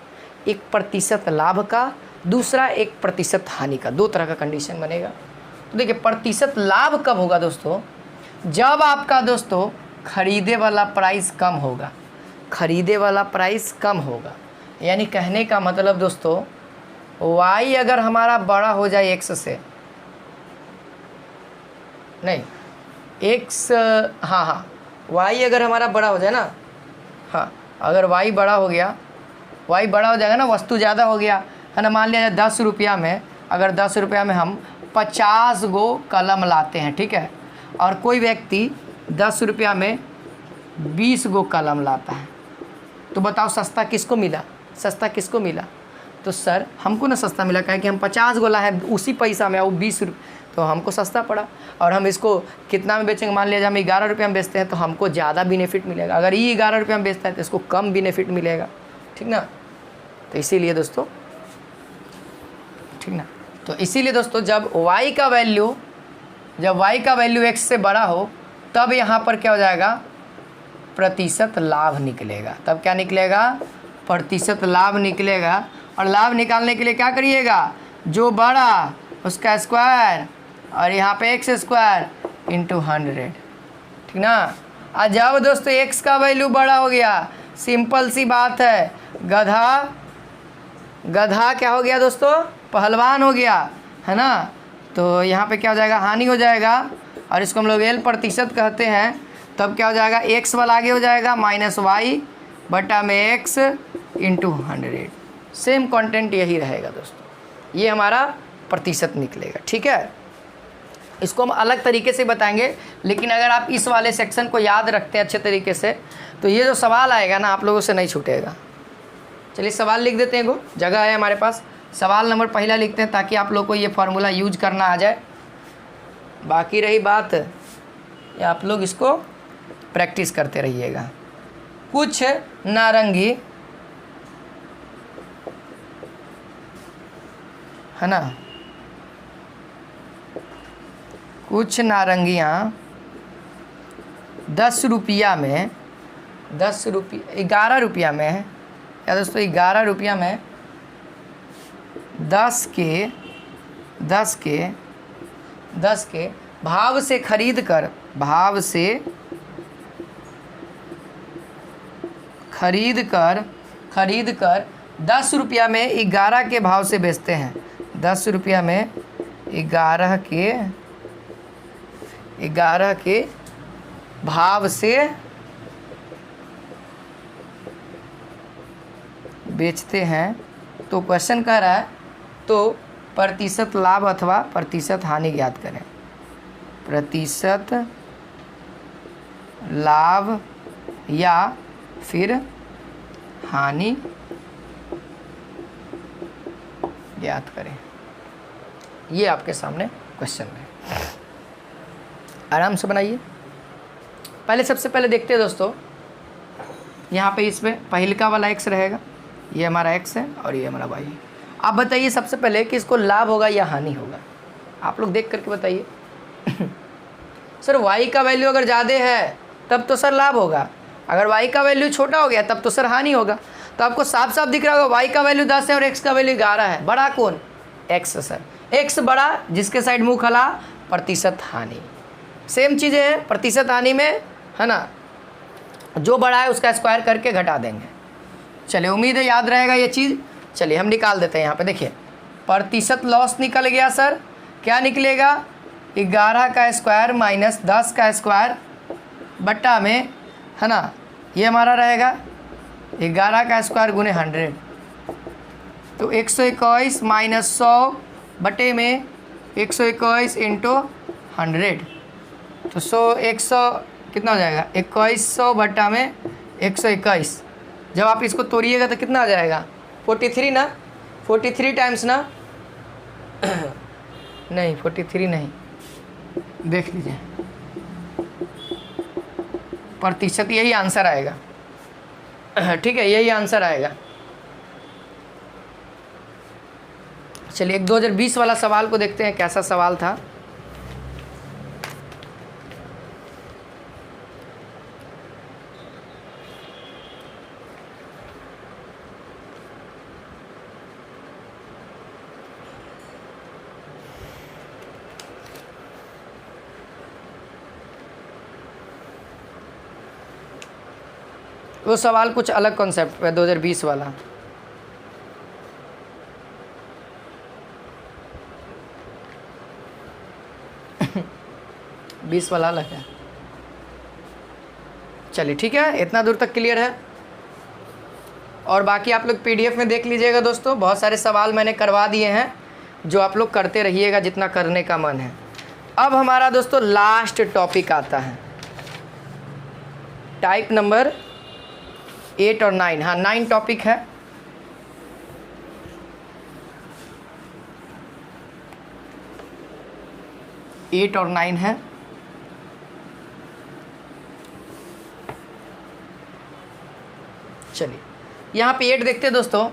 Speaker 1: 1% लाभ का, दूसरा 1% हानि का, 2 तरह का कंडीशन बनेगा। तो देखिए प्रतिशत लाभ कब होगा दोस्तों, जब आपका दोस्तों खरीदे वाला प्राइस कम होगा, खरीदे वाला प्राइस कम होगा। यानी कहने का मतलब दोस्तों y अगर हमारा बड़ा हो जाए x से, नहीं x, हाँ y अगर हमारा बड़ा हो जाए ना, हाँ अगर y बड़ा हो गया, y बड़ा हो जाएगा ना, वस्तु ज़्यादा हो गया है ना। मान लिया जाए 10 रुपया में, अगर 10 रुपया में हम 50 गो कलम लाते हैं, ठीक है, और कोई व्यक्ति 10 रुपया में 20 गो कलम लाता है, तो बताओ सस्ता किसको मिला, सस्ता किसको मिला। तो सर हमको ना सस्ता मिला, कहे कि हम 50 गो लाए हैं उसी पैसा में, वो 20 रुपये, तो हमको सस्ता पड़ा। और हम इसको कितना में बेचेंगे, मान लिया हम 11 रुपये में बेचते हैं तो हमको ज़्यादा बेनिफिट मिलेगा। अगर ये 11 रुपये में बेचता है तो इसको कम बेनिफिट मिलेगा, ठीक ना। तो इसीलिए दोस्तों, ठीक ना, तो इसीलिए दोस्तों जब y का वैल्यू x से बड़ा हो तब यहाँ पर क्या हो जाएगा, प्रतिशत लाभ निकलेगा। तब क्या निकलेगा, प्रतिशत लाभ निकलेगा। और लाभ निकालने के लिए क्या करिएगा, जो बड़ा उसका स्क्वायर और यहाँ पे x स्क्वायर इंटू 100, ठीक ना। और जब दोस्तों x का वैल्यू बड़ा हो गया, सिंपल सी बात है, गधा क्या हो गया दोस्तों, पहलवान हो गया, है ना। तो यहाँ पे क्या हो जाएगा, हानि हो जाएगा, और इसको हम लोग L प्रतिशत कहते हैं। तब क्या हो जाएगा, x वाला आगे हो जाएगा माइनस y बटा में x इंटू 100। सेम कंटेंट यही रहेगा दोस्तों, ये हमारा प्रतिशत निकलेगा, ठीक है। इसको हम अलग तरीके से बताएंगे, लेकिन अगर आप इस वाले सेक्शन को याद रखते हैं अच्छे तरीके से तो ये जो सवाल आएगा ना आप लोगों से नहीं छूटेगा। चलिए सवाल लिख देते हैं, जगह है हमारे पास। सवाल नंबर पहला लिखते हैं ताकि आप लोग को ये फार्मूला यूज करना आ जाए। बाकी रही बात, या आप लोग इसको प्रैक्टिस करते रहिएगा। कुछ नारंगी, है ना, कुछ नारंगियाँ 10 रुपया में, 11 रुपया में, या दोस्तों 11 रुपया में 10 के भाव से खरीद कर 10 रुपया में 11 के भाव से बेचते हैं। 10 रुपया में 11 के भाव से बेचते हैं। तो क्वेश्चन कह रहा है तो प्रतिशत लाभ अथवा प्रतिशत हानि ज्ञात करें। प्रतिशत लाभ या फिर हानि ज्ञात करें। ये आपके सामने क्वेश्चन है, आराम से बनाइए। पहले सबसे पहले देखते हैं दोस्तों, यहाँ पे इसमें पहिलका वाला x रहेगा, ये हमारा x है और ये हमारा y है। आप बताइए सबसे पहले कि इसको लाभ होगा या हानि होगा, आप लोग देख करके बताइए। सर y का वैल्यू अगर ज़्यादा है तब तो सर लाभ होगा, अगर y का वैल्यू छोटा हो गया तब तो सर हानि होगा। तो आपको साफ साफ दिख रहा होगा y का वैल्यू 10 है और x का वैल्यू 11 है। बड़ा कौन, x सर, x बड़ा, जिसके साइड मुँह खला, प्रतिशत हानि। सेम चीज़ें हैं प्रतिशत हानि में, है ना, जो बड़ा है उसका स्क्वायर करके घटा देंगे। चलिए उम्मीद है याद रहेगा ये चीज़। चलिए हम निकाल देते हैं। यहाँ पे देखिए प्रतिशत लॉस निकल गया सर, क्या निकलेगा, 11 का स्क्वायर माइनस 10 का स्क्वायर बट्टा में, है ना, ये हमारा रहेगा 11 का स्क्वायर गुने 100, तो 121 माइनस 100 बटे में 121 इंटू 100, तो 100 कितना हो जाएगा 2100 बट्टा में 121। जब आप इसको तोड़िएगा तो कितना आ जाएगा 43 ना, 43 टाइम्स ना नहीं 43 नहीं, देख लीजिए प्रतिशत, यही आंसर आएगा। ठीक है, यही आंसर आएगा। चलिए एक 2020 वाला सवाल को देखते हैं, कैसा सवाल था। वो सवाल कुछ अलग कॉन्सेप्ट पे 2020 वाला। बीस वाला अलग है। चलिए ठीक है, इतना दूर तक क्लियर है। और बाकी आप लोग पीडीएफ में देख लीजिएगा दोस्तों, बहुत सारे सवाल मैंने करवा दिए हैं, जो आप लोग करते रहिएगा जितना करने का मन है। अब हमारा दोस्तों लास्ट टॉपिक आता है, टाइप नंबर 8 और 9। हाँ 9 टॉपिक है। एट और 9 है। चलिए यहाँ पे 8 देखते हैं दोस्तों।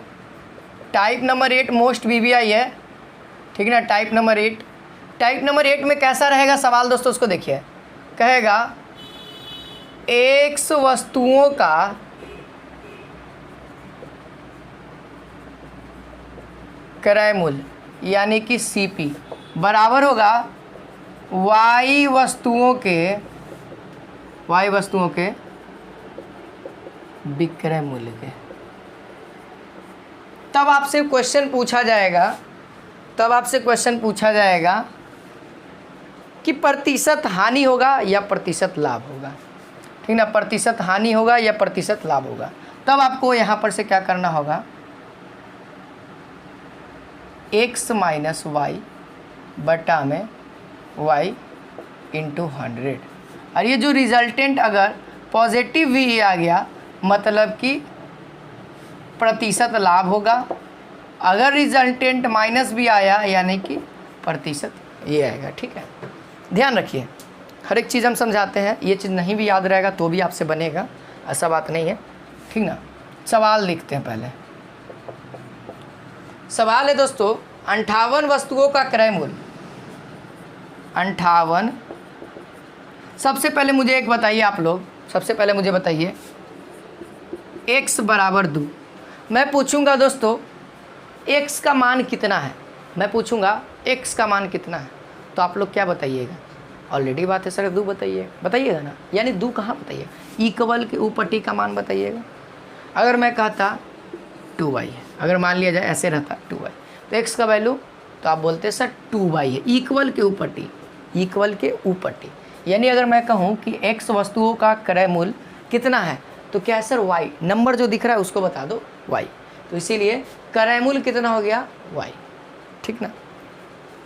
Speaker 1: टाइप नंबर 8 मोस्ट वीवीआई है, ठीक है ना। टाइप नंबर 8, टाइप नंबर 8 में कैसा रहेगा सवाल दोस्तों, उसको देखिए। कहेगा एक्स वस्तुओं का क्रय मूल्य यानी कि सीपी बराबर होगा वाई वस्तुओं के विक्रय मूल्य के। तब आपसे क्वेश्चन पूछा जाएगा कि प्रतिशत हानि होगा या प्रतिशत लाभ होगा, ठीक ना। प्रतिशत हानि होगा या प्रतिशत लाभ होगा। तब आपको यहाँ पर से क्या करना होगा, x माइनस वाई बटा में y इंटू 100। और ये जो रिजल्टेंट अगर पॉजिटिव भी आ गया मतलब कि प्रतिशत लाभ होगा, अगर रिजल्टेंट माइनस भी आया यानी कि प्रतिशत ये आएगा, ठीक है। ध्यान रखिए, हर एक चीज़ हम समझाते हैं, ये चीज़ नहीं भी याद रहेगा तो भी आपसे बनेगा, ऐसा बात नहीं है, ठीक ना। सवाल लिखते हैं पहले। सवाल है दोस्तों 58 वस्तुओं का क्रय मूल्य 58। सबसे पहले मुझे एक बताइए आप लोग, सबसे पहले मुझे बताइए x बराबर 2। मैं पूछूंगा दोस्तों x का मान कितना है, मैं पूछूंगा x का मान कितना है, तो आप लोग क्या बताइएगा। ऑलरेडी बात है सर 2 बताइएगा ना, यानी 2 कहाँ बताइए, इक्वल के ऊपर टी का मान बताइएगा। अगर मैं कहता 2y है, अगर मान लिया जाए ऐसे रहता 2y, तो x का वैल्यू तो आप बोलते सर 2y है, इक्वल के ऊपर टी, इक्वल के ऊपर टी। यानी अगर मैं कहूँ कि x वस्तुओं का क्रय मूल्य कितना है, तो क्या है सर y, नंबर जो दिख रहा है उसको बता दो y, तो इसीलिए क्रय मूल्य कितना हो गया y, ठीक ना।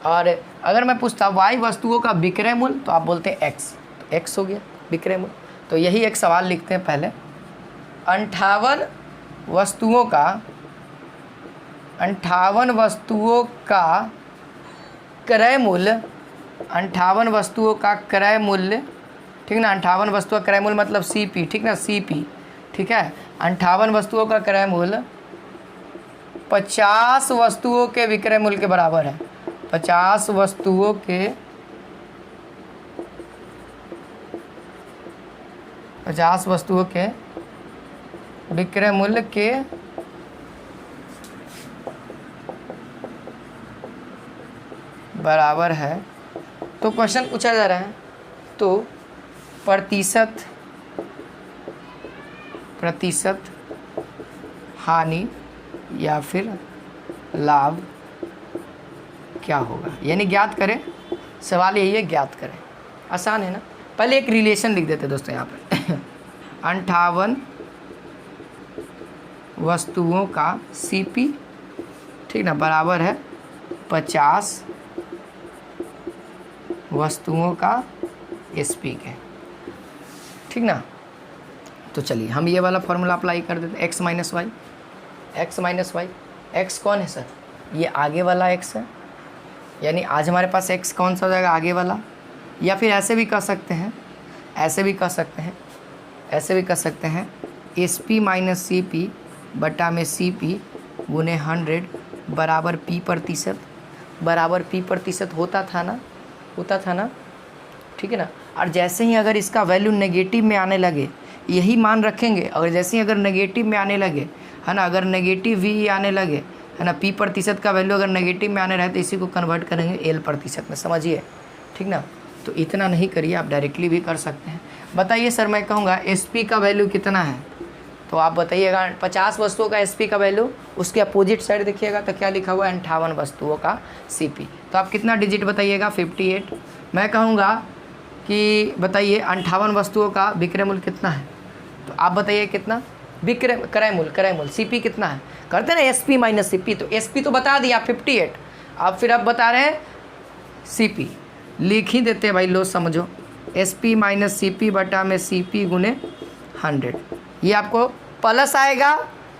Speaker 1: और अगर मैं पूछता y वस्तुओं का विक्रय मूल्य, तो आप बोलते हैं x, तो x हो गया विक्रय मूल्य। तो यही एक सवाल लिखते हैं पहले। 58 वस्तुओं का क्रय मूल्य, 58 वस्तुओं का क्रय मूल्य, ठीक ना। 58 वस्तुओं का क्रय मूल्य मतलब सीपी, ठीक ना, सीपी, ठीक है। 58 वस्तुओं का क्रय मूल्य 50 वस्तुओं के विक्रय मूल्य के बराबर है। 50 वस्तुओं के विक्रय मूल्य के बराबर है। तो क्वेश्चन पूछा जा रहा है, तो प्रतिशत हानि या फिर लाभ क्या होगा, यानी ज्ञात करें। सवाल यही है, ज्ञात करें। आसान है ना, पहले एक रिलेशन लिख देते दोस्तों यहाँ पे 58 वस्तुओं का CP, ठीक ना, बराबर है 50 वस्तुओं का SP के, ठीक ना। तो चलिए हम ये वाला फॉर्मूला अप्लाई कर देते हैं, x माइनस वाई, x कौन है सर, ये आगे वाला x है, यानी आज हमारे पास x कौन सा हो जाएगा, आगे वाला। या फिर ऐसे भी कर सकते हैं, ऐसे भी कर सकते हैं, ऐसे भी कर सकते हैं, SP माइनस CP बटा में CP गुने 100 बराबर P प्रतिशत, बराबर P प्रतिशत होता था ना, ठीक है ना। और जैसे ही अगर इसका वैल्यू नेगेटिव में आने लगे, यही मान रखेंगे, अगर जैसे ही अगर नेगेटिव में आने लगे, है ना, अगर नेगेटिव V आने लगे, है ना, P प्रतिशत का वैल्यू अगर नेगेटिव में आने रहे तो इसी को कन्वर्ट करेंगे L प्रतिशत में, समझिए, ठीक ना। तो इतना नहीं करिए, आप डायरेक्टली भी कर सकते हैं। बताइए सर, मैं कहूँगा SP का वैल्यू कितना है, तो आप बताइएगा 50 वस्तुओं का SP का वैल्यू, उसके अपोजिट साइड देखिएगा तो क्या लिखा हुआ है, 58 वस्तुओं का CP। तो आप कितना डिजिट बताइएगा, 58। मैं कहूँगा कि बताइए 58 वस्तुओं का विक्रय मूल्य कितना है, तो आप बताइए कितना, क्रय मूल्य CP कितना है, करते हैं ना SP माइनस CP, तो SP तो बता दिया 58, अब फिर आप बता रहे हैं CP, लिख ही देते हैं भाई, लो समझो, SP माइनस CP बटा में CP गुने 100, ये आपको प्लस आएगा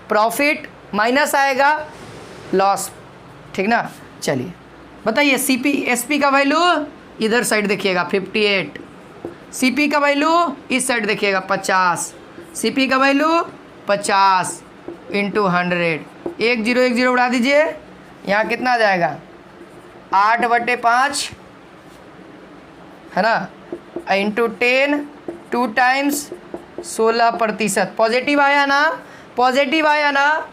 Speaker 1: प्रॉफिट, माइनस आएगा लॉस, ठीक ना। चलिए बताइए SP का वैल्यू इधर साइड देखिएगा 58, CP का वैल्यू इस साइड देखिएगा 50, CP का वैल्यू 50 इंटू 100, 10 उड़ा दीजिए, यहाँ कितना आ जाएगा 8/5, है ना, इंटू 10, 2 टाइम्स 16%, पॉजिटिव आया ना,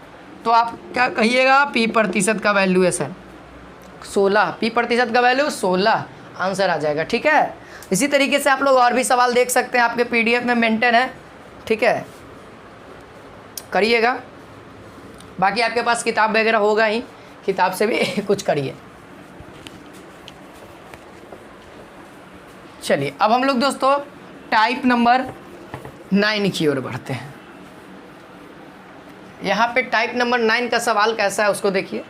Speaker 1: तो आप क्या कहिएगा, P प्रतिशत का वैल्यू है सर 16, P प्रतिशत का वैल्यू 16 आंसर आ जाएगा, ठीक है। इसी तरीके से आप लोग और भी सवाल देख सकते हैं, आपके PDF में मेंटेन है, ठीक है, करिएगा। बाकी आपके पास किताब वगैरह होगा ही, किताब से भी कुछ करिए। चलिए अब हम लोग दोस्तों टाइप नंबर 9 की ओर बढ़ते हैं। यहाँ पे टाइप नंबर 9 का सवाल कैसा है उसको देखिए।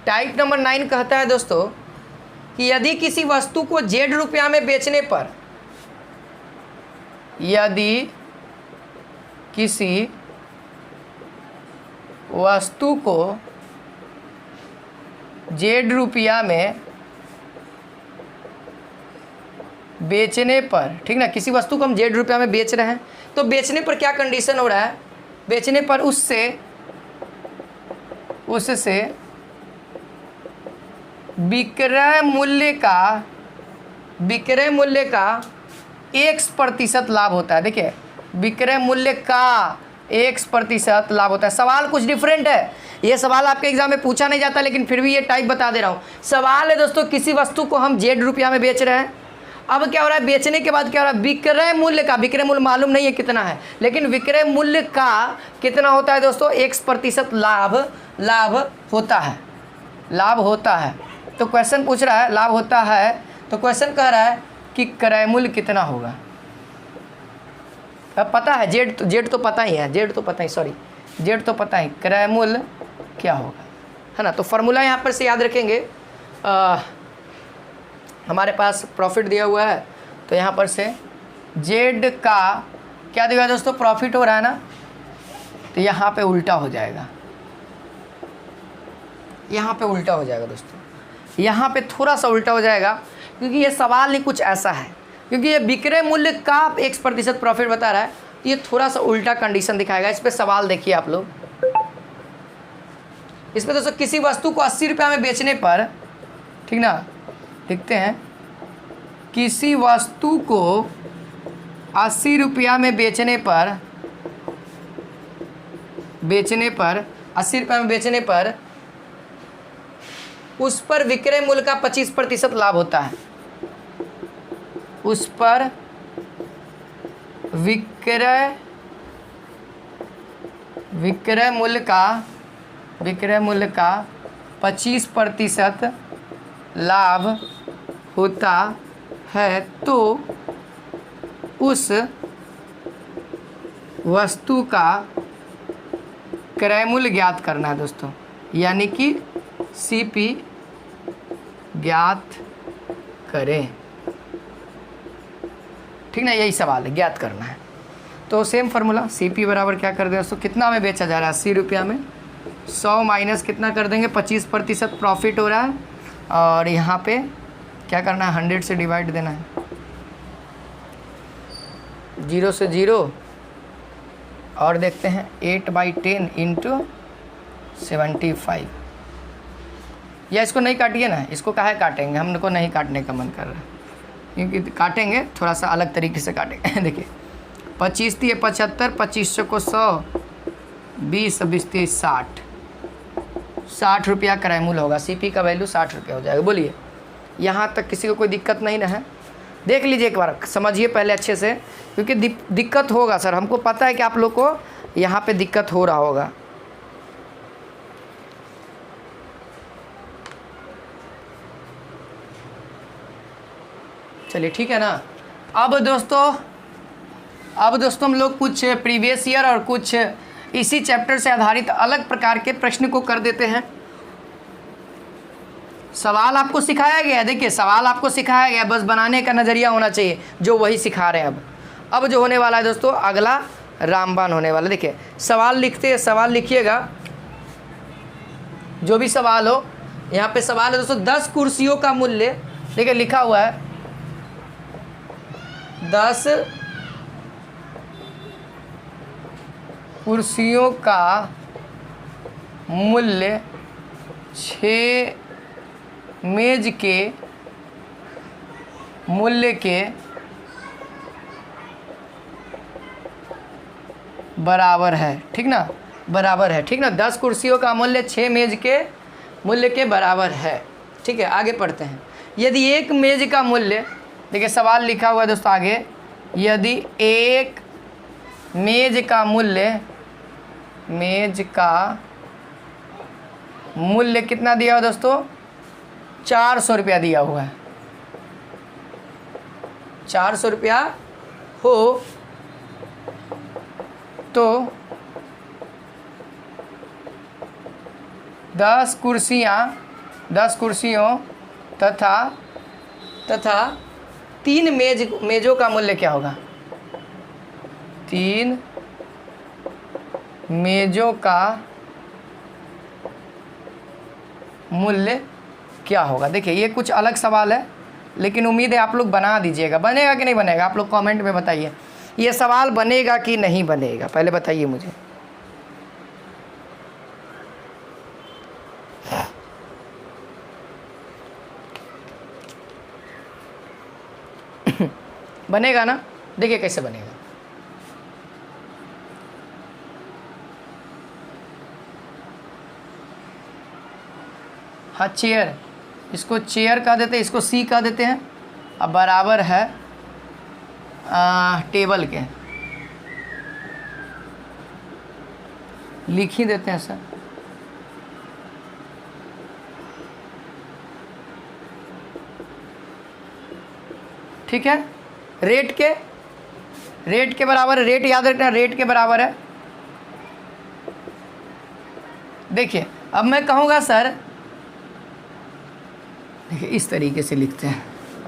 Speaker 1: टाइप नंबर 9 कहता है दोस्तों कि यदि किसी वस्तु को Z रुपया में बेचने पर, यदि किसी वस्तु को Z रुपया में बेचने पर, ठीक ना, किसी वस्तु को हम Z रुपया में बेच रहे हैं, तो बेचने पर क्या कंडीशन हो रहा है, बेचने पर उससे विक्रय मूल्य का 1% लाभ होता है। देखिए विक्रय मूल्य का 1% लाभ होता है। सवाल कुछ डिफरेंट है, ये सवाल आपके एग्जाम में पूछा नहीं जाता, लेकिन फिर भी ये टाइप बता दे रहा हूँ। सवाल है दोस्तों, किसी वस्तु को हम Z रुपया में बेच रहे हैं, अब क्या हो रहा है, बेचने के बाद क्या हो रहा है, विक्रय मूल्य का, विक्रय मूल्य मालूम नहीं है कितना है, लेकिन विक्रय मूल्य का कितना होता है दोस्तों, 1% लाभ होता है। तो क्वेश्चन पूछ रहा है लाभ होता है, तो क्वेश्चन कह रहा है कि क्रय मूल्य कितना होगा। अब पता है जेड तो पता ही है, जेड तो पता ही, क्रय मूल्य क्या होगा, है ना। तो फॉर्मूला यहाँ पर से याद रखेंगे, हमारे पास प्रॉफिट दिया हुआ है, तो यहाँ पर से जेड का क्या दिया है दोस्तों, प्रॉफिट हो रहा है ना, तो यहाँ पे उल्टा हो जाएगा, दोस्तों, यहाँ पे थोड़ा सा उल्टा हो जाएगा, क्योंकि ये सवाल ही कुछ ऐसा है, क्योंकि ये विक्रय मूल्य का 1% प्रॉफिट बता रहा है, तो ये थोड़ा सा उल्टा कंडीशन दिखाएगा। इस पे सवाल देखिए आप लोग, इस पे दोस्तों किसी वस्तु को 80 रुपया में बेचने पर, ठीक ना, लिखते हैं किसी वस्तु को 80 रुपया में बेचने पर 80 रुपया में बेचने पर उस पर विक्रय मूल्य का 25% लाभ होता है। उस पर विक्रय मूल्य का विक्रय मूल्य का 25% लाभ होता है तो उस वस्तु का क्रय मूल्य ज्ञात करना है दोस्तों, यानी कि सीपी ज्ञात करें। ठीक ना, यही सवाल है, ज्ञात करना है। तो सेम फार्मूला, सीपी बराबर क्या कर दें दोस्तों, कितना में बेचा जा रहा है, 80 रुपया में, 100 माइनस कितना कर देंगे, 25% प्रॉफिट हो रहा है, और यहाँ पे क्या करना है, 100 से डिवाइड देना है, 0 से 0, और देखते हैं 8/10 इंटू 75। या इसको नहीं काटिए ना, इसको काहे काटेंगे, हमको नहीं काटने का मन कर रहा है, क्योंकि काटेंगे थोड़ा सा अलग तरीके से काटेंगे। देखिए 25 × 75, 25 को 100, 20 20 60 रुपया क्रय मूल्य होगा। सीपी का वैल्यू 60 रुपया हो जाएगा। बोलिए, यहाँ तक किसी को कोई दिक्कत नहीं ना है? देख लीजिए एक बार, समझिए पहले अच्छे से, क्योंकि दिक्कत होगा सर, हमको पता है कि आप लोग को यहाँ पे दिक्कत हो रहा होगा। चलिए ठीक है ना। अब दोस्तों हम लोग कुछ प्रीवियस ईयर और कुछ इसी चैप्टर से आधारित अलग प्रकार के प्रश्न को कर देते हैं। सवाल आपको सिखाया गया है, देखिए सवाल आपको सिखाया गया, बस बनाने का नज़रिया होना चाहिए, जो वही सिखा रहे हैं। अब जो होने वाला है दोस्तों, अगला रामबाण होने वाला है। देखिए सवाल सवाल लिखिएगा, जो भी सवाल हो। यहाँ पे सवाल है दोस्तों, 10 कुर्सियों का मूल्य, देखिए लिखा हुआ है 10 कुर्सियों का मूल्य 6 मेज के मूल्य के बराबर है। ठीक ना, बराबर है। ठीक ना, 10 कुर्सियों का मूल्य 6 मेज के मूल्य के बराबर है। ठीक है, आगे पढ़ते हैं। यदि एक मेज का मूल्य, देखिए सवाल लिखा हुआ है दोस्तों आगे, यदि एक मेज का मूल्य कितना दिया हुआ दोस्तों, 400 रुपया दिया हुआ है, 400 रुपया हो तो 10 कुर्सियों तथा 3 मेजों का मूल्य क्या होगा, 3 मेजों का मूल्य क्या होगा। देखिए ये कुछ अलग सवाल है, लेकिन उम्मीद है आप लोग बना दीजिएगा। बनेगा कि नहीं बनेगा, आप लोग कमेंट में बताइए, ये सवाल बनेगा कि नहीं बनेगा, पहले बताइए मुझे। बनेगा ना, देखिए कैसे बनेगा। हाँ चेयर, इसको चेयर कह देते हैं, इसको सी कह देते हैं। अब बराबर है टेबल के, लिख ही देते हैं सर। ठीक है, रेट के बराबर, रेट याद रखना, रेट के बराबर है। देखिए अब मैं कहूँगा सर, देखिए इस तरीके से लिखते हैं,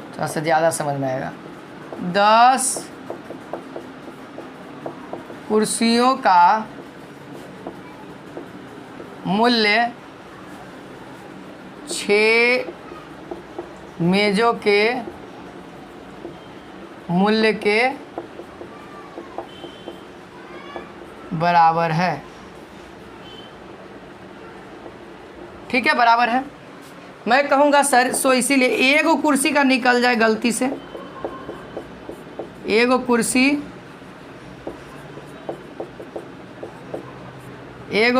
Speaker 1: थोड़ा सा ज़्यादा समझ में आएगा। 10 कुर्सियों का मूल्य 6 मेजों के मूल्य के बराबर है। ठीक है, बराबर है। मैं कहूँगा सर, सो इसीलिए एगो कुर्सी का निकल जाए गलती से, एगो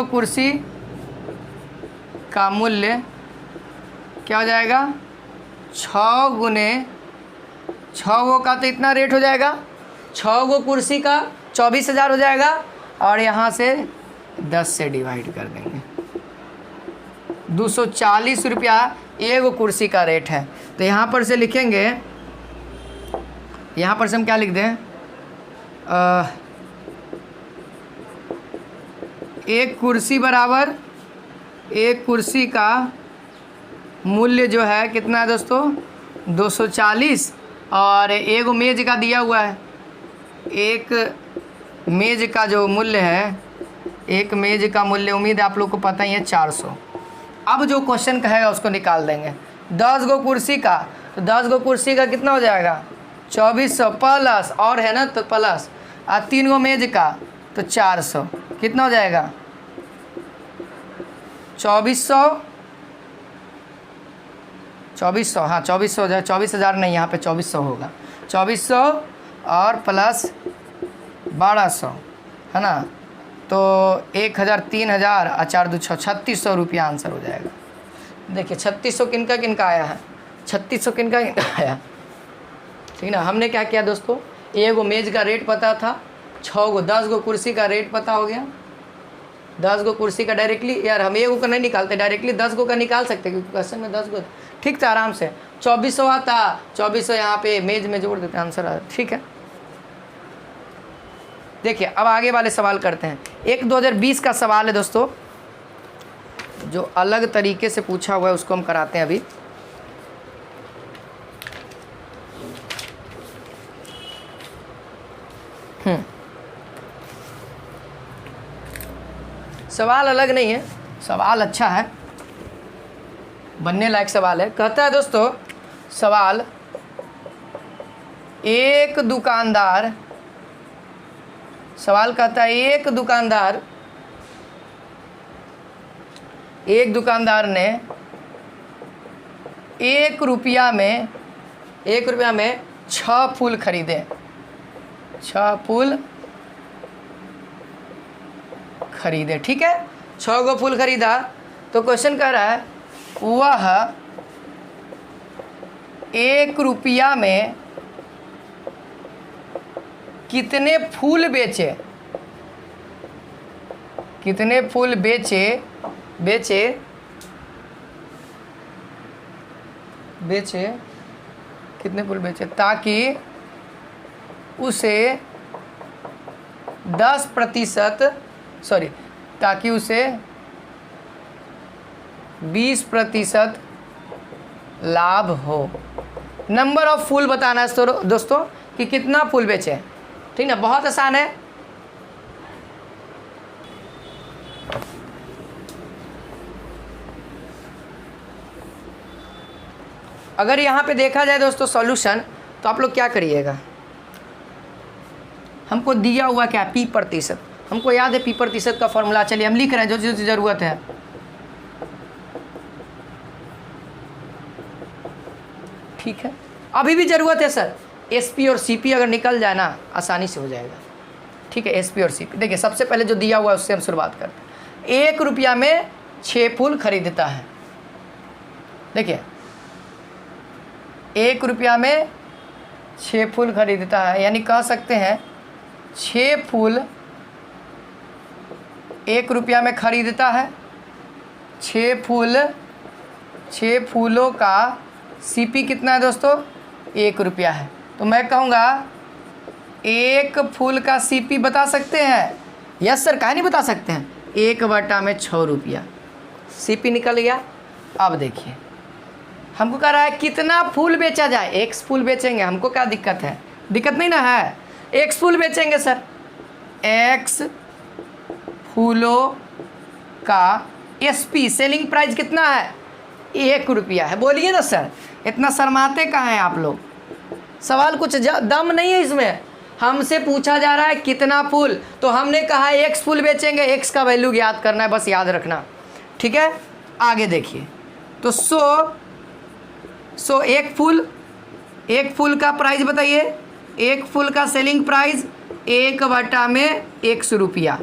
Speaker 1: कुर्सी का मूल्य क्या हो जाएगा, 6 गुने 6 का तो इतना रेट हो जाएगा, 6 कुर्सी का 24,000 हो जाएगा, और यहाँ से 10 से डिवाइड कर देंगे। 240 रुपया एगो कुर्सी का रेट है। तो यहाँ पर से लिखेंगे, यहाँ पर से हम क्या लिख दें, एक कुर्सी बराबर, एक कुर्सी का मूल्य जो है कितना है दोस्तों, 240, और एगो मेज का दिया हुआ है, एक मेज का जो मूल्य है, एक मेज का मूल्य उम्मीद है आप लोग को पता ही है 400। अब जो क्वेश्चन कहेगा उसको निकाल देंगे। 10 गो कुर्सी का, तो 10 गो कुर्सी का कितना हो जाएगा, 2400 प्लस और है ना तो प्लस, और 3 गो मेज का तो 400, कितना हो जाएगा 2400, 2400, हाँ 2400 हो जाए, 24,000 नहीं, यहाँ पे 2400 होगा, 2400 और प्लस 1200 है ना, तो 1000, 3000 और 4 2 6, 3600 रुपया आंसर हो जाएगा। देखिए 3600 किनका किनका आया है, 3600 किनका किनका आया, ठीक ना। हमने क्या किया दोस्तों, एगो मेज का रेट पता था, 10 गो कुर्सी का रेट पता हो गया, 10 गो कुर्सी का डायरेक्टली, यार हम एगो का नहीं निकालते, डायरेक्टली 10 गो का निकाल सकते क्योंकि क्वेश्चन में 10 गो ठीक था, आराम से 2400 आता, 2400 यहाँ पे मेज में जोड़ देते आंसर आ, ठीक है। देखिए अब आगे वाले सवाल करते हैं। एक 2020 का सवाल है दोस्तों, जो अलग तरीके से पूछा हुआ है उसको हम कराते हैं अभी। सवाल अलग नहीं है, सवाल अच्छा है, बनने लायक सवाल है। कहता है दोस्तों सवाल, एक दुकानदार, सवाल कहता है एक दुकानदार ने 1 रुपया में 6 फूल खरीदे, 6 फूल खरीदे, ठीक है, 6 गो फूल खरीदा। तो क्वेश्चन कह रहा है वह 1 रुपया में कितने फूल बेचे, कितने फूल बेचे कितने फूल बेचे ताकि उसे 20% लाभ हो। नंबर ऑफ फूल बताना है दोस्तों कि कितना फूल बेचे, ठीक ना, बहुत आसान है। अगर यहाँ पे देखा जाए दोस्तों सॉल्यूशन, तो आप लोग क्या करिएगा, हमको दिया हुआ क्या, P%, हमको याद है P% का फॉर्मूला, चलिए हम लिख रहे हैं जो ज़रूरत है। ठीक है, अभी भी ज़रूरत है सर, SP और CP अगर निकल जाए ना आसानी से हो जाएगा, ठीक है। SP और CP देखिए, सबसे पहले जो दिया हुआ है उससे हम शुरुआत करते हैं। 1 रुपया में 6 फूल खरीदता है, देखिए 1 रुपया में 6 फूल खरीदता है, यानी कह सकते हैं 6 फूल 1 रुपया में खरीदता है, 6 फूलों का CP कितना है दोस्तों, 1 रुपया है। तो मैं कहूँगा 1 फूल का CP बता सकते हैं, यस सर, काहे नहीं बता सकते हैं, 1/6 रुपया CP निकल गया। अब देखिए हमको कह रहा है कितना फूल बेचा जाए, X फूल बेचेंगे, हमको क्या दिक्कत है, दिक्कत नहीं ना है, X फूल बेचेंगे सर, X फूलों का SP सेलिंग प्राइस कितना है, 1 रुपया है। बोलिए ना सर, इतना शर्माते कहाँ हैं आप लोग, सवाल कुछ दम नहीं है इसमें, हमसे पूछा जा रहा है कितना फूल, तो हमने कहा है X फूल बेचेंगे, X का वैल्यू याद करना है, बस याद रखना, ठीक है। आगे देखिए, तो 1 फूल का प्राइस बताइए, 1 फूल का सेलिंग प्राइस 1/100 रुपया,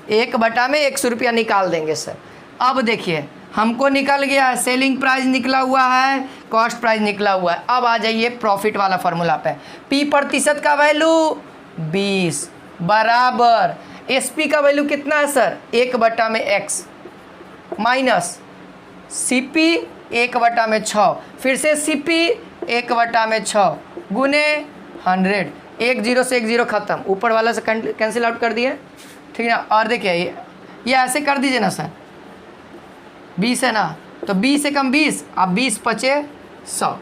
Speaker 1: 1/100 रुपया निकाल देंगे सर। अब देखिए हमको निकल गया है, सेलिंग प्राइस निकला हुआ है, कॉस्ट प्राइस निकला हुआ है। अब आ जाइए प्रॉफिट वाला फार्मूला पे, P% का वैल्यू 20 बराबर SP का वैल्यू कितना है सर, 1/X माइनस CP 1/6, फिर से CP 1/6 गुने 100, 1 0 से 1 0 खत्म, ऊपर वाला से कैंसिल आउट कर दिए, ठीक है ना। और देखिए ये ऐसे कर दीजिए ना सर, 20 है ना, तो 20 से कम 20, अब 20 पचे 100,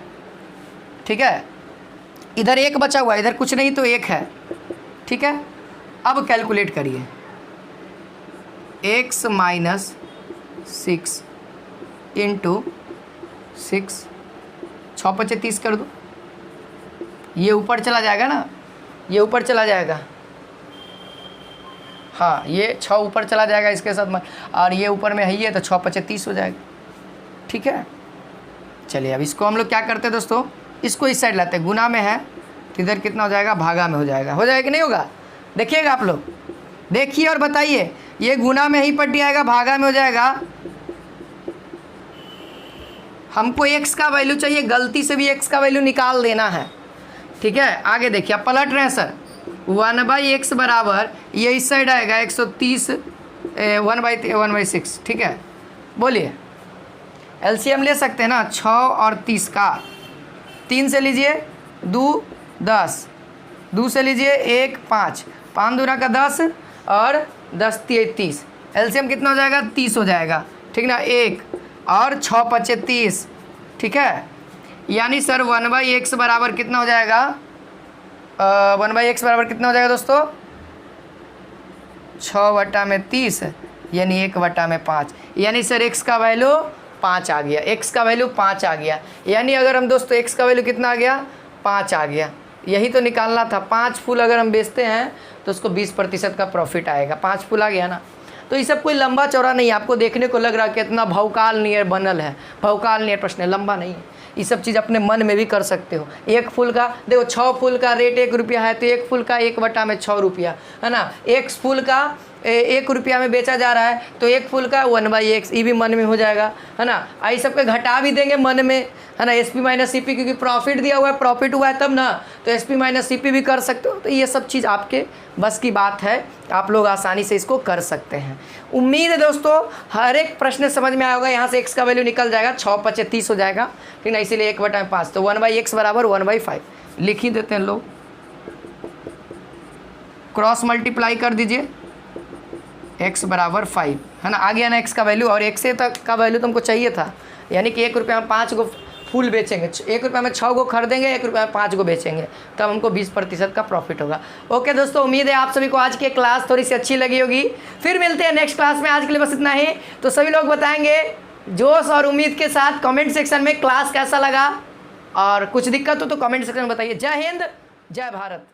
Speaker 1: ठीक है। इधर 1 बचा हुआ है, इधर कुछ नहीं तो 1 है, ठीक है। अब कैलकुलेट करिए, x माइनस 6 इंटू 6, 6 पचे 30 कर दो, ये ऊपर चला जाएगा ना, ये ऊपर चला जाएगा, हाँ ये 6 ऊपर चला जाएगा इसके साथ में, और ये ऊपर में है ही है, तो 6 पचे 30 हो जाएगा, ठीक है। चलिए अब इसको हम लोग क्या करते हैं दोस्तों, इसको इस साइड लाते हैं, गुना में है तो इधर कितना हो जाएगा, भागा में हो जाएगा, कि नहीं होगा। देखिएगा आप लोग, देखिए और बताइए, ये गुना में ही पट्टी आएगा, भागा में हो जाएगा। हमको x का वैल्यू चाहिए, गलती से भी x का वैल्यू निकाल देना है, ठीक है। आगे देखिए, आप पलट रहे हैं सर, 1/x बराबर ये इस साइड आएगा 130 1/6, ठीक है। बोलिए एलसीएम ले सकते हैं ना, 6 और 30 का, 3 से लीजिए 2 10, 2 से लीजिए 1 5, 5 दूना का 10 और 10 30, एलसीएम कितना हो जाएगा, 30 हो जाएगा, ठीक ना। 1 और 6 पचे 30, ठीक है। यानी सर 1/x बराबर कितना हो जाएगा, 1/x बराबर कितना हो जाएगा दोस्तों, 6/30 यानी 1/5, यानी सर x का वैल्यू 5 आ गया, x का वैल्यू 5 आ गया। यानी अगर हम दोस्तों x का वैल्यू कितना आ गया, 5 आ गया, यही तो निकालना था। 5 फूल अगर हम बेचते हैं तो उसको 20% का प्रॉफिट आएगा, 5 फूल आ गया ना। तो ये सब कोई लंबा चौड़ा नहीं है, आपको देखने को लग रहा है कि इतना भौकाल नियर बनल है, भौकाल नियर प्रश्न है, लंबा नहीं है। ये सब चीज़ अपने मन में भी कर सकते हो। 1 फूल का देखो, 6 फूल का रेट 1 रुपया है, तो 1 फूल का 1/6 रुपया है ना। 1 फूल का 1 रुपया में बेचा जा रहा है, तो 1 फूल का 1/x, ये भी मन में हो जाएगा, है ना। आई सब के घटा भी देंगे मन में, है ना। SP माइनस CP, क्योंकि प्रॉफिट दिया हुआ है, प्रॉफिट हुआ है तब ना, तो SP माइनस CP भी कर सकते हो। तो ये सब चीज़ आपके बस की बात है, आप लोग आसानी से इसको कर सकते हैं। उम्मीद है दोस्तों हर एक प्रश्न समझ में आया होगा। यहाँ से x का वैल्यू निकल जाएगा, 6 पचे 30 हो जाएगा, ठीक ना। इसीलिए 1/5, तो 1/x बराबर 1/5 लिख ही देते हैं लोग। क्रॉस मल्टीप्लाई कर दीजिए, x बराबर 5, है ना। आ गया ना x का वैल्यू, और 1 से तक का वैल्यू तुमको चाहिए था। यानी कि 1 रुपये में 5 गो फूल बेचेंगे, 1 रुपये में 6 गो खरीदेंगे, 1 रुपये में 5 गो बेचेंगे, तब हमको 20% का प्रॉफिट होगा। ओके दोस्तों, उम्मीद है आप सभी को आज की क्लास थोड़ी सी अच्छी लगी होगी। फिर मिलते हैं नेक्स्ट क्लास में, आज के लिए बस इतना ही। तो सभी लोग बताएंगे जोश और उम्मीद के साथ कमेंट सेक्शन में क्लास कैसा लगा, और कुछ दिक्कत हो तो कमेंट सेक्शन में बताइए। जय हिंद, जय भारत।